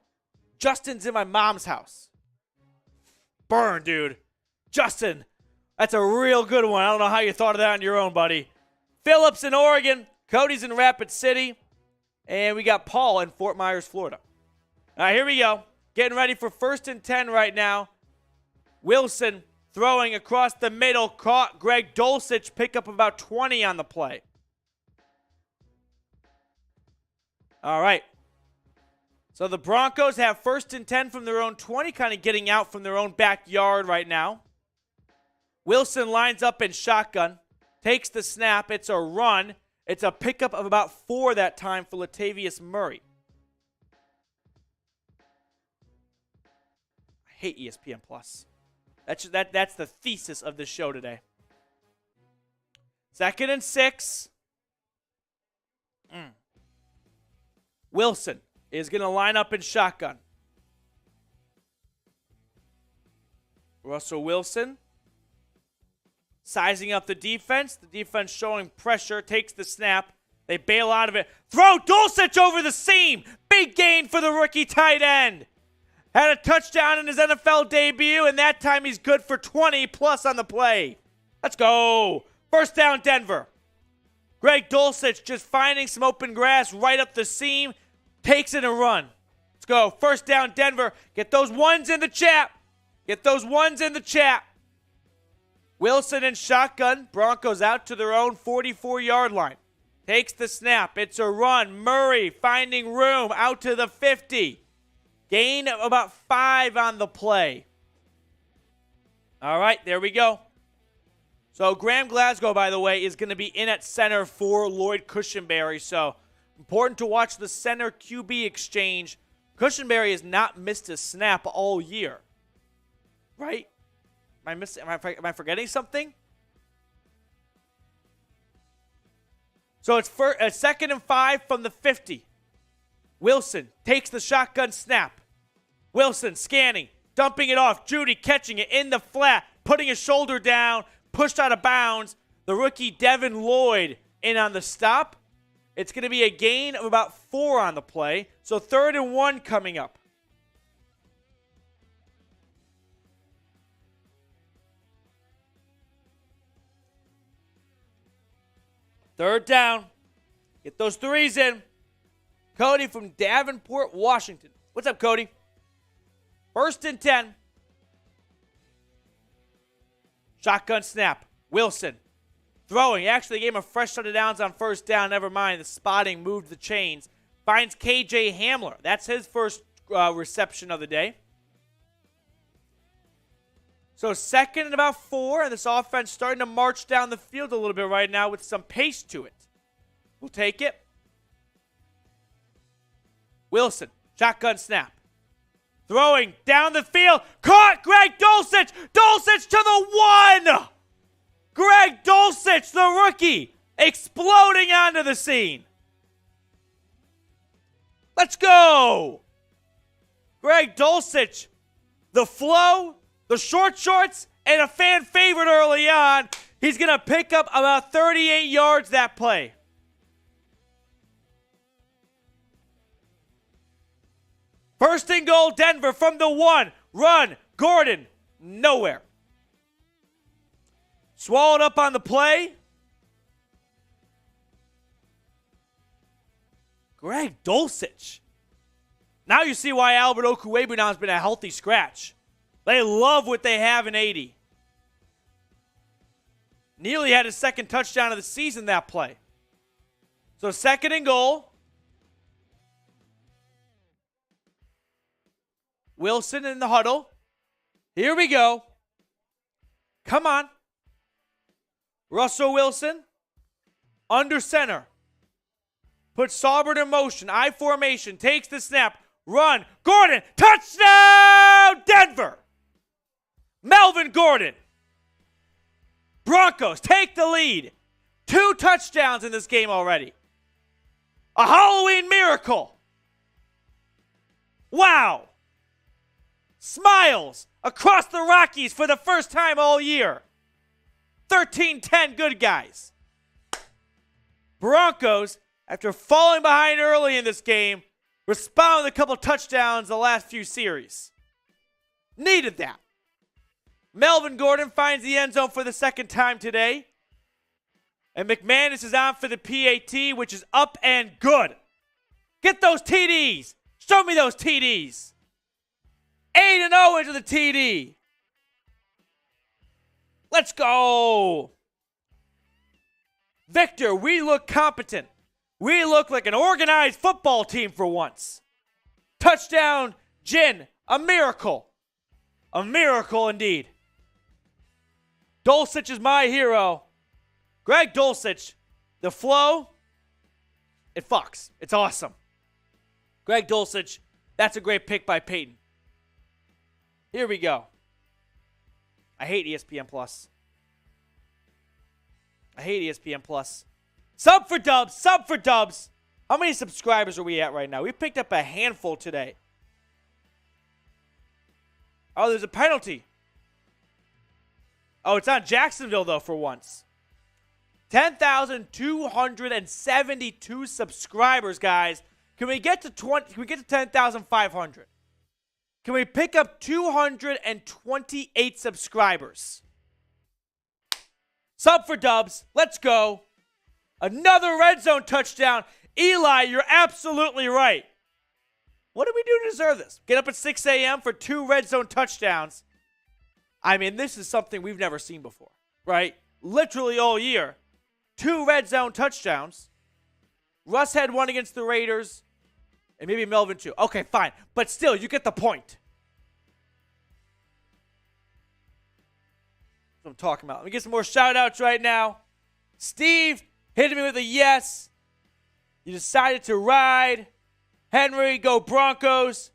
Justin's in my mom's house. Burn, dude. Justin, that's a real good one. I don't know how you thought of that on your own, buddy. Phillips in Oregon. Cody's in Rapid City. And we got Paul in Fort Myers, Florida. All right, here we go. Getting ready for 1st and 10 right now. Wilson throwing across the middle. Caught Greg Dulcich. Pick up about 20 on the play. All right. So the Broncos have 1st and 10 from their own 20, kind of getting out from their own backyard right now. Wilson lines up in shotgun. Takes the snap. It's a run. It's a pickup of about 4 that time for Latavius Murray. I hate ESPN Plus. That's the thesis of this show today. 2nd and 6. Wilson is going to line up in shotgun. Russell Wilson sizing up the defense. The defense showing pressure. Takes the snap. They bail out of it. Throw Dulcich over the seam. Big gain for the rookie tight end. Had a touchdown in his NFL debut, and that time he's good for 20 plus on the play. Let's go. 1st down, Denver. Greg Dulcich just finding some open grass right up the seam. Takes it and run. Let's go. 1st down, Denver. Get those ones in the chat. Get those ones in the chat. Wilson in shotgun. Broncos out to their own 44-yard line. Takes the snap. It's a run. Murray finding room out to the 50. Gain of about 5 on the play. All right, there we go. So Graham Glasgow, by the way, is going to be in at center for Lloyd Cushenberry. So important to watch the center QB exchange. Cushenberry has not missed a snap all year. Right? Am I forgetting something? So it's 2nd and 5 from the 50. Wilson takes the shotgun snap. Wilson scanning, dumping it off. Judy catching it in the flat, putting his shoulder down, pushed out of bounds. The rookie Devin Lloyd in on the stop. It's going to be a gain of about 4 on the play. So 3rd and 1 coming up. Third down. Get those 3s in. Cody from Davenport, Washington. What's up, Cody? 1st and 10. Shotgun snap. Wilson throwing. Actually gave him a fresh set of downs on 1st down. Never mind. The spotting moved the chains. Finds KJ Hamler. That's his first reception of the day. So 2nd and about 4. And this offense starting to march down the field a little bit right now with some pace to it. We'll take it. Wilson, shotgun snap. Throwing down the field. Caught Greg Dulcich. Dulcich to the 1. Greg Dulcich, the rookie, exploding onto the scene. Let's go. Greg Dulcich, the flow, the short shorts, and a fan favorite early on. He's going to pick up about 38 yards that play. First and goal, Denver from the 1. Run. Gordon. Nowhere. Swallowed up on the play. Greg Dulcich. Now you see why Albert Okuebu now has been a healthy scratch. They love what they have in 80. Nearly had his 2nd touchdown of the season that play. So 2nd and goal. Wilson in the huddle. Here we go. Come on. Russell Wilson. Under center. Puts Scoreboard in motion. I formation. Takes the snap. Run. Gordon. Touchdown. Denver. Melvin Gordon. Broncos take the lead. 2 touchdowns in this game already. A Halloween miracle. Wow. Smiles across the Rockies for the first time all year. 13-10 good guys. Broncos, after falling behind early in this game, responded with a couple touchdowns the last few series. Needed that. Melvin Gordon finds the end zone for the second time today. And McManus is on for the PAT, which is up and good. Get those TDs. Show me those TDs. 8-0 into the TD. Let's go. Victor, we look competent. We look like an organized football team for once. Touchdown, Jin. A miracle. A miracle indeed. Dulcich is my hero. Greg Dulcich. The flow, it fucks. It's awesome. Greg Dulcich, that's a great pick by Peyton. Here we go. I hate ESPN Plus. I hate ESPN Plus. Sub for dubs, sub for dubs. How many subscribers are we at right now? We picked up a handful today. Oh, there's a penalty. Oh, it's on Jacksonville, though, for once. 10,272 subscribers, guys. Can we get to 10,500? Can we pick up 228 subscribers? Sub for dubs. Let's go. Another red zone touchdown. Eli, you're absolutely right. What did we do to deserve this? Get up at 6 a.m. for 2 red zone touchdowns. I mean, this is something we've never seen before, right? Literally all year. 2 red zone touchdowns. Russ had one against the Raiders. And maybe Melvin too. Okay, fine. But still, you get the point. That's what I'm talking about. Let me get some more shout-outs right now. Steve hitting me with a yes. You decided to ride. Henry, go Broncos.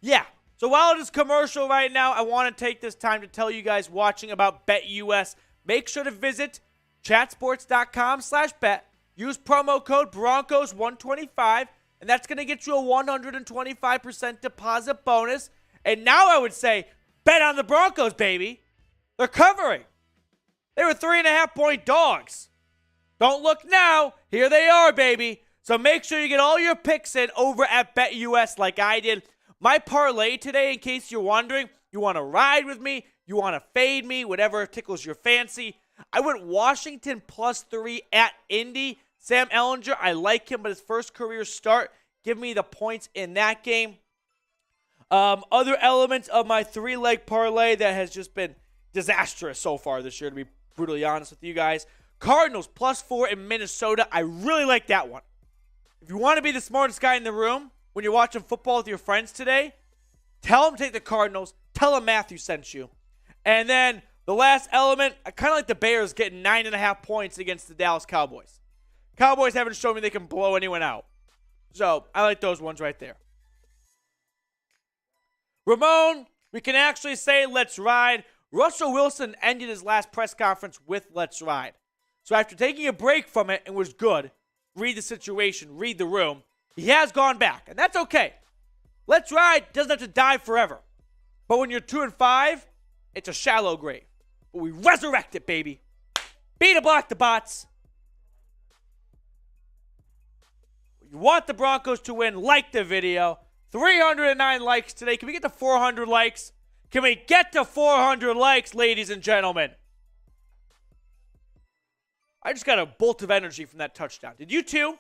Yeah. So while it is commercial right now, I want to take this time to tell you guys watching about BetUS. Make sure to visit chatsports.com/bet. Use promo code Broncos125, and that's going to get you a 125% deposit bonus. And now I would say, bet on the Broncos, baby. They're covering. They were 3.5-point dogs. Don't look now. Here they are, baby. So make sure you get all your picks in over at BetUS like I did. My parlay today, in case you're wondering, you want to ride with me, you want to fade me, whatever tickles your fancy. I went Washington +3 at Indy. Sam Ehlinger, I like him, but his first career start, give me the points in that game. Other elements of my 3-leg parlay that has just been disastrous so far this year, to be brutally honest with you guys. Cardinals +4 in Minnesota. I really like that one. If you want to be the smartest guy in the room when you're watching football with your friends today, tell them to take the Cardinals. Tell them Matthew sent you. And then the last element, I kind of like the Bears getting 9.5 points against the Dallas Cowboys. Cowboys haven't shown me they can blow anyone out. So I like those ones right there. Ramon, we can actually say let's ride. Russell Wilson ended his last press conference with let's ride. So after taking a break from it and was good, read the situation, read the room, he has gone back, and that's okay. Let's ride doesn't have to die forever. But when you're 2-5, it's a shallow grave. But we resurrect it, baby. Beat a block the bots. You want the Broncos to win, like the video. 309 likes today. Can we get to 400 likes? Can we get to 400 likes, ladies and gentlemen? I just got a bolt of energy from that touchdown. Did you too?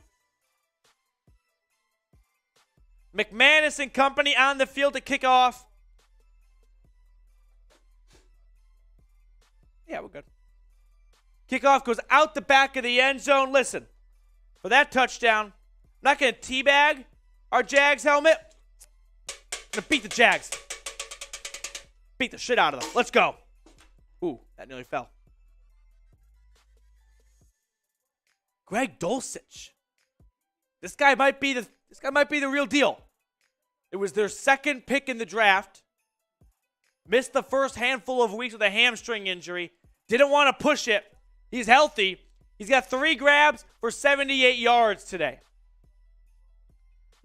McManus and company on the field to kick off. Yeah, we're good. Kickoff goes out the back of the end zone. Listen, for that touchdown, I'm not going to teabag our Jags helmet. I'm going to beat the Jags. Beat the shit out of them. Let's go. Ooh, that nearly fell. Greg Dulcich. This guy might be the real deal. It was their second pick in the draft. Missed the first handful of weeks with a hamstring injury. Didn't want to push it. He's healthy. He's got 3 grabs for 78 yards today.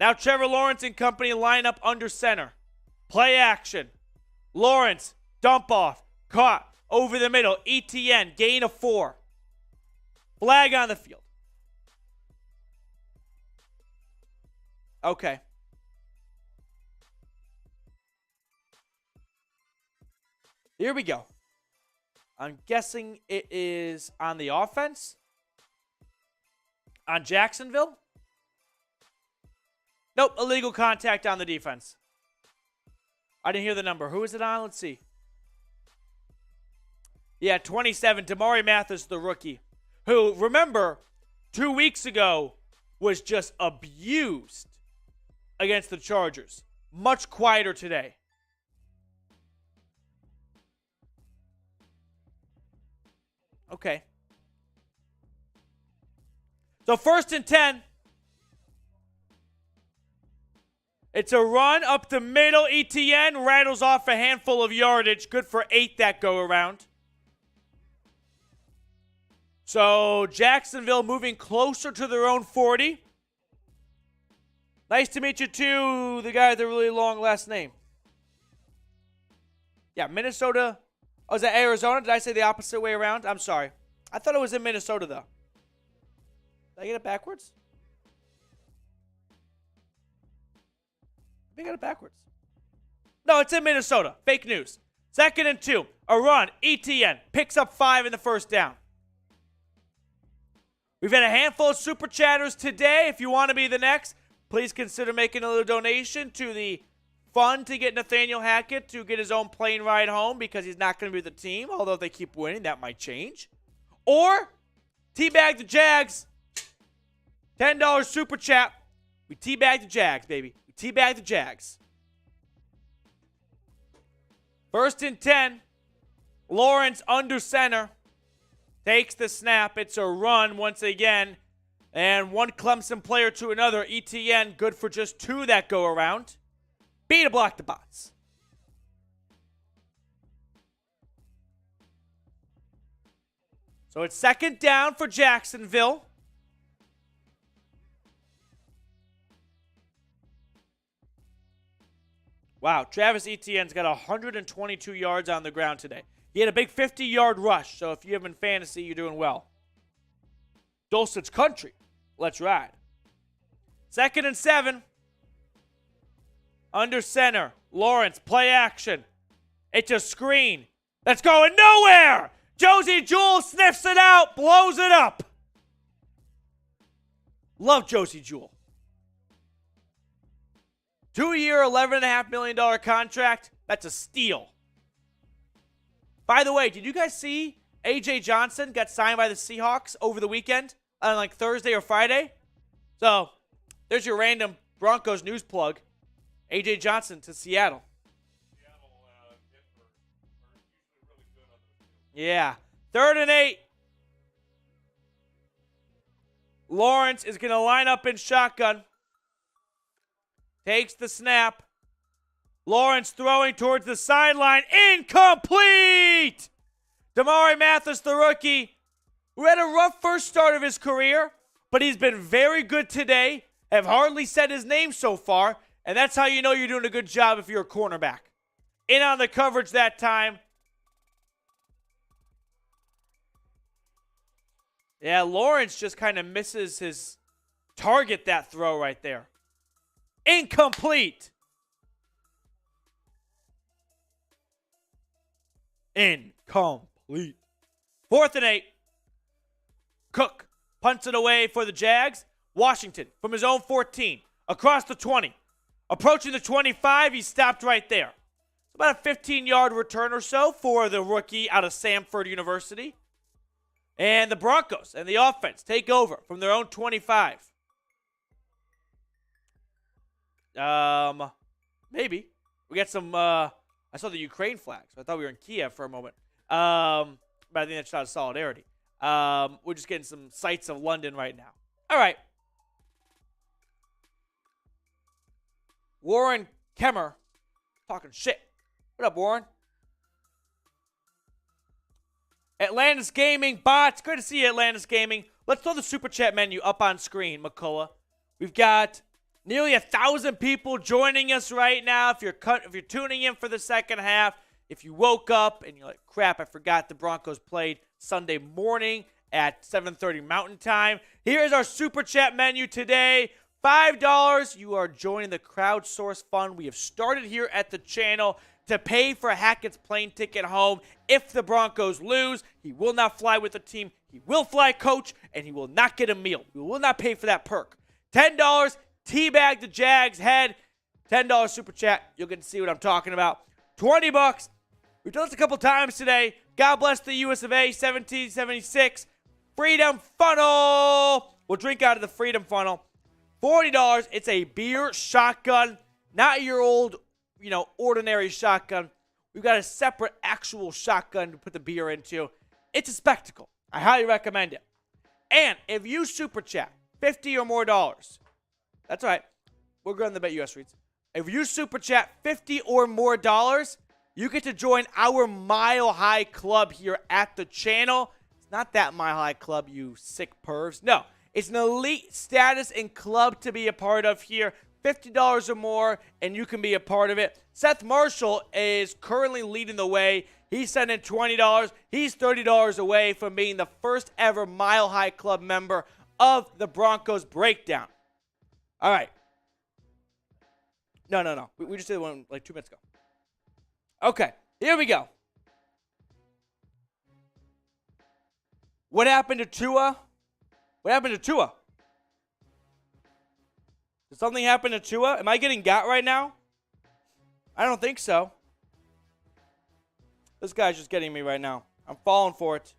Now Trevor Lawrence and company line up under center. Play action. Lawrence, dump off. Caught. over the middle. ETN, gain of 4. Flag on the field. Okay. Here we go. I'm guessing it is on the offense. On Jacksonville. Nope, illegal contact on the defense. I didn't hear the number. Who is it on? Let's see. Yeah, 27. Damari Mathis, the rookie. Who, remember, 2 weeks ago was just abused against the Chargers. Much quieter today. Okay. So 1st and 10. It's a run up the middle. ETN rattles off a handful of yardage. Good for 8 that go around. So Jacksonville moving closer to their own 40. Nice to meet you too, the guy with the really long last name. Yeah, Minnesota. Oh, is that Arizona? Did I say the opposite way around? I'm sorry. I thought it was in Minnesota, though. Did I get it backwards? I think I got it backwards. No, it's in Minnesota. Fake news. 2nd and 2. A run. ETN picks up 5 in the first down. We've had a handful of super chatters today. If you want to be the next, please consider making a little donation to the fund to get Nathaniel Hackett to get his own plane ride home because he's not going to be with the team. Although if they keep winning, that might change. Or teabag the Jags. $10 super chat. We teabag the Jags, baby. We teabag the Jags. 1st and 10. Lawrence under center. Takes the snap. It's a run once again. And one Clemson player to another. ETN good for just 2 that go around. B to block the bots. So it's 2nd down for Jacksonville. Wow, Travis Etienne's got 122 yards on the ground today. He had a big 50-yard rush, so if you have him in fantasy, you're doing well. Dulcet's country. Let's ride. 2nd and 7. Under center. Lawrence, play action. It's a screen. That's going nowhere. Josie Jewell sniffs it out, blows it up. Love Josie Jewell. 2-year, $11.5 million contract. That's a steal. By the way, did you guys see A.J. Johnson got signed by the Seahawks over the weekend on like Thursday or Friday? So there's your random Broncos news plug. A.J. Johnson to Seattle. Yeah. 3rd and 8. Lawrence is going to line up in shotgun. Takes the snap. Lawrence throwing towards the sideline. Incomplete! Damari Mathis, the rookie, who had a rough first start of his career, but he's been very good today. Have hardly said his name so far, and that's how you know you're doing a good job if you're a cornerback. In on the coverage that time. Yeah, Lawrence just kind of misses his target that throw right there. Incomplete. Incomplete. 4th and 8. Cook punts it away for the Jags. Washington from his own 14. Across the 20. Approaching the 25. He stopped right there. About a 15-yard return or so for the rookie out of Samford University. And the Broncos and the offense take over from their own 25. Maybe. We got some, I saw the Ukraine flag, so I thought we were in Kiev for a moment. But I think that's not a solidarity. We're just getting some sights of London right now. All right. Warren Kemmer talking shit. What up, Warren? Atlantis Gaming bots. Good to see you, Atlantis Gaming. Let's throw the Super Chat menu up on screen, McCullough. We've got nearly 1,000 people joining us right now. If you're tuning in for the second half, If you woke up and you're like, crap, I forgot the Broncos played Sunday morning at 7:30 Mountain Time, here's our Super Chat menu today. $5, you are joining the crowdsource fund we have started here at the channel to pay for Hackett's plane ticket home. If the Broncos lose, he will not fly with the team. He will fly coach, and he will not get a meal. We will not pay for that perk. $10, teabag the Jags head. $10 Super Chat. You'll get to see what I'm talking about. $20. We've done this a couple times today. God bless the US of A, 1776. Freedom Funnel. We'll drink out of the Freedom Funnel. $40, it's a beer shotgun, not your old, ordinary shotgun. We've got a separate actual shotgun to put the beer into. It's a spectacle. I highly recommend it. And if you super chat $50 or more, that's right, we're going to bet US reads. If you super chat $50 or more, you get to join our Mile High Club here at the channel. It's not that Mile High Club, you sick pervs. No. It's an elite status and club to be a part of here. $50 or more, and you can be a part of it. Seth Marshall is currently leading the way. He sent in $20. He's $30 away from being the first ever Mile High Club member of the Broncos Breakdown. All right. No. We just did one like 2 minutes ago. Okay, here we go. What happened to Tua? What happened to Tua? Did something happen to Tua? Am I getting got right now? I don't think so. This guy's just getting me right now. I'm falling for it.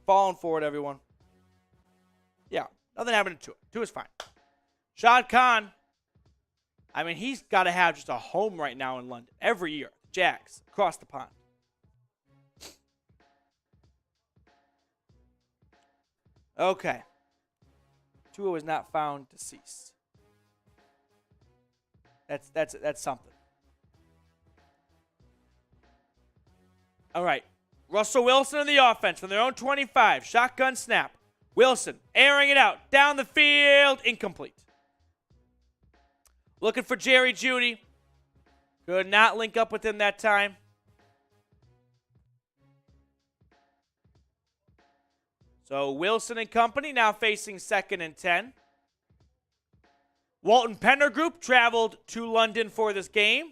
Falling for it, everyone. Yeah, nothing happened to Tua. Tua's fine. Shad Khan. I mean, he's got to have just a home right now in London. Every year. Jags. Across the pond. Okay. Tua was not found deceased. That's something. All right. Russell Wilson in the offense from their own 25. Shotgun snap. Wilson airing it out. Down the field. Incomplete. Looking for Jerry Jeudy. Could not link up with him that time. So Wilson and company now facing 2nd and 10. Walton Penner Group traveled to London for this game.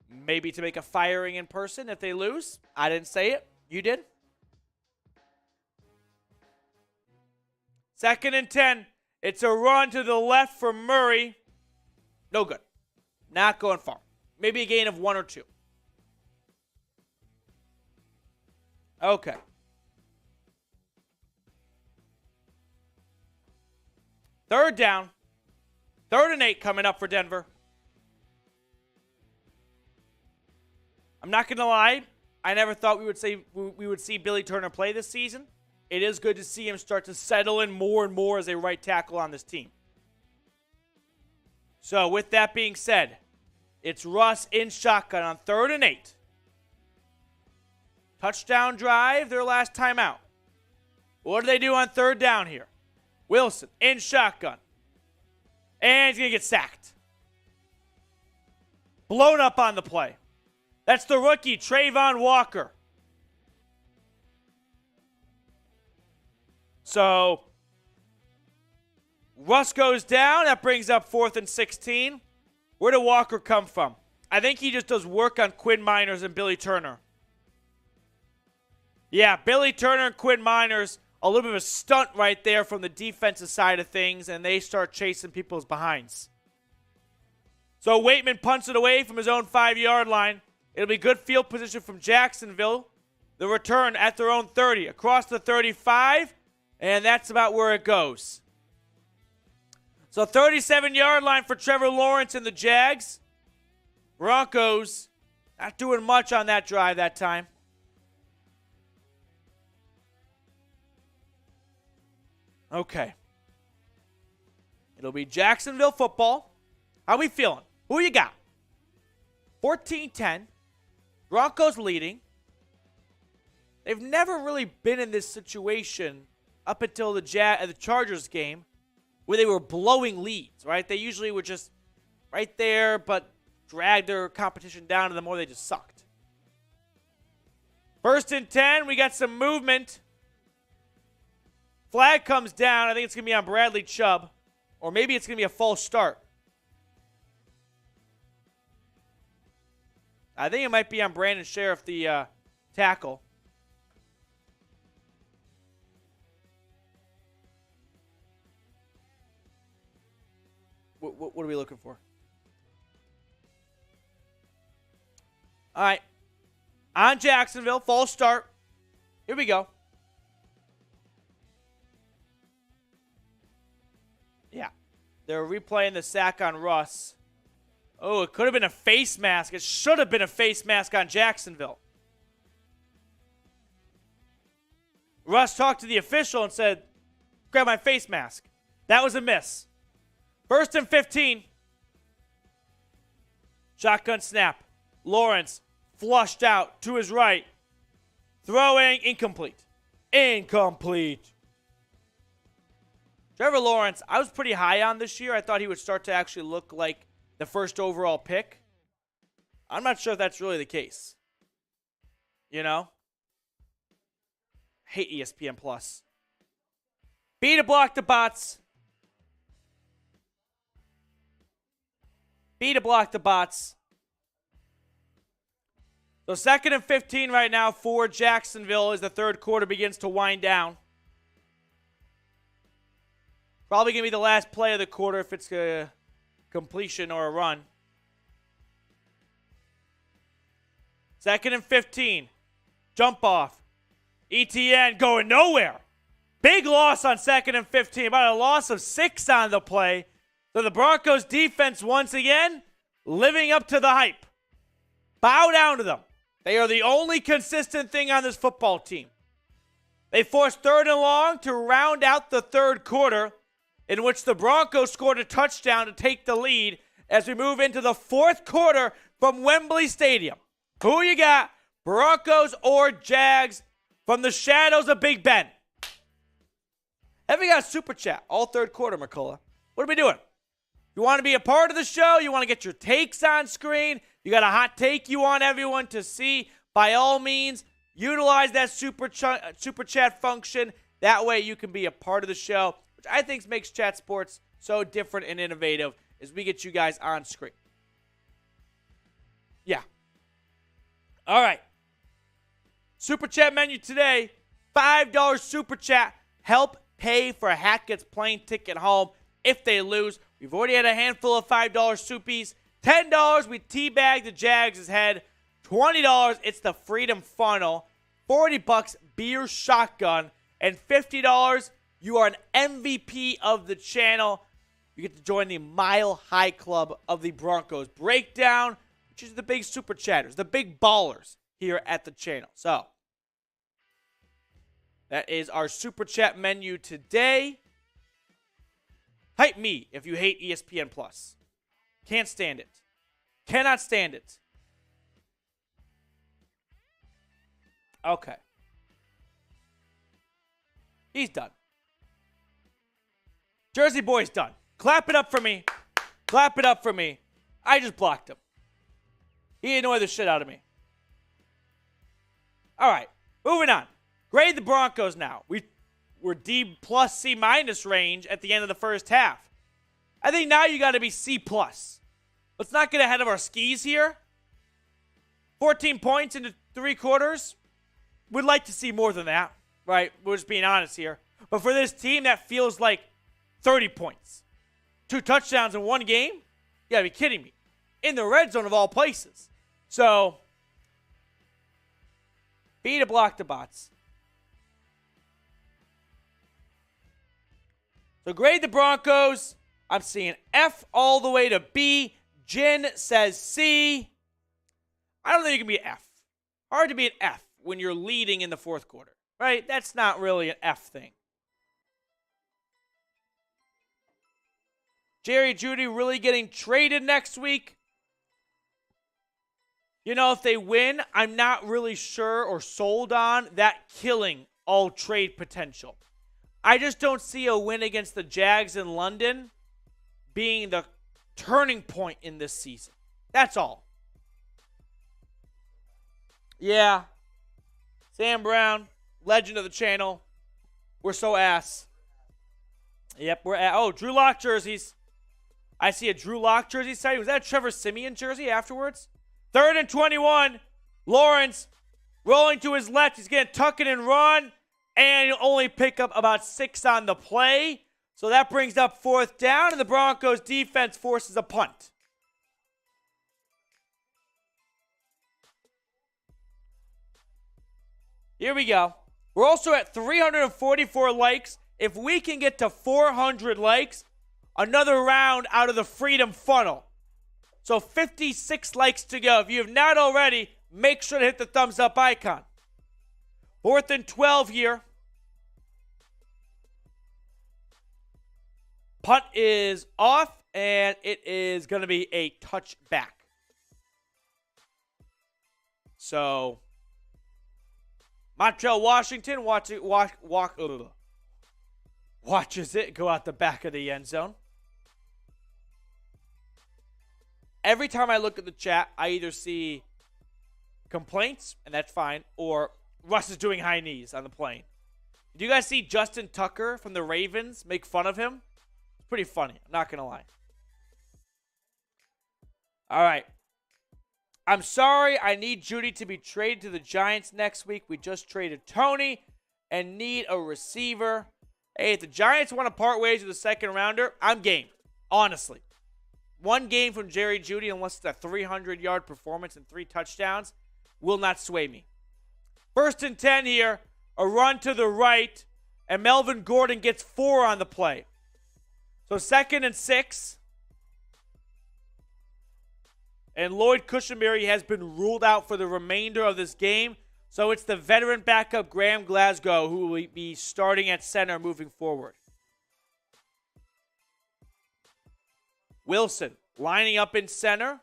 Maybe to make a firing in person if they lose. I didn't say it. You did. 2nd and 10. It's a run to the left for Murray. No good. Not going far. Maybe a gain of 1 or 2. Okay. 3rd down. 3rd and 8 coming up for Denver. I'm not going to lie. I never thought we would see Billy Turner play this season. It is good to see him start to settle in more and more as a right tackle on this team. So with that being said, it's Russ in shotgun on 3rd and 8. Touchdown drive, their last timeout. What do they do on 3rd down here? Wilson in shotgun. And he's going to get sacked. Blown up on the play. That's the rookie, Trayvon Walker. So, Russ goes down. That brings up 4th and 16. Where did Walker come from? I think he just does work on Quinn Miners and Billy Turner. Yeah, Billy Turner and Quinn Miners, a little bit of a stunt right there from the defensive side of things, and they start chasing people's behinds. So Waitman punts it away from his own 5-yard line. It'll be good field position from Jacksonville. The return at their own 30, across the 35, and that's about where it goes. So 37-yard line for Trevor Lawrence and the Jags. Broncos not doing much on that drive that time. Okay. It'll be Jacksonville football. How we feeling? Who you got? 14-10. Broncos leading. They've never really been in this situation up until the Chargers game where they were blowing leads, right? They usually were just right there, but dragged their competition down, and the more they just sucked. 1st and 10. We got some movement. Flag comes down. I think it's going to be on Bradley Chubb. Or maybe it's going to be a false start. I think it might be on Brandon Sheriff, the tackle. What are we looking for? All right. On Jacksonville, false start. Here we go. Yeah. They're replaying the sack on Russ. Oh, it could have been a face mask. It should have been a face mask on Jacksonville. Russ talked to the official and said, grab my face mask. That was a miss. 1st and 15. Shotgun snap. Lawrence flushed out to his right. Throwing incomplete. Incomplete. Trevor Lawrence, I was pretty high on this year. I thought he would start to actually look like the first overall pick. I'm not sure if that's really the case. You know? Hate ESPN Plus. B to block the bots. B to block the bots. So 2nd and 15 right now for Jacksonville as the third quarter begins to wind down. Probably going to be the last play of the quarter if it's a completion or a run. 2nd and 15. Jump off. ETN going nowhere. Big loss on 2nd and 15. About a loss of 6 on the play. So the Broncos defense once again living up to the hype. Bow down to them. They are the only consistent thing on this football team. They forced 3rd and long to round out the third quarter, in which the Broncos scored a touchdown to take the lead as we move into the fourth quarter from Wembley Stadium. Who you got, Broncos or Jags, from the shadows of Big Ben? Have we got a super chat all third quarter, McCullough? What are we doing? You want to be a part of the show? You want to get your takes on screen? You got a hot take you want everyone to see? By all means, utilize that super chat function. That way you can be a part of the show, which I think makes Chat Sports so different and innovative as we get you guys on screen. Yeah. All right. Super chat menu today, $5 super chat. Help pay for Hackett's plane ticket home if they lose. We've already had a handful of $5 soupies. $10, we teabag the Jags' head. $20, it's the Freedom Funnel. $40, beer shotgun. And $50, you are an MVP of the channel. You get to join the Mile High Club of the Broncos Breakdown, which is the big super chatters, the big ballers here at the channel. So, that is our super chat menu today. Hype me if you hate ESPN Plus. Can't stand it. Cannot stand it. Okay. He's done. Jersey Boy's done. Clap it up for me. Clap it up for me. I just blocked him. He annoyed the shit out of me. All right. Moving on. Grade the Broncos now. We're D plus C minus range at the end of the first half. I think now you got to be C plus. Let's not get ahead of our skis here. 14 points into 3 quarters. We'd like to see more than that, right? We're just being honest here. But for this team, that feels like 30 points. 2 touchdowns in 1 game? You gotta be kidding me. In the red zone of all places. So, B to block the bots. So grade the Broncos. I'm seeing F all the way to B. Jin says C. I don't think it can be an F. Hard to be an F when you're leading in the fourth quarter, right? That's not really an F thing. Jerry Jeudy really getting traded next week. You know, if they win, I'm not really sure or sold on that killing all trade potential. I just don't see a win against the Jags in London being the turning point in this season. That's all. Yeah. Sam Brown, legend of the channel. We're so ass. Yep, we're at. Oh, Drew Lock jerseys. I see a Drew Lock jersey sighting. Was that a Trevor Siemian jersey afterwards? 3rd and 21. Lawrence rolling to his left. He's going to tuck it and run. And he'll only pick up about 6 on the play. So that brings up 4th down. And the Broncos defense forces a punt. Here we go. We're also at 344 likes. If we can get to 400 likes, another round out of the Freedom Funnel. So 56 likes to go. If you have not already, make sure to hit the thumbs up icon. 4th and 12 here. Punt is off, and it is going to be a touchback. So, Montrell Washington watches it go out the back of the end zone. Every time I look at the chat, I either see complaints, and that's fine, or Russ is doing high knees on the plane. Do you guys see Justin Tucker from the Ravens make fun of him? It's pretty funny. I'm not going to lie. All right. I'm sorry. I need Judy to be traded to the Giants next week. We just traded Tony and need a receiver. Hey, if the Giants want to part ways with a second rounder, I'm game. Honestly. One game from Jerry Judy, unless it's a 300-yard performance and 3 touchdowns, will not sway me. 1st and 10 here. A run to the right. And Melvin Gordon gets 4 on the play. So 2nd and 6. And Lloyd Cushenberry has been ruled out for the remainder of this game. So it's the veteran backup Graham Glasgow who will be starting at center moving forward. Wilson lining up in center.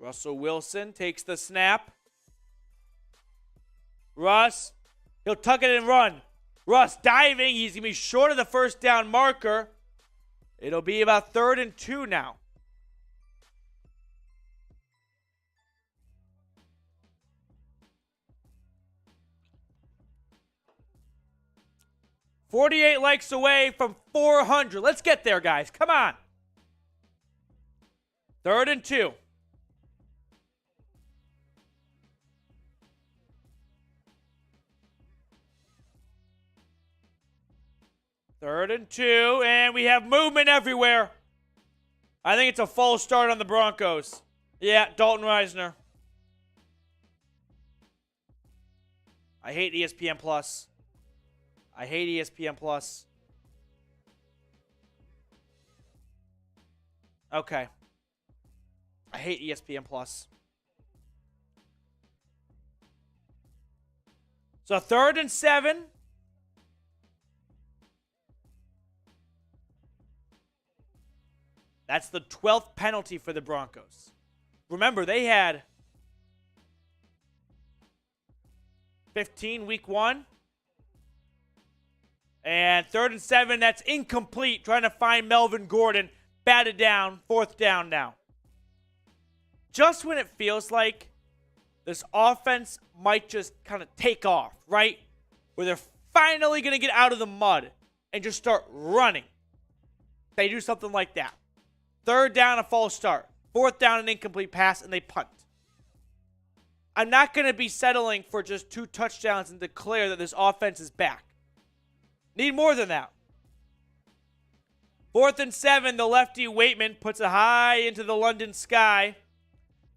Russell Wilson takes the snap. Russ, he'll tuck it and run. Russ diving. He's going to be short of the 1st down marker. It'll be about 3rd and 2 now. $48 likes away from 400. Let's get there, guys. Come on. 3rd and 2. Third and 2, and we have movement everywhere. I think it's a false start on the Broncos. Yeah, Dalton Reisner. I hate ESPN Plus. I hate ESPN Plus. Okay. I hate ESPN Plus. So 3rd and 7. That's the 12th penalty for the Broncos. Remember, they had 15 week 1. And 3rd and 7, that's incomplete. Trying to find Melvin Gordon. Batted down. 4th down now. Just when it feels like this offense might just kind of take off, right? Where they're finally going to get out of the mud and just start running. They do something like that. 3rd down, a false start. 4th down, an incomplete pass, and they punt. I'm not going to be settling for just 2 touchdowns and declare that this offense is back. Need more than that. 4th and 7, the lefty Waitman puts it high into the London sky.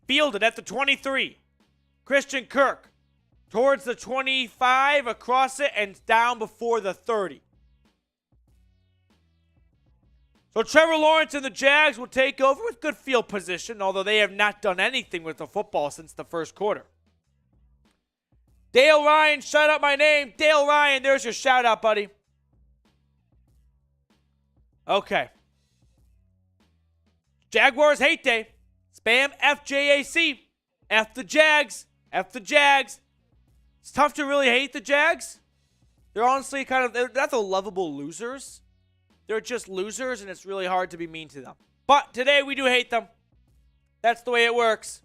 Fielded at the 23. Christian Kirk towards the 25, across it, and down before the 30. So Trevor Lawrence and the Jags will take over with good field position, although they have not done anything with the football since the 1st quarter. Dale Ryan, shout out my name. Dale Ryan, there's your shout out, buddy. Okay. Jaguars hate day. Spam FJAC. F the Jags. F the Jags. It's tough to really hate the Jags. They're honestly they're not the lovable losers. they're just losers, and it's really hard to be mean to them. But today we do hate them. That's the way it works.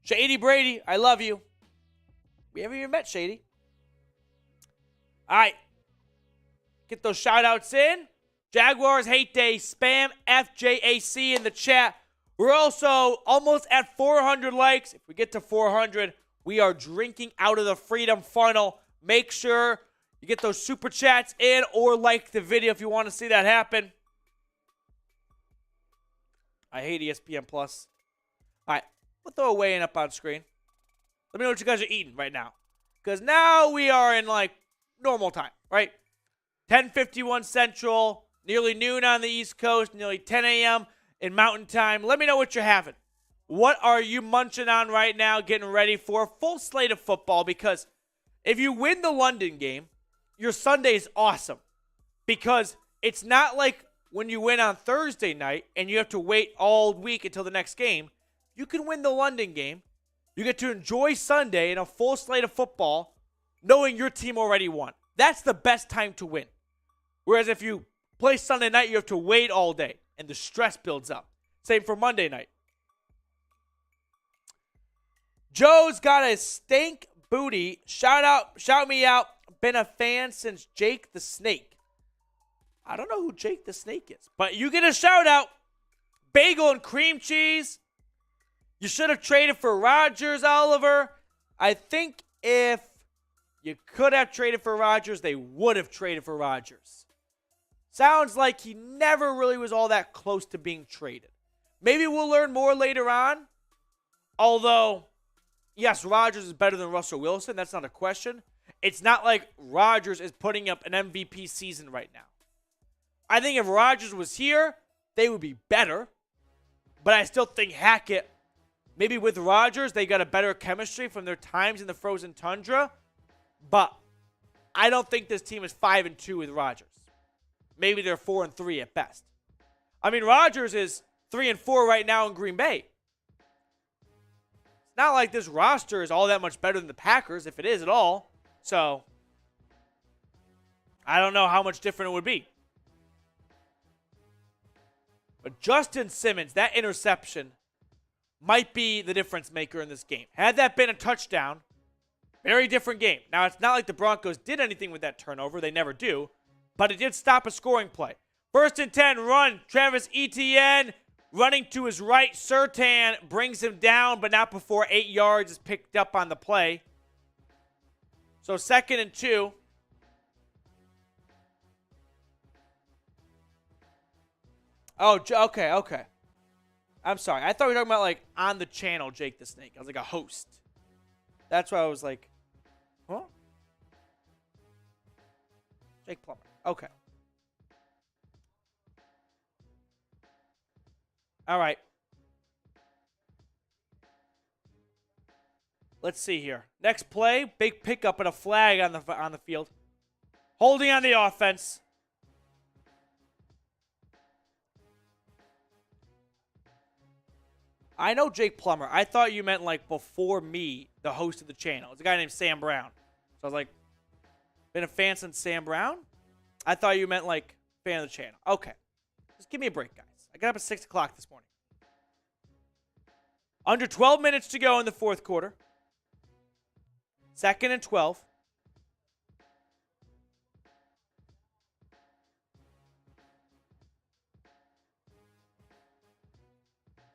Shady Brady, I love you. We haven't even met Shady. All right. Get those shout-outs in. Jaguars Hate Day. Spam FJAC in the chat. We're also almost at 400 likes. If we get to 400, we are drinking out of the Freedom Funnel. Make sure you get those super chats in or like the video if you want to see that happen. I hate ESPN Plus. All right. We'll throw a weigh-in up on screen. Let me know what you guys are eating right now. Because now we are in, like, normal time, right? 10:51 Central, nearly noon on the East Coast, nearly 10 a.m. in Mountain Time. Let me know what you're having. What are you munching on right now, getting ready for a full slate of football? Because if you win the London game, your Sunday is awesome. Because it's not like when you win on Thursday night and you have to wait all week until the next game. You can win the London game. You get to enjoy Sunday in a full slate of football knowing your team already won. That's the best time to win. Whereas if you play Sunday night, you have to wait all day and the stress builds up. Same for Monday night. Joe's got a stank booty. Shout me out. Been a fan since Jake the Snake. I don't know who Jake the Snake is, but you get a shout out. Bagel and cream cheese. You should have traded for Rodgers, Oliver. I think if you could have traded for Rodgers, they would have traded for Rodgers. Sounds like he never really was all that close to being traded. Maybe we'll learn more later on. Although, yes, Rodgers is better than Russell Wilson. That's not a question. It's not like Rodgers is putting up an MVP season right now. I think if Rodgers was here, they would be better. But I still think Hackett, maybe with Rodgers, they got a better chemistry from their times in the frozen tundra. But I don't think this team is 5-2 with Rodgers. Maybe they're 4-3 at best. I mean, Rodgers is 3-4 right now in Green Bay. It's not like this roster is all that much better than the Packers, if it is at all. So, I don't know how much different it would be. But Justin Simmons, that interception might be the difference maker in this game. Had that been a touchdown, very different game. Now, it's not like the Broncos did anything with that turnover. They never do. But it did stop a scoring play. 1st and 10, run. Travis Etienne running to his right. Surtain brings him down, but not before 8 yards is picked up on the play. So 2nd and 2. Oh, okay. I'm sorry. I thought we were talking about, like, on the channel, Jake the Snake. I was like a host. That's why I was like, huh? Jake Plummer. Okay. All right. Let's see here. Next play, big pickup and a flag on the field. Holding on the offense. I know Jake Plummer. I thought you meant like before me, the host of the channel. It's a guy named Sam Brown. So I was like, been a fan since Sam Brown? I thought you meant like fan of the channel. Okay. Just give me a break, guys. I got up at 6 o'clock this morning. Under 12 minutes to go in the fourth quarter. 2nd and 12.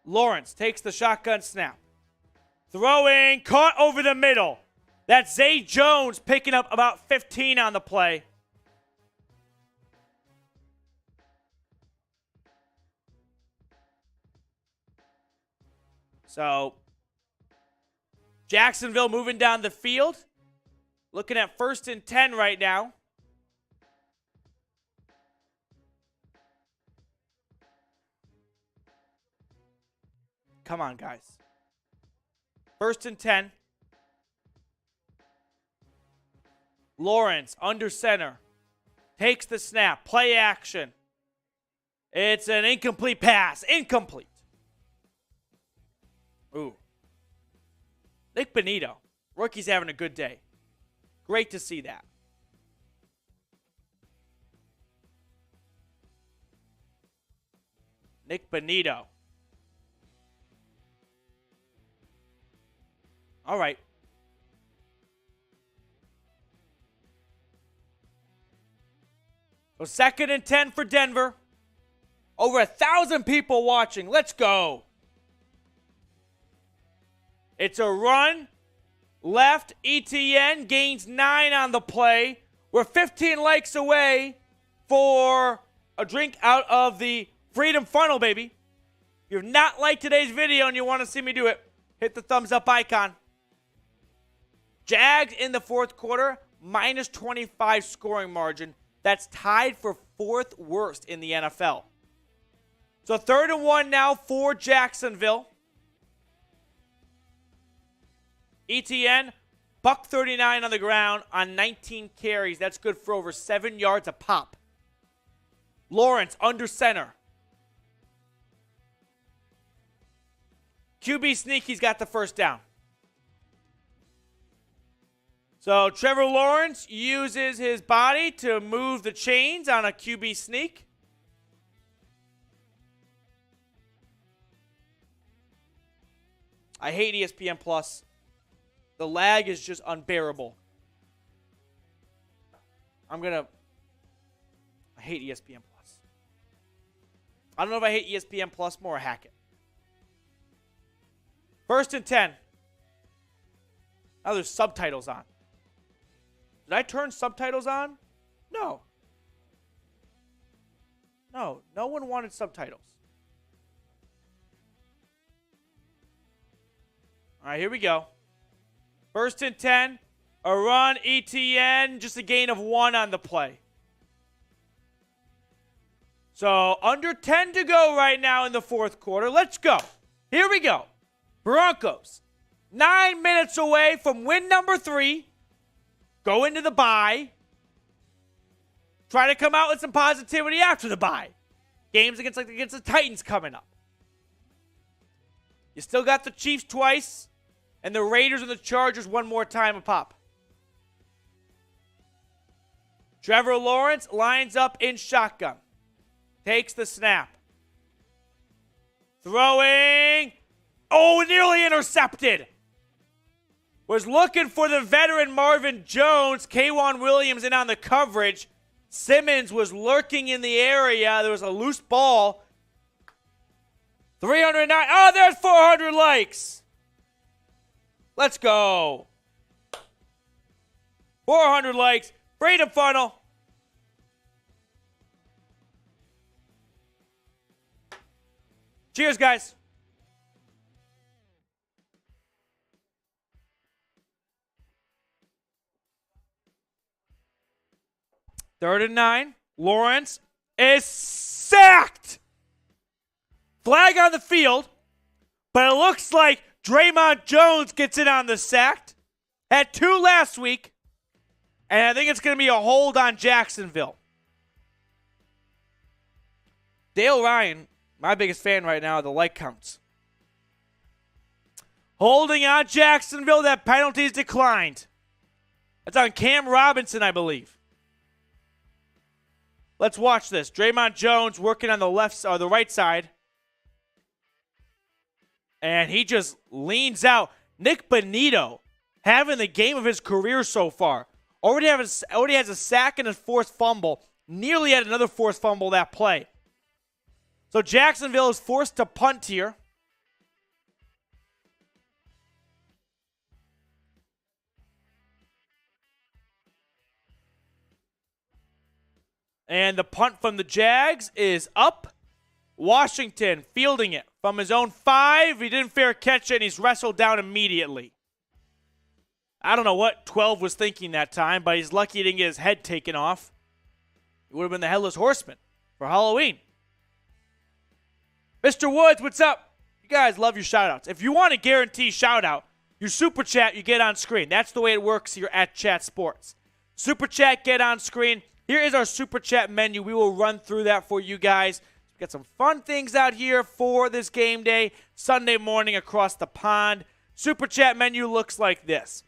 Lawrence takes the shotgun snap. Throwing, caught over the middle. That's Zay Jones picking up about 15 on the play. So, Jacksonville moving down the field. Looking at 1st and 10 right now. Come on, guys. 1st and 10. Lawrence under center. Takes the snap. Play action. It's an incomplete pass. Incomplete. Ooh. Nick Bonito. Rookie's having a good day. Great to see that. Nick Bonito. All right. So 2nd and 10 for Denver. Over 1,000 people watching. Let's go. It's a run. Left. ETN gains 9 on the play. We're 15 likes away for a drink out of the Freedom Funnel, baby. If you've not liked today's video and you want to see me do it, hit the thumbs up icon. Jags in the 4th quarter, minus 25 scoring margin. That's tied for 4th worst in the NFL. So 3rd and 1 now for Jacksonville. ETN, $139 on the ground on 19 carries. That's good for over 7 yards a pop. Lawrence under center. QB sneak, he's got the first down. So Trevor Lawrence uses his body to move the chains on a QB sneak. I hate ESPN Plus. The lag is just unbearable. I hate ESPN Plus. I don't know if I hate ESPN Plus more or hack it. 1st and 10. Now there's subtitles on. Did I turn subtitles on? No. No one wanted subtitles. All right, here we go. 1st and 10. A run, ETN, just a gain of 1 on the play. So under 10 to go right now in the 4th quarter. Let's go. Here we go. Broncos, 9 minutes away from win number 3. Go into the bye. Try to come out with some positivity after the bye. Games against the Titans coming up. You still got the Chiefs twice, and the Raiders and the Chargers one more time a pop. Trevor Lawrence lines up in shotgun. Takes the snap. Throwing. Oh, nearly intercepted. Was looking for the veteran Marvin Jones. K'Wan Williams in on the coverage. Simmons was lurking in the area. There was a loose ball. 309. Oh, there's 400 likes. Let's go. 400 likes. Freedom Funnel. Cheers, guys. Third and 9. Lawrence is sacked. Flag on the field, but it looks like Draymond Jones gets in on the sack. Had 2 last week, and I think it's going to be a hold on Jacksonville. Dale Ryan, my biggest fan right now, the like counts. Holding on Jacksonville, that penalty is declined. That's on Cam Robinson, I believe. Let's watch this. Draymond Jones working on the the right side. And he just leans out. Nick Bonito having the game of his career so far. Already has a sack and a forced fumble. Nearly had another forced fumble that play. So Jacksonville is forced to punt here. And the punt from the Jags is up. Washington fielding it from his own 5. He didn't fair catch it, and he's wrestled down immediately. I don't know what 12 was thinking that time, but he's lucky he didn't get his head taken off. He would have been the Headless Horseman for Halloween. Mr. Woods, what's up? You guys love your shout-outs. If you want a guaranteed shout-out, your Super Chat, you get on screen. That's the way it works here at Chat Sports. Super Chat, get on screen. Here is our Super Chat menu. We will run through that for you guys. We've got some fun things out here for this game day, Sunday morning across the pond. Super Chat menu looks like this.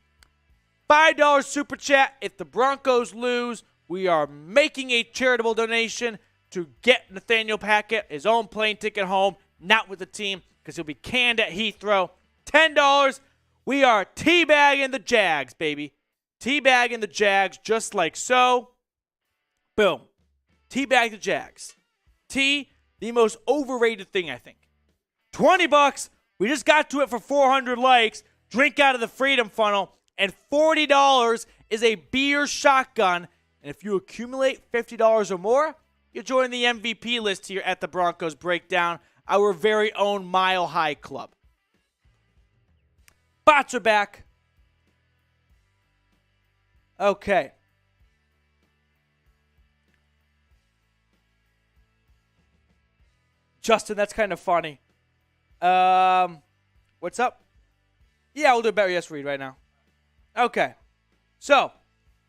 $5 Super Chat. If the Broncos lose, we are making a charitable donation to get Nathaniel Hackett his own plane ticket home, not with the team, because he'll be canned at Heathrow. $10. We are teabagging the Jags, baby. Teabagging the Jags just like so. Boom. Teabag the Jags. The most overrated thing, I think. $20. We just got to it for 400 likes. Drink out of the Freedom Funnel. And $40 is a beer shotgun. And if you accumulate $50 or more, you join the MVP list here at the Broncos Breakdown, our very own Mile High Club. Bots are back. Okay. Justin, that's kind of funny. What's up? Yeah, we'll do a Bet Yes read right now. Okay. So,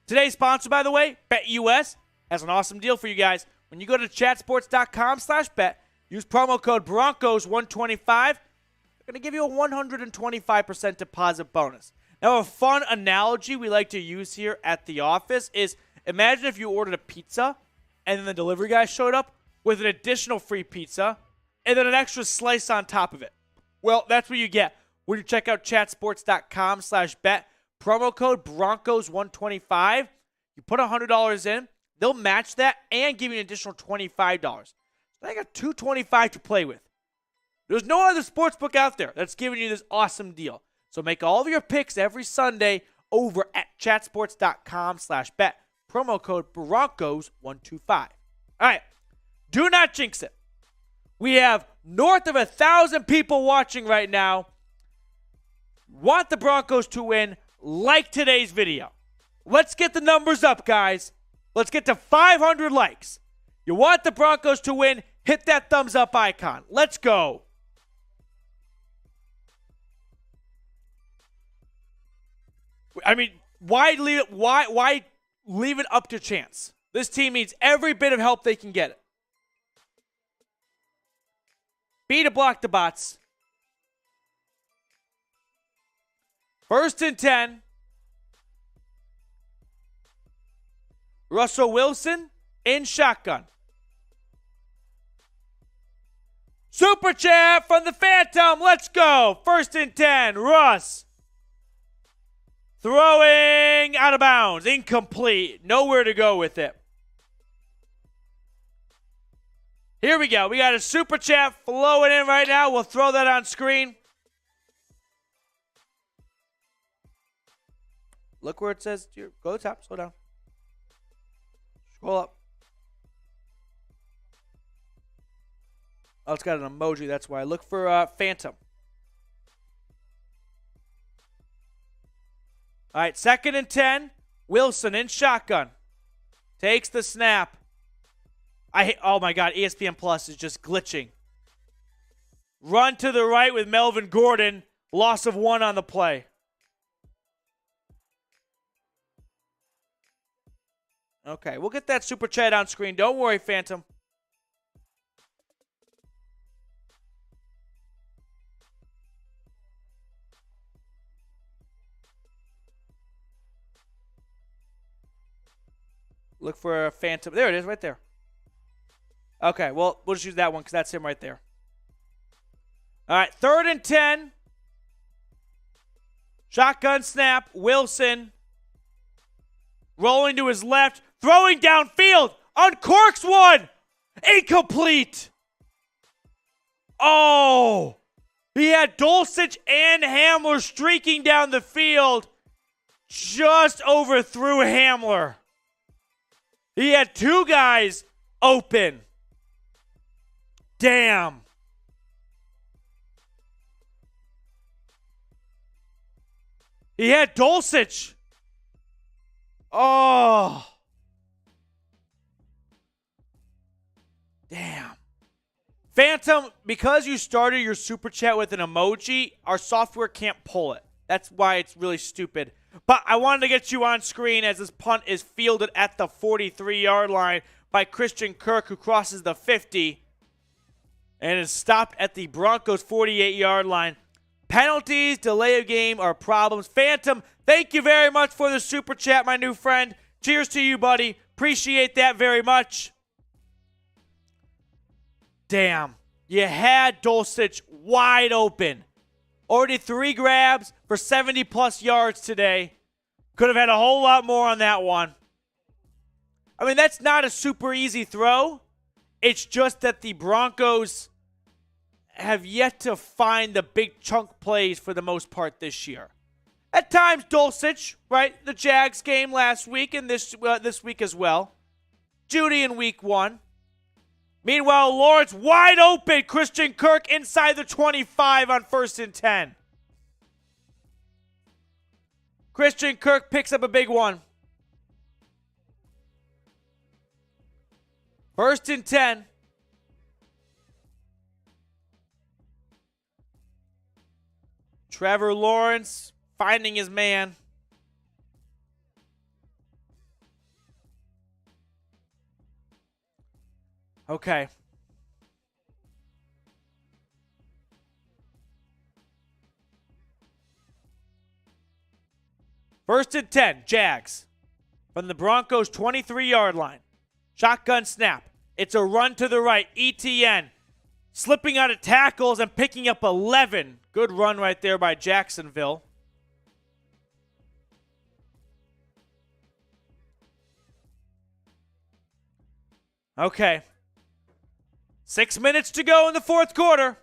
today's sponsor, by the way, BetUS, has an awesome deal for you guys. When you go to chatsports.com/bet, use promo code Broncos125. They're going to give you a 125% deposit bonus. Now, a fun analogy we like to use here at the office is imagine if you ordered a pizza and then the delivery guy showed up with an additional free pizza and then an extra slice on top of it. Well, that's what you get when you check out chatsports.com/bet. Promo code Broncos125. You put $100 in, they'll match that and give you an additional $25. So they got $225 to play with. There's no other sportsbook out there that's giving you this awesome deal. So make all of your picks every Sunday over at chatsports.com/bet. Promo code Broncos125. All right. Do not jinx it. We have north of 1,000 people watching right now. Want the Broncos to win, like today's video. Let's get the numbers up, guys. Let's get to 500 likes. You want the Broncos to win, hit that thumbs up icon. Let's go. I mean, why leave it up to chance? This team needs every bit of help they can get it. B to block the bots. 1st and 10. Russell Wilson in shotgun. Super chat from the Phantom. Let's go. 1st and 10. Russ. Throwing out of bounds. Incomplete. Nowhere to go with it. Here we go. We got a super chat flowing in right now. We'll throw that on screen. Look where it says, go to the top, slow down. Scroll up. Oh, it's got an emoji, that's why. Look for Phantom. All right, 2nd and 10. Wilson in shotgun. Takes the snap. Oh my God, ESPN Plus is just glitching. Run to the right with Melvin Gordon. Loss of 1 on the play. Okay, we'll get that super chat on screen. Don't worry, Phantom. Look for a Phantom. There it is, right there. Okay, well, we'll just use that one because that's him right there. All right, 3rd and 10. Shotgun snap. Wilson. Rolling to his left. Throwing downfield. Uncorks one. Incomplete. Oh. He had Dulcich and Hamler streaking down the field. Just overthrew Hamler. He had 2 guys open. Damn. He had Dulcich. Oh. Damn. Phantom, because you started your super chat with an emoji, our software can't pull it. That's why it's really stupid. But I wanted to get you on screen as this punt is fielded at the 43-yard line by Christian Kirk, who crosses the 50 and is stopped at the Broncos 48-yard line. Penalties, delay of game are problems. Phantom, thank you very much for the super chat, my new friend. Cheers to you, buddy. Appreciate that very much. Damn. You had Dulcich wide open. Already 3 grabs for 70-plus yards today. Could have had a whole lot more on that one. I mean, that's not a super easy throw. It's just that the Broncos have yet to find the big chunk plays for the most part this year. At times, Dulcich, right? The Jags game last week and this week as well. Judy in week 1. Meanwhile, Lawrence wide open. Christian Kirk inside the 25 on 1st and 10. Christian Kirk picks up a big one. 1st and 10. Trevor Lawrence finding his man. Okay. First and 10, Jags. From the Broncos' 23-yard line. Shotgun snap. It's a run to the right. ETN slipping out of tackles and picking up 11. Good run right there by Jacksonville. Okay. 6 minutes to go in the fourth quarter.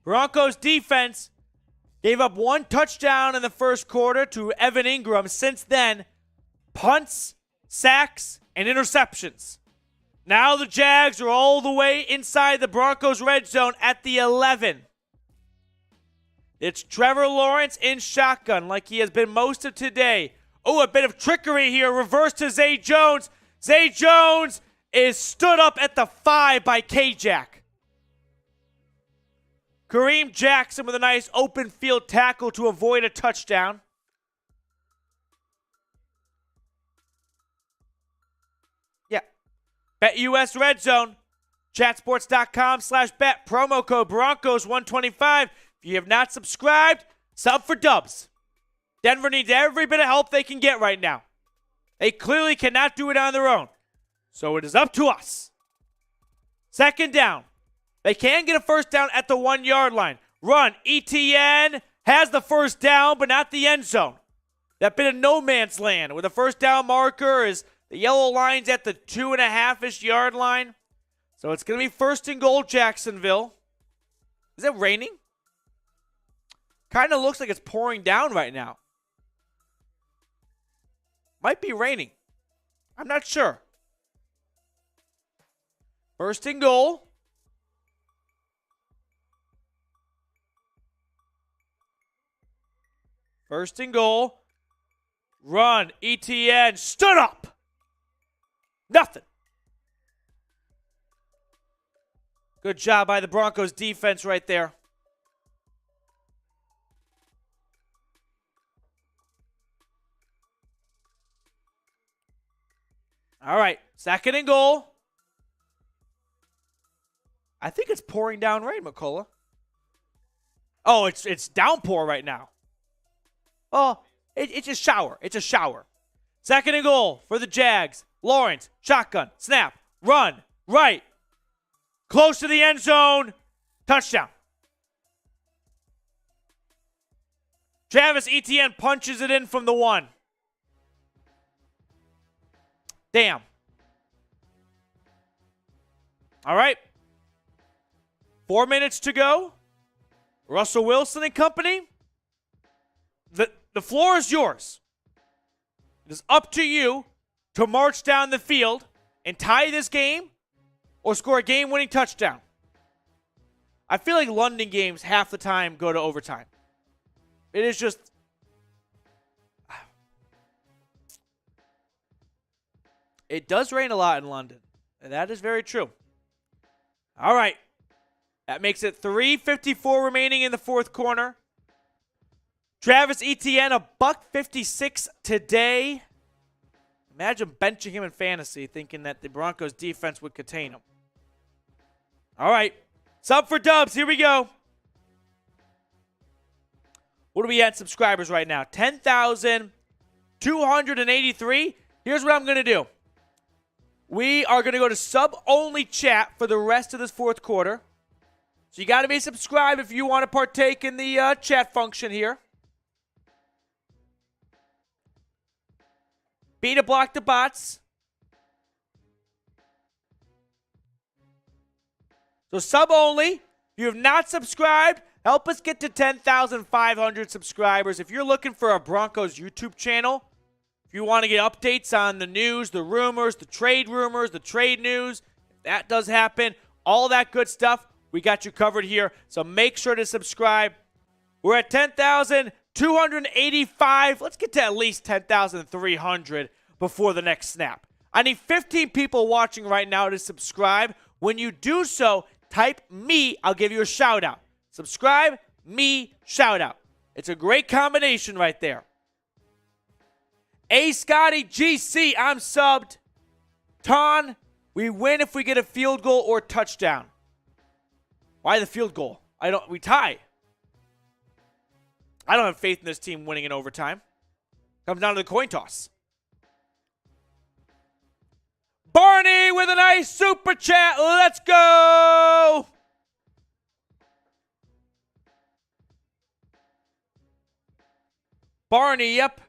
Broncos defense gave up 1 touchdown in the first quarter to Evan Ingram. Since then, punts, sacks, and interceptions. Now the Jags are all the way inside the Broncos red zone at the 11. It's Trevor Lawrence in shotgun like he has been most of today. Oh, a bit of trickery here. Reverse to Zay Jones. Zay Jones is stood up at the 5 by K-Jack. Kareem Jackson with a nice open field tackle to avoid a touchdown. Yeah. BetUS Red Zone. Chatsports.com/bet. Promo code Broncos125. If you have not subscribed, sub for dubs. Denver needs every bit of help they can get right now. They clearly cannot do it on their own. So it is up to us. Second down. They can get a first down at the 1-yard line. Run. ETN has the first down, but not the end zone. That bit of no man's land where the first down marker is the yellow line's at the 2.5-ish yard line. So it's going to be 1st and goal, Jacksonville. Is it raining? Kind of looks like it's pouring down right now. Might be raining. I'm not sure. 1st and goal. First and goal. Run. ETN stood up. Nothing. Good job by the Broncos defense right there. All right. 2nd and goal. I think it's pouring down rain, McCullough. Oh, it's downpour right now. Oh, it's a shower. It's a shower. 2nd and goal for the Jags. Lawrence, shotgun, snap, run, right. Close to the end zone. Touchdown. Travis Etienne punches it in from the 1. Damn. All right. 4 minutes to go. Russell Wilson and company. The floor is yours. It is up to you to march down the field and tie this game or score a game-winning touchdown. I feel like London games half the time go to overtime. It is just... It does rain a lot in London, and that is very true. All right. That makes it 3:54 remaining in the fourth quarter. Travis Etienne, $156 today. Imagine benching him in fantasy thinking that the Broncos defense would contain him. All right. Sub for dubs. Here we go. What are we at subscribers right now? 10,283. Here's what I'm going to do. we are going to go to sub-only chat for the rest of this fourth quarter. So you got to be subscribed if you want to partake in the chat function here. B to block the bots. So sub-only. If you have not subscribed, help us get to 10,500 subscribers. If you're looking for a Broncos YouTube channel, if you want to get updates on the news, the rumors, the trade news, if that does happen, all that good stuff, we got you covered here. So make sure to subscribe. We're at 10,285. Let's get to at least 10,300 before the next snap. I need 15 people watching right now to subscribe. When you do so, type me. I'll give you a shout out. Subscribe, me, shout out. It's a great combination right there. A Scotty GC, I'm subbed. Ton, we win if we get a field goal or touchdown. Why the field goal? We tie. I don't have faith in this team winning in overtime. Comes down to the coin toss. Barney with a nice super chat. Let's go. Barney, yep.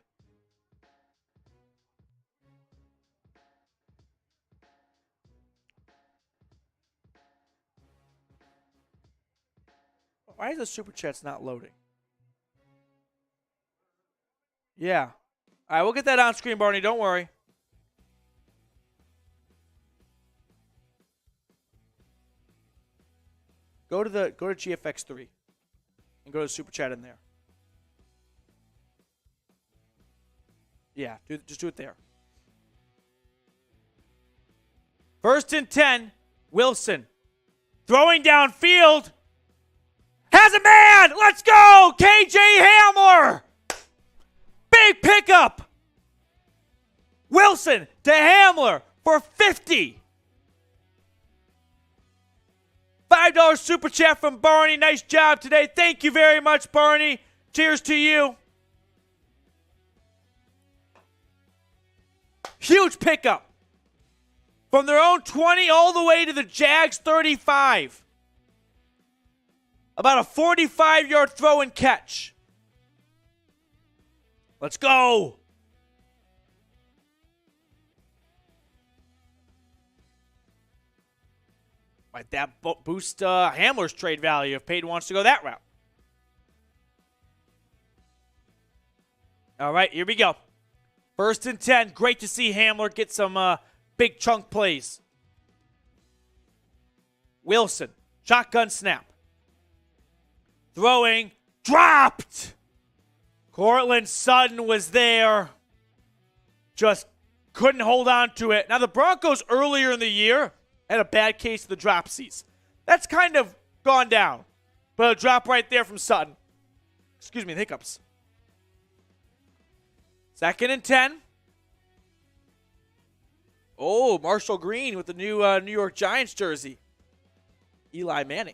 Why is the super chats not loading? Yeah. All right, we'll get that on screen, Barney. Don't worry. Go to GFX3 and go to super chat in there. Yeah, just do it there. 1st and 10, Wilson throwing downfield. Has a man! Let's go! KJ Hamler! Big pickup! Wilson to Hamler for 50. $5 super chat from Barney. Nice job today. Thank you very much, Barney. Cheers to you. Huge pickup. From their own 20 all the way to the Jags 35. About a 45-yard throw and catch. Let's go. Might that boost Hamler's trade value if Peyton wants to go that route. All right, here we go. 1st and 10. Great to see Hamler get some big chunk plays. Wilson, shotgun snap. Throwing, dropped. Cortland Sutton was there. Just couldn't hold on to it. Now, the Broncos earlier in the year had a bad case of the dropsies. That's kind of gone down. But a drop right there from Sutton. Excuse me, the hiccups. 2nd and 10. Oh, Marshall Green with the new New York Giants jersey. Eli Manning.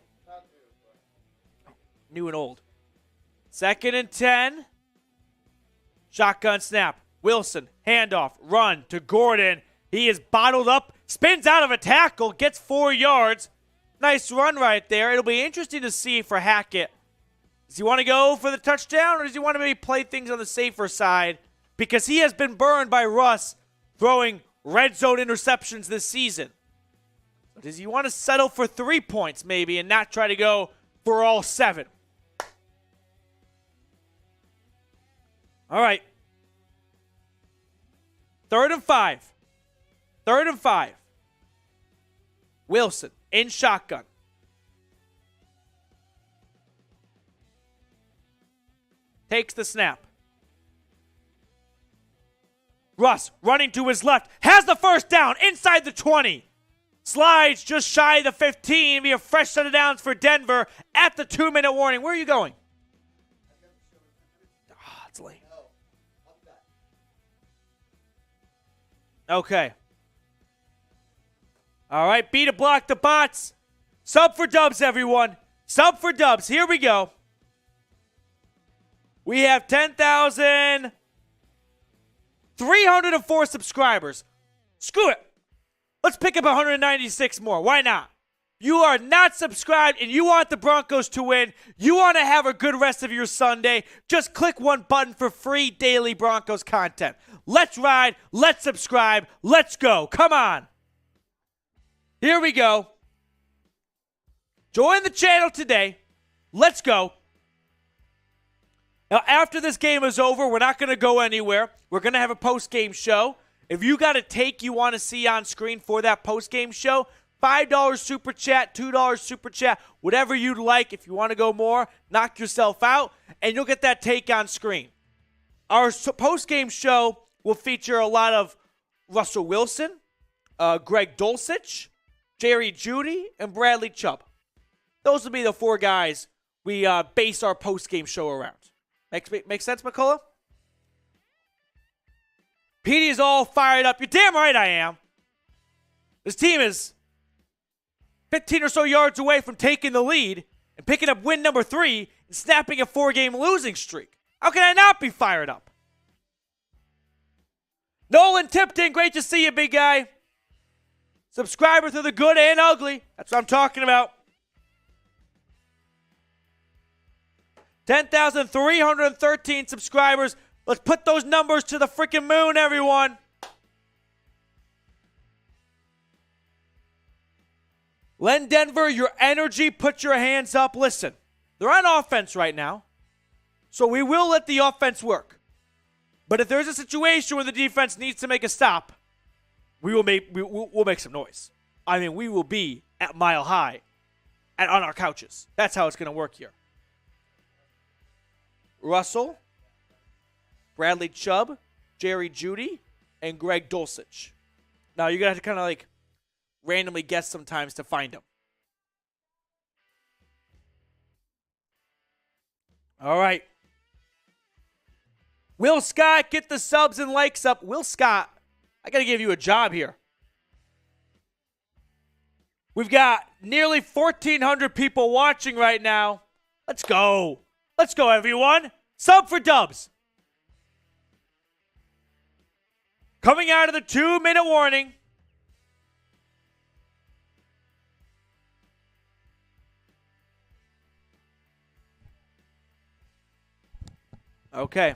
New and old. 2nd and 10. Shotgun snap. Wilson, handoff, run to Gordon. He is bottled up, spins out of a tackle, gets 4 yards. Nice run right there. It'll be interesting to see for Hackett. Does he want to go for the touchdown, or does he want to maybe play things on the safer side? Because he has been burned by Russ throwing red zone interceptions this season. So does he want to settle for 3 points maybe and not try to go for all 7? All right. 3rd and 5. 3rd and 5. Wilson in shotgun. Takes the snap. Russ running to his left. Has the first down inside the 20. Slides just shy of the 15. Be a fresh set of downs for Denver at the 2-minute warning. Where are you going? It's late. Okay. All right, B to block the bots. Sub for dubs, everyone. Sub for dubs. Here we go. We have 10,304 subscribers. Screw it. Let's pick up 196 more. Why not? You are not subscribed and you want the Broncos to win. You want to have a good rest of your Sunday. Just click one button for free daily Broncos content. Let's ride. Let's subscribe. Let's go. Come on. Here we go. Join the channel today. Let's go. Now, after this game is over, we're not going to go anywhere. We're going to have a post-game show. If you got a take you want to see on screen for that post-game show, $5 super chat, $2 super chat, whatever you'd like. If you want to go more, knock yourself out, and you'll get that take on screen. Our post-game show will feature a lot of Russell Wilson, Greg Dulcich, Jerry Jeudy, and Bradley Chubb. Those will be the four guys we base our post-game show around. Make sense, McCullough? Petey is all fired up. You're damn right I am. This team is 15 or so yards away from taking the lead and picking up win number 3 and snapping a 4-game losing streak. How can I not be fired up? Nolan Tipton, great to see you, big guy. Subscriber through the good and ugly. That's what I'm talking about. 10,313 subscribers. Let's put those numbers to the freaking moon, everyone. Len Denver, your energy, put your hands up. Listen, they're on offense right now, so we will let the offense work. But if there's a situation where the defense needs to make a stop, we'll make some noise. I mean, we will be at Mile High and on our couches. That's how it's going to work here. Russell, Bradley Chubb, Jerry Jeudy, and Greg Dulcich. Now, you're going to have to kind of like randomly guess sometimes to find them. All right. Will Scott, get the subs and likes up. Will Scott, I got to give you a job here. We've got nearly 1,400 people watching right now. Let's go. Let's go, everyone. Sub for dubs. Coming out of the 2-minute warning. Okay.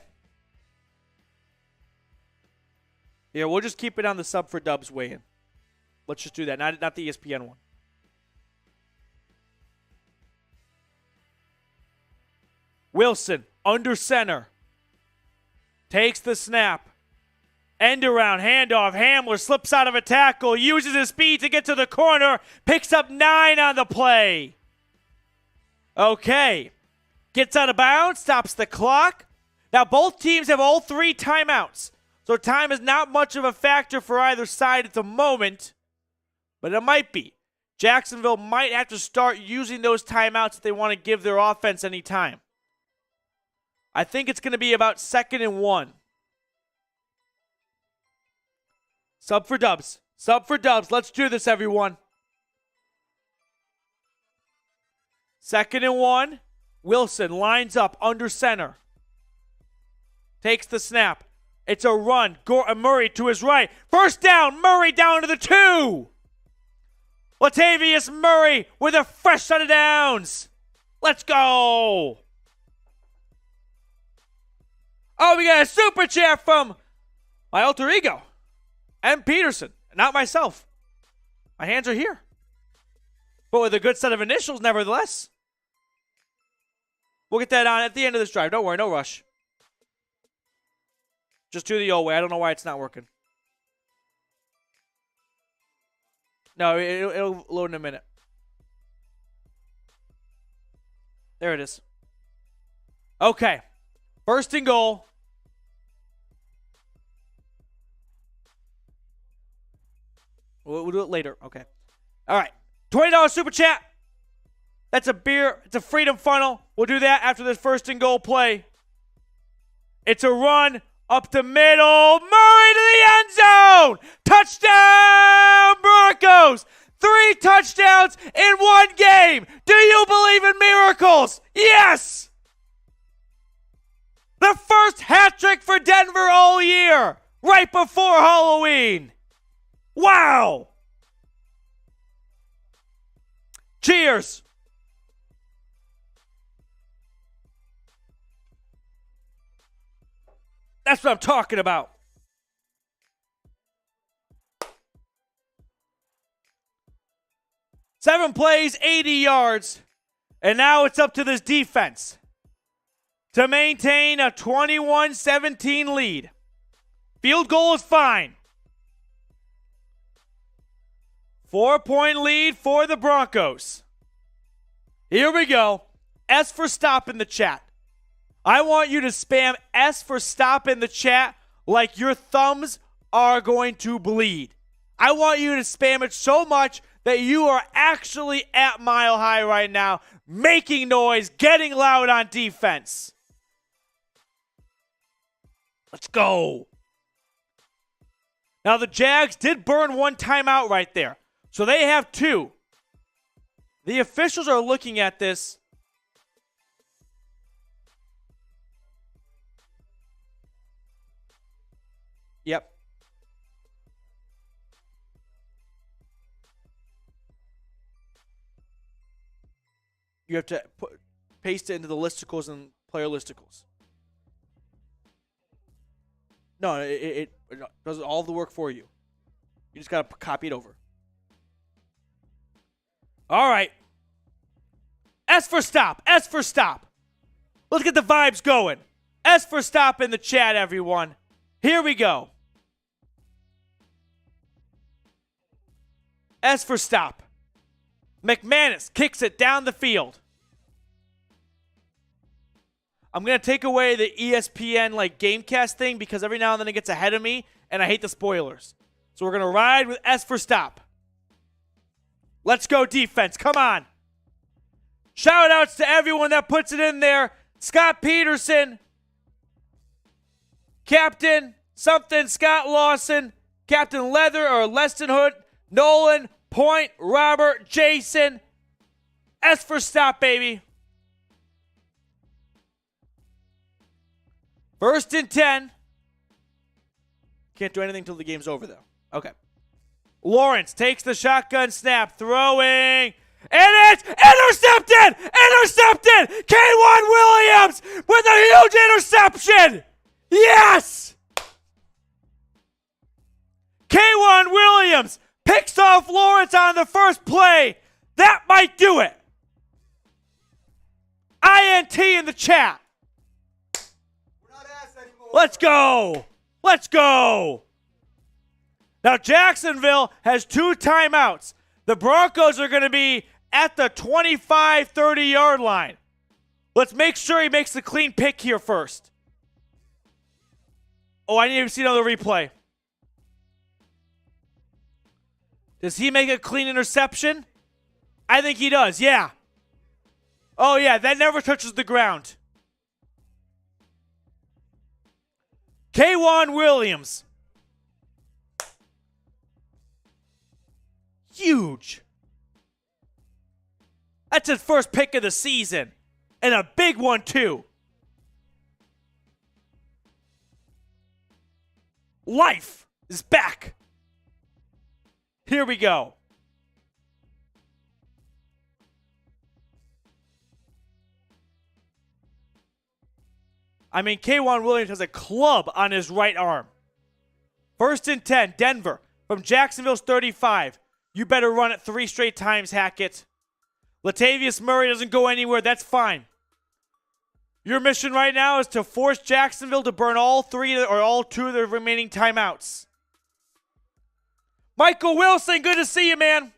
Yeah, we'll just keep it on the sub for dubs weigh-in. Let's just do that, not the ESPN one. Wilson, under center. Takes the snap. End around, handoff. Hamler slips out of a tackle, uses his speed to get to the corner, picks up 9 on the play. Okay. Gets out of bounds, stops the clock. Now, both teams have all 3 timeouts, so time is not much of a factor for either side at the moment, but it might be. Jacksonville might have to start using those timeouts if they want to give their offense any time. I think it's going to be about 2nd and 1. Sub for dubs. Sub for dubs. Let's do this, everyone. 2nd and 1. Wilson lines up under center. Takes the snap. It's a run. Murray to his right. First down. Murray down to the 2. Latavius Murray with a fresh set of downs. Let's go. Oh, we got a super chat from my alter ego, M. Peterson. Not myself. My hands are here. But with a good set of initials, nevertheless. We'll get that on at the end of this drive. Don't worry, no rush. Just do the old way. I don't know why it's not working. No, it'll load in a minute. There it is. Okay. 1st and goal. We'll do it later. Okay. All right. $20 super chat. That's a beer. It's a freedom funnel. We'll do that after this 1st and goal play. It's a run up the middle. Murray to the end zone. Touchdown, Broncos. 3 touchdowns in 1 game. Do you believe in miracles? Yes. The first hat trick for Denver all year, right before Halloween. Wow. Cheers. That's what I'm talking about. Seven plays, 80 yards. And now it's up to this defense to maintain a 21-17 lead. Field goal is fine. 4-point lead for the Broncos. Here we go. S for stop in the chat. I want you to spam S for stop in the chat like your thumbs are going to bleed. I want you to spam it so much that you are actually at Mile High right now, making noise, getting loud on defense. Let's go. Now, the Jags did burn one timeout right there, so they have two. The officials are looking at this. Yep. You have to paste it into the listicles and player listicles. No, it does all the work for you. You just got to copy it over. All right. S for stop. S for stop. Let's get the vibes going. S for stop in the chat, everyone. Here we go. S for stop. McManus kicks it down the field. I'm going to take away the ESPN Gamecast thing because every now and then it gets ahead of me and I hate the spoilers. So we're going to ride with S for stop. Let's go defense. Come on. Shout outs to everyone that puts it in there. Scott Peterson. Captain something, Scott Lawson. Captain Leather or Leston Hood. Nolan, Point, Robert, Jason. S for stop, baby. 1st and 10. Can't do anything until the game's over, though. Okay. Lawrence takes the shotgun snap, throwing, and it's intercepted! Intercepted! K1 Williams with a huge interception! Yes! K1 Williams picks off Lawrence on the first play. That might do it. INT in the chat. We're not ass anymore. Let's go. Let's go. Now, Jacksonville has 2 timeouts. The Broncos are going to be at the 25, 30-yard line. Let's make sure he makes the clean pick here first. Oh, I need to see another replay. Does he make a clean interception? I think he does, yeah. Oh, yeah, that never touches the ground. K1 Williams. Huge. That's his first pick of the season. And a big one, too. Life is back. Here we go. I mean, K1 Williams has a club on his right arm. 1st and 10, Denver from Jacksonville's 35. You better run it 3 straight times, Hackett. Latavius Murray doesn't go anywhere. That's fine. Your mission right now is to force Jacksonville to burn all 3 or all 2 of the remaining timeouts. Michael Wilson, good to see you, man.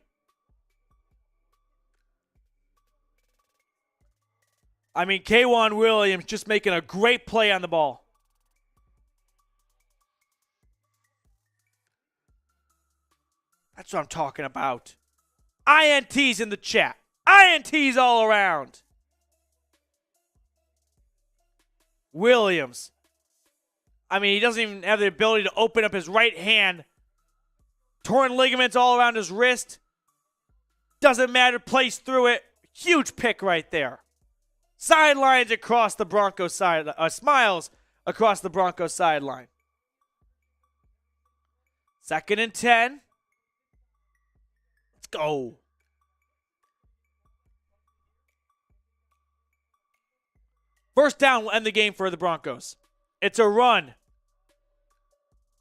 I mean, K1 Williams just making a great play on the ball. That's what I'm talking about. INTs in the chat. INTs all around. Williams. I mean, he doesn't even have the ability to open up his right hand. Torn ligaments all around his wrist. Doesn't matter, plays through it. Huge pick right there. Sidelines across the Broncos side. Smiles across the Broncos sideline. 2nd and 10. Let's go. First down will end the game for the Broncos. It's a run.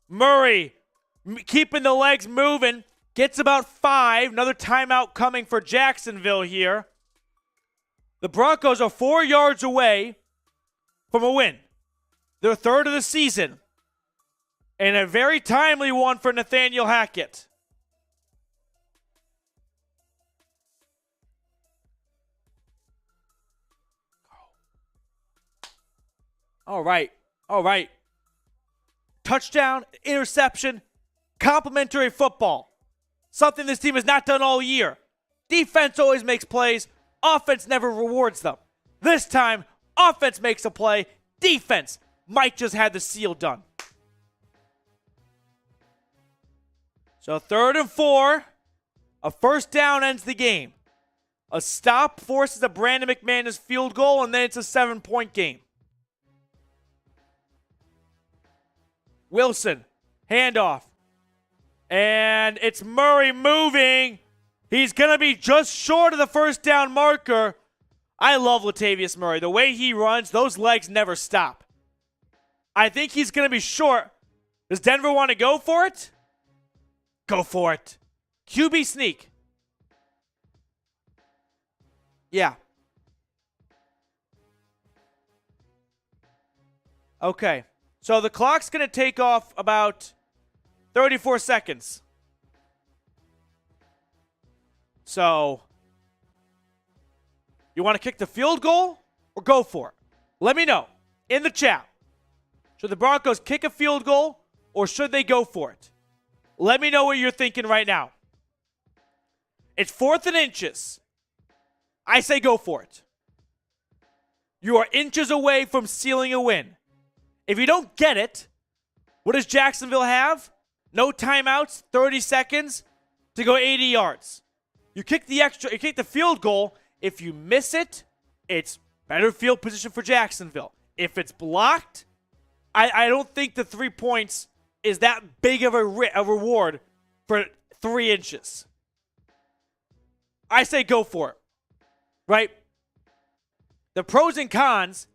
Murray keeping the legs moving. Gets about 5. Another timeout coming for Jacksonville here. The Broncos are 4 yards away from a win. Their third of the season. And a very timely one for Nathaniel Hackett. All right. Touchdown, interception, complimentary football. Something this team has not done all year. Defense always makes plays. Offense never rewards them. This time, offense makes a play. Defense might just have the seal done. So 3rd and 4. A first down ends the game. A stop forces a Brandon McManus field goal, and then it's a 7-point game. Wilson, handoff. And it's Murray moving. He's going to be just short of the first down marker. I love Latavius Murray. The way he runs, those legs never stop. I think he's going to be short. Does Denver want to go for it? Go for it. QB sneak. Yeah. Okay. So the clock's going to take off about 34 seconds. So, you want to kick the field goal or go for it? Let me know in the chat. Should the Broncos kick a field goal or should they go for it? Let me know what you're thinking right now. It's 4th and inches. I say go for it. You are inches away from sealing a win. If you don't get it, what does Jacksonville have? No timeouts, 30 seconds to go 80 yards. You kick the field goal. If you miss it, it's better field position for Jacksonville. If it's blocked, I don't think the 3 points is that big of a reward for 3 inches. I say go for it, right? The pros and cons,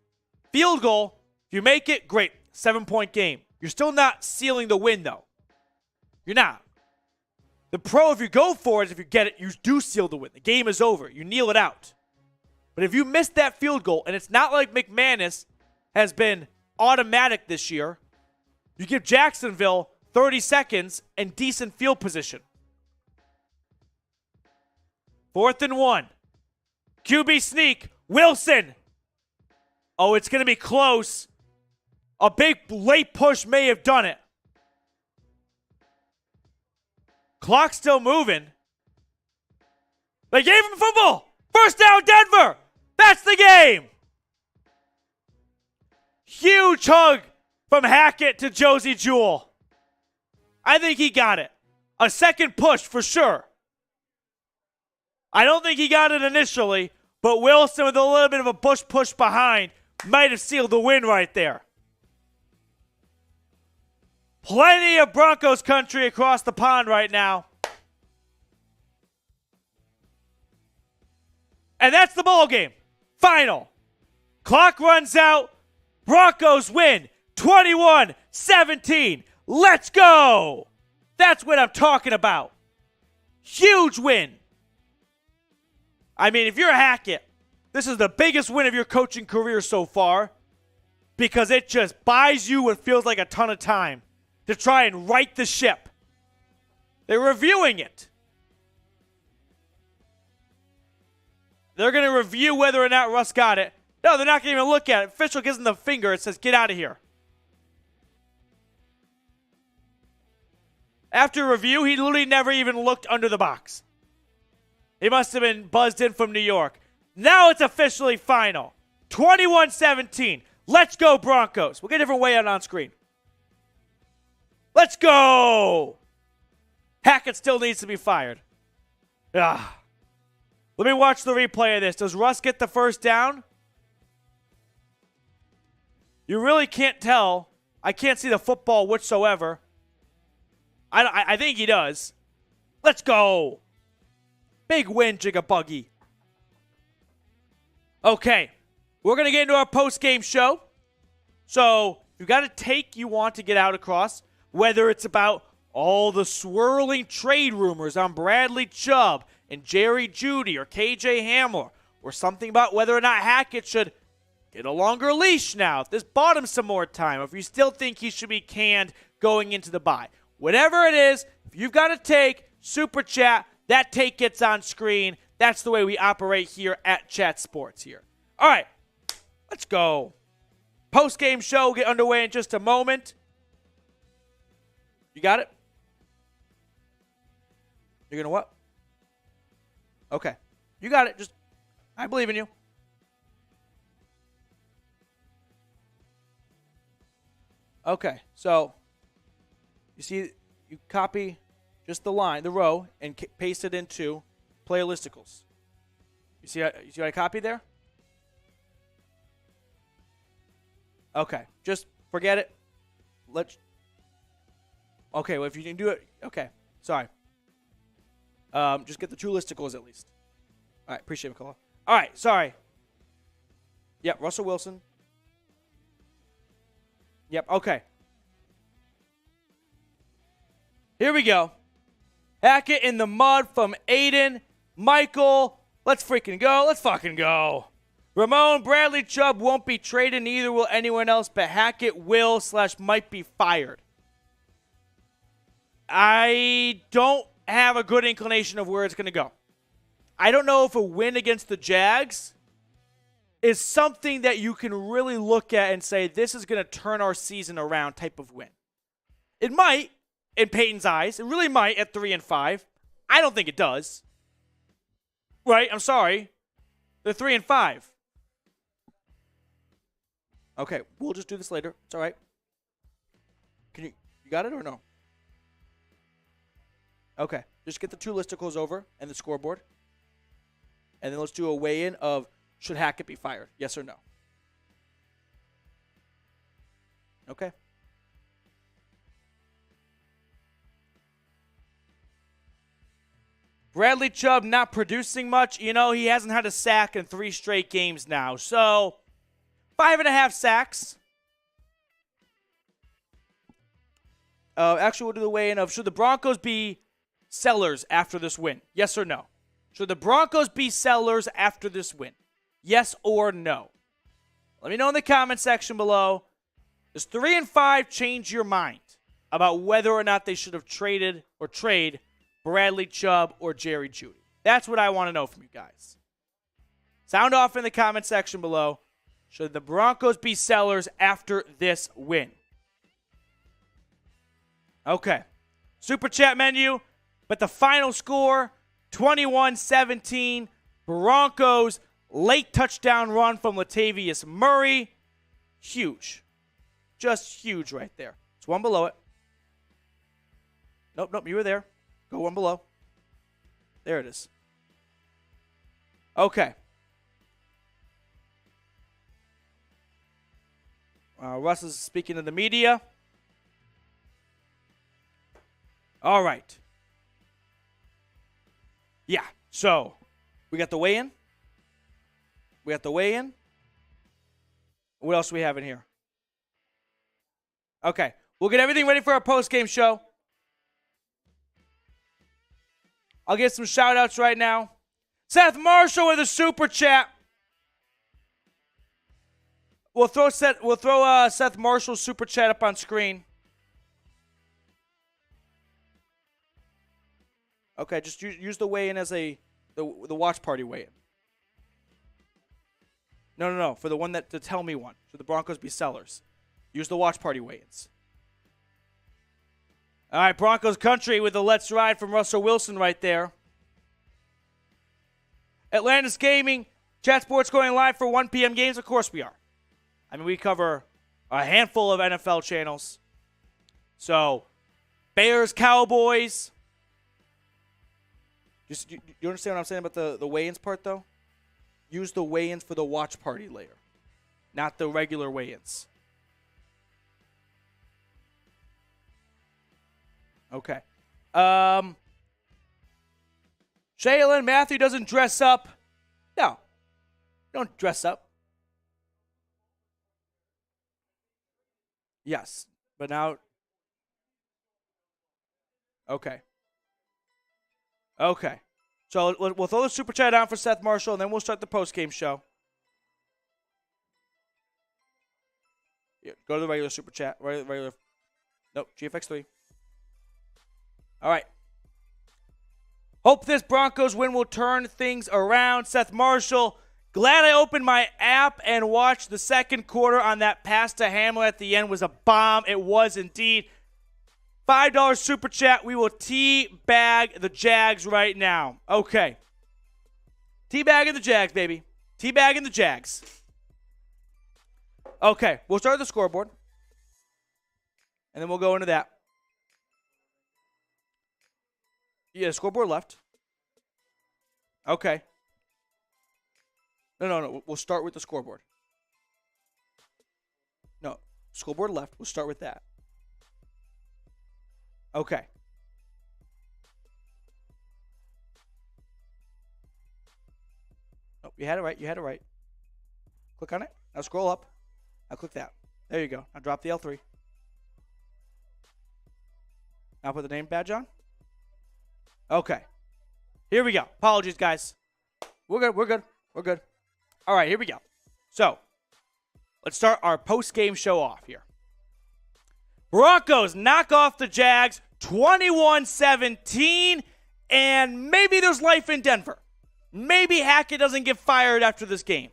field goal, if you make it, great, 7-point game. You're still not sealing the win, though. You're not. The pro, if you go for it, if you get it, you do seal the win. The game is over. You kneel it out. But if you miss that field goal, and it's not like McManus has been automatic this year, you give Jacksonville 30 seconds and decent field position. 4th and 1. QB sneak. Wilson. Oh, it's going to be close. A big late push may have done it. Clock still moving. They gave him football. First down, Denver. That's the game. Huge hug from Hackett to Josie Jewell. I think he got it. A second push for sure. I don't think he got it initially, but Wilson with a little bit of a push behind might have sealed the win right there. Plenty of Broncos country across the pond right now. And that's the ball game. Final. Clock runs out. Broncos win 21-17. Let's go. That's what I'm talking about. Huge win. I mean, if you're a Hackett, this is the biggest win of your coaching career so far because it just buys you what feels like a ton of time to try and right the ship. They're reviewing it. They're going to review whether or not Russ got it. No, they're not going to even look at it. Official gives him the finger. It says, get out of here. After review, he literally never even looked under the box. He must have been buzzed in from New York. Now it's officially final. 21-17. Let's go, Broncos. We'll get a different way out on screen. Let's go. Hackett still needs to be fired. Ah. Let me watch the replay of this. Does Russ get the first down? You really can't tell. I can't see the football whatsoever. I think he does. Let's go. Big win, Jigabuggy. Okay. we're going to get into our post-game show. So if you've got a take you want to get out across, whether it's about all the swirling trade rumors on Bradley Chubb and Jerry Jeudy or KJ Hamler, or something about whether or not Hackett should get a longer leash now, if this bought him some more time, or if you still think he should be canned going into the bye. Whatever it is, if you've got a take, super chat, that take gets on screen. That's the way we operate here at Chat Sports here. All right, let's go. Post-game show will get underway in just a moment. You got it? You're going to what? Okay. You got it. I believe in you. Okay. So, you see, you copy just the line, the row, and paste it into player listicles. You see what I copied there? Okay. Just forget it. Okay, well, if you can do it, okay. Sorry. Just get the two listicles at least. All right, appreciate it, McCullough. All right, sorry. Yep, Russell Wilson. Yep, okay. Here we go. Hackett in the mud from Aiden. Michael, let's freaking go. Let's fucking go. Ramon, Bradley Chubb won't be traded, neither will anyone else, but Hackett will / might be fired. I don't have a good inclination of where it's going to go. I don't know if a win against the Jags is something that you can really look at and say, this is going to turn our season around type of win. It might, in Peyton's eyes. It really might at 3-5. I don't think it does. Right? I'm sorry. They're 3-5. Okay, we'll just do this later. It's all right. You got it or no? Okay, just get the two listicles over and the scoreboard. And then let's do a weigh-in of should Hackett be fired? Yes or no? Okay. Bradley Chubb not producing much. You know, he hasn't had a sack in 3 straight games now. So, 5.5 sacks. Actually, we'll do the weigh-in of should the Broncos be sellers after this win? Yes or no? Should the Broncos be sellers after this win? Yes or no? Let me know in the comment section below. Does 3-5 change your mind about whether or not they should have traded or trade Bradley Chubb or Jerry Jeudy? That's what I want to know from you guys. Sound off in the comment section below. Should the Broncos be sellers after this win? Okay. Super chat menu. But the final score, 21-17. Broncos late touchdown run from Latavius Murray. Huge. Just huge right there. It's one below it. Nope, you were there. Go one below. There it is. Okay. Russ is speaking to the media. All right. Yeah, so we got the weigh-in. What else do we have in here? Okay, we'll get everything ready for our post-game show. I'll get some shout-outs right now. Seth Marshall with a super chat. We'll throw Seth Marshall's super chat up on screen. Okay, just use the weigh-in as the watch party weigh-in. No. For the one to tell me one. Should the Broncos be sellers? Use the watch party weigh-ins. All right, Broncos country with the let's ride from Russell Wilson right there. Atlantis Gaming, Chat Sports going live for 1 p.m. games. Of course we are. I mean, we cover a handful of NFL channels. So, Bears, Cowboys. You understand what I'm saying about the weigh-ins part, though? Use the weigh-ins for the watch party later, not the regular weigh-ins. Okay. Shaylin, Matthew doesn't dress up. No. Don't dress up. Yes, but now. Okay. Okay. So we'll throw the super chat down for Seth Marshall, and then we'll start the post-game show. Yeah, go to the regular super chat. Regular. Nope, GFX3. All right. Hope this Broncos win will turn things around. Seth Marshall, glad I opened my app and watched the second quarter on that pass to Hamler at the end was a bomb. It was indeed. $5 super chat. We will teabag the Jags right now. Okay. Teabagging the Jags, baby. Teabagging the Jags. Okay. We'll start the scoreboard. And then we'll go into that. Yeah, scoreboard left. Okay. No. We'll start with the scoreboard. No. Scoreboard left. We'll start with that. Okay. Oh, you had it right. Click on it. Now scroll up. Now click that. There you go. Now drop the L3. Now put the name badge on. Okay. Here we go. Apologies, guys. We're good. All right, here we go. So, let's start our post-game show off here. Broncos knock off the Jags 21-17, and maybe there's life in Denver. Maybe Hackett doesn't get fired after this game.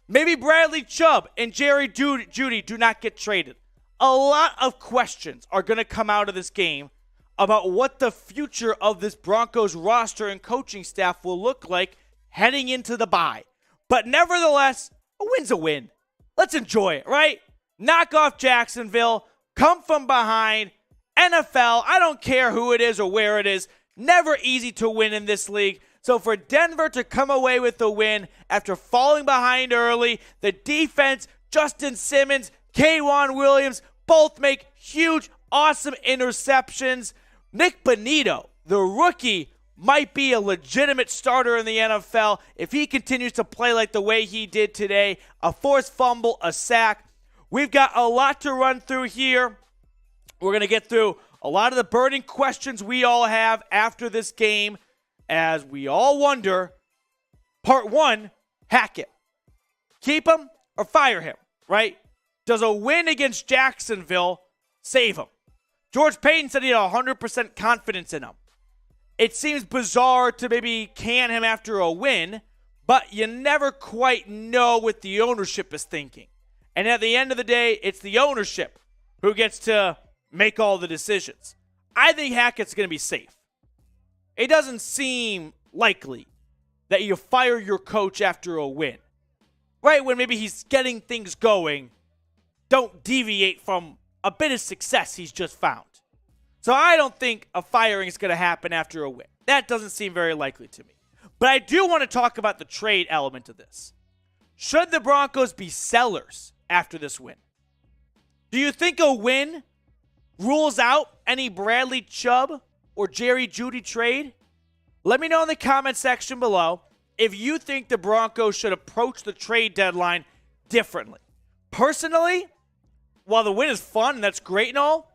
Maybe Bradley Chubb and Jerry Jeudy do not get traded. A lot of questions are going to come out of this game about what the future of this Broncos roster and coaching staff will look like heading into the bye. But nevertheless, a win's a win. Let's enjoy it, right? Knock off Jacksonville. Come from behind. NFL, I don't care who it is or where it is. Never easy to win in this league. So for Denver to come away with the win after falling behind early, the defense, Justin Simmons, K'Wan Williams, both make huge, awesome interceptions. Nick Bonito, the rookie, might be a legitimate starter in the NFL if he continues to play like the way he did today. A forced fumble, a sack. We've got a lot to run through here. We're going to get through a lot of the burning questions we all have after this game as we all wonder, part one, Hackett. Keep him or fire him, right? Does a win against Jacksonville save him? George Payton said he had 100% confidence in him. It seems bizarre to maybe can him after a win, but you never quite know what the ownership is thinking. And at the end of the day, it's the ownership who gets to make all the decisions. I think Hackett's going to be safe. It doesn't seem likely that you fire your coach after a win. Right when maybe he's getting things going, don't deviate from a bit of success he's just found. So I don't think a firing is going to happen after a win. That doesn't seem very likely to me. But I do want to talk about the trade element of this. Should the Broncos be sellers after this win? Do you think a win rules out any Bradley Chubb or Jerry Jeudy trade? Let me know in the comment section below if you think the Broncos should approach the trade deadline differently. Personally, while the win is fun and that's great and all,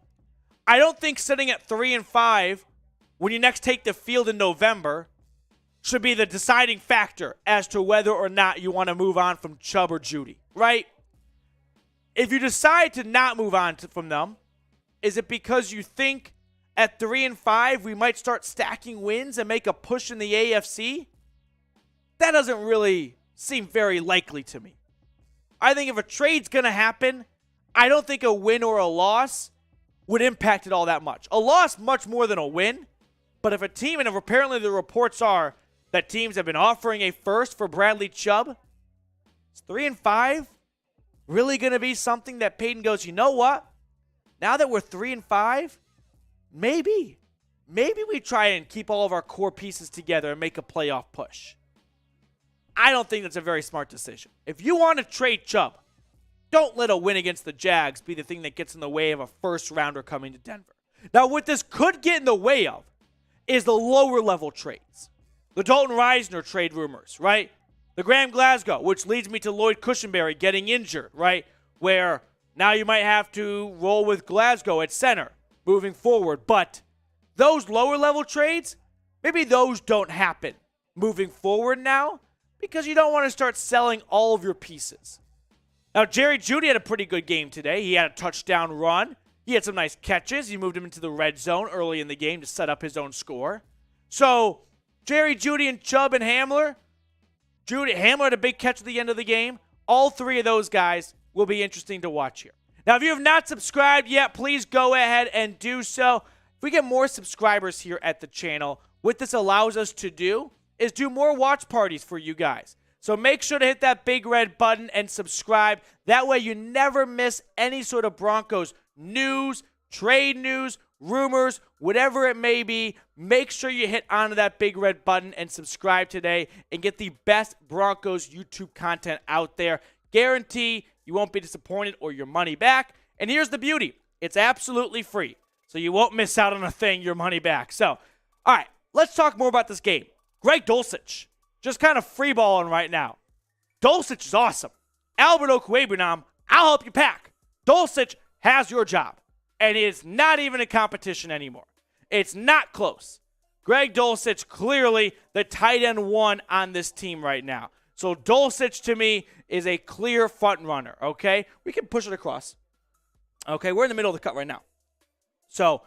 I don't think sitting at 3-5 when you next take the field in November should be the deciding factor as to whether or not you want to move on from Chubb or Jeudy, right? If you decide to not move on from them, is it because you think at 3-5 we might start stacking wins and make a push in the AFC? That doesn't really seem very likely to me. I think if a trade's going to happen, I don't think a win or a loss would impact it all that much. A loss much more than a win. But if a team, and if apparently the reports are that teams have been offering a first for Bradley Chubb, is 3-5 really going to be something that Peyton goes, you know what? Now that we're 3-5, maybe we try and keep all of our core pieces together and make a playoff push. I don't think that's a very smart decision. If you want to trade Chubb, don't let a win against the Jags be the thing that gets in the way of a first rounder coming to Denver. Now, what this could get in the way of is the lower level trades. The Dalton Reisner trade rumors, right? The Graham Glasgow, which leads me to Lloyd Cushenberry getting injured, right? Where Now you might have to roll with Glasgow at center moving forward. But those lower level trades, maybe those don't happen moving forward now because you don't want to start selling all of your pieces. Now, Jerry Jeudy had a pretty good game today. He had a touchdown run. He had some nice catches. He moved him into the red zone early in the game to set up his own score. So, Jerry Jeudy and Chubb and Hamler. Hamler had a big catch at the end of the game. All three of those guys will be interesting to watch here. Now, if you have not subscribed yet, please go ahead and do so. If we get more subscribers here at the channel, what this allows us to do is do more watch parties for you guys. So make sure to hit that big red button and subscribe. That way you never miss any sort of Broncos news, trade news, rumors, whatever it may be. Make sure you hit onto that big red button and subscribe today and get the best Broncos YouTube content out there. Guarantee you won't be disappointed or your money back. And here's the beauty. It's absolutely free. So you won't miss out on a thing, your money back. So, all right, let's talk more about this game. Greg Dulcich, just kind of freeballing right now. Dulcich is awesome. Albert Okwuegbunam, I'll help you pack. Dulcich has your job. And it is not even a competition anymore. It's not close. Greg Dulcich, clearly the tight end one on this team right now. So Dulcich, to me, is a clear front runner, okay? We can push it across. Okay, we're in the middle of the cut right now. So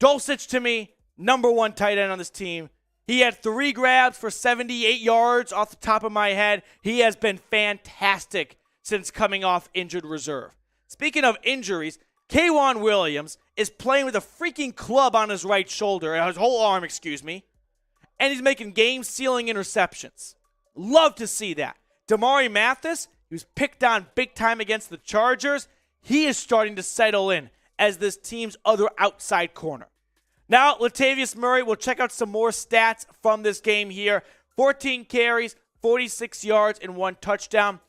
Dulcich, to me, number one tight end on this team. He had 3 grabs for 78 yards off the top of my head. He has been fantastic since coming off injured reserve. Speaking of injuries, K'Wan Williams is playing with a freaking club on his right shoulder, his whole arm, and he's making game-sealing interceptions. Love to see that. Damari Mathis, he was picked on big time against the Chargers. He is starting to settle in as this team's other outside corner. Now, Latavius Murray, we'll check out some more stats from this game here. 14 carries, 46 yards, and 1 touchdown.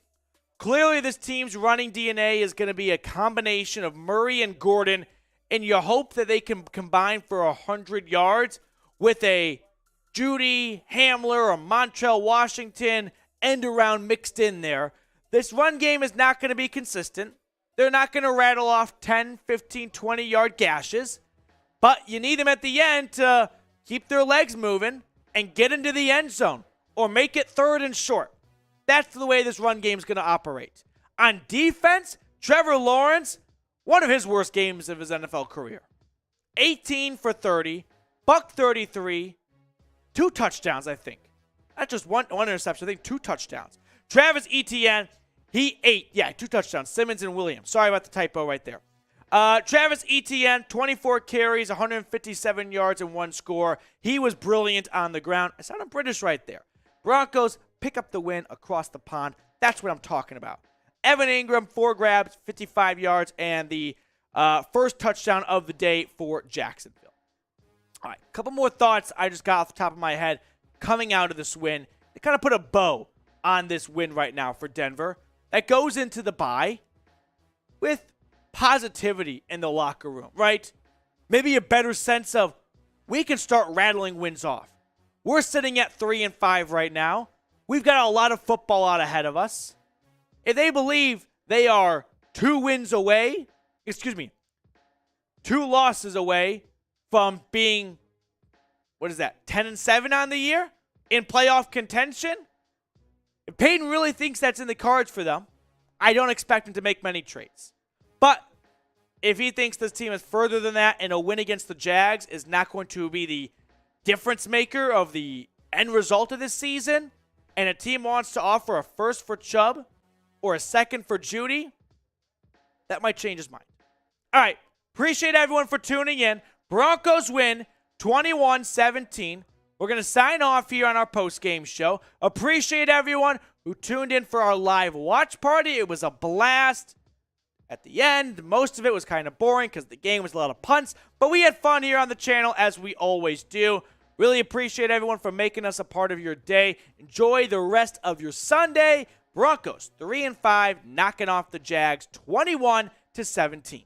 Clearly, this team's running DNA is going to be a combination of Murray and Gordon, and you hope that they can combine for 100 yards with a Jeudy, Hamler, or Montrell Washington end around mixed in there. This run game is not going to be consistent. They're not going to rattle off 10, 15, 20-yard gashes. But you need them at the end to keep their legs moving and get into the end zone or make it 3rd and short. That's the way this run game is going to operate. On defense, Trevor Lawrence, one of his worst games of his NFL career. 18 for 30, buck 33, 2 touchdowns, I think. Not just one interception, I think 2 touchdowns. Travis Etienne, he 2 touchdowns. Simmons and Williams. Sorry about the typo right there. Travis Etienne, 24 carries, 157 yards, and 1 score. He was brilliant on the ground. I sounded British right there. Broncos pick up the win across the pond. That's what I'm talking about. Evan Ingram, 4 grabs, 55 yards, and the first touchdown of the day for Jacksonville. All right, a couple more thoughts I just got off the top of my head coming out of this win. They kind of put a bow on this win right now for Denver. That goes into the bye with positivity in the locker room, right? Maybe a better sense of we can start rattling wins off. We're sitting at 3-5 right now. We've got a lot of football out ahead of us. If they believe they are 2 losses away from being, 10-7 on the year in playoff contention, if Peyton really thinks that's in the cards for them, I don't expect him to make many trades. But if he thinks this team is further than that and a win against the Jags is not going to be the difference maker of the end result of this season, and a team wants to offer a first for Chubb or a second for Jeudy, that might change his mind. All right. Appreciate everyone for tuning in. Broncos win 21-17. We're going to sign off here on our post-game show. Appreciate everyone who tuned in for our live watch party. It was a blast. At the end, most of it was kind of boring because the game was a lot of punts, but we had fun here on the channel as we always do. Really appreciate everyone for making us a part of your day. Enjoy the rest of your Sunday. Broncos 3-5, knocking off the Jags 21-17.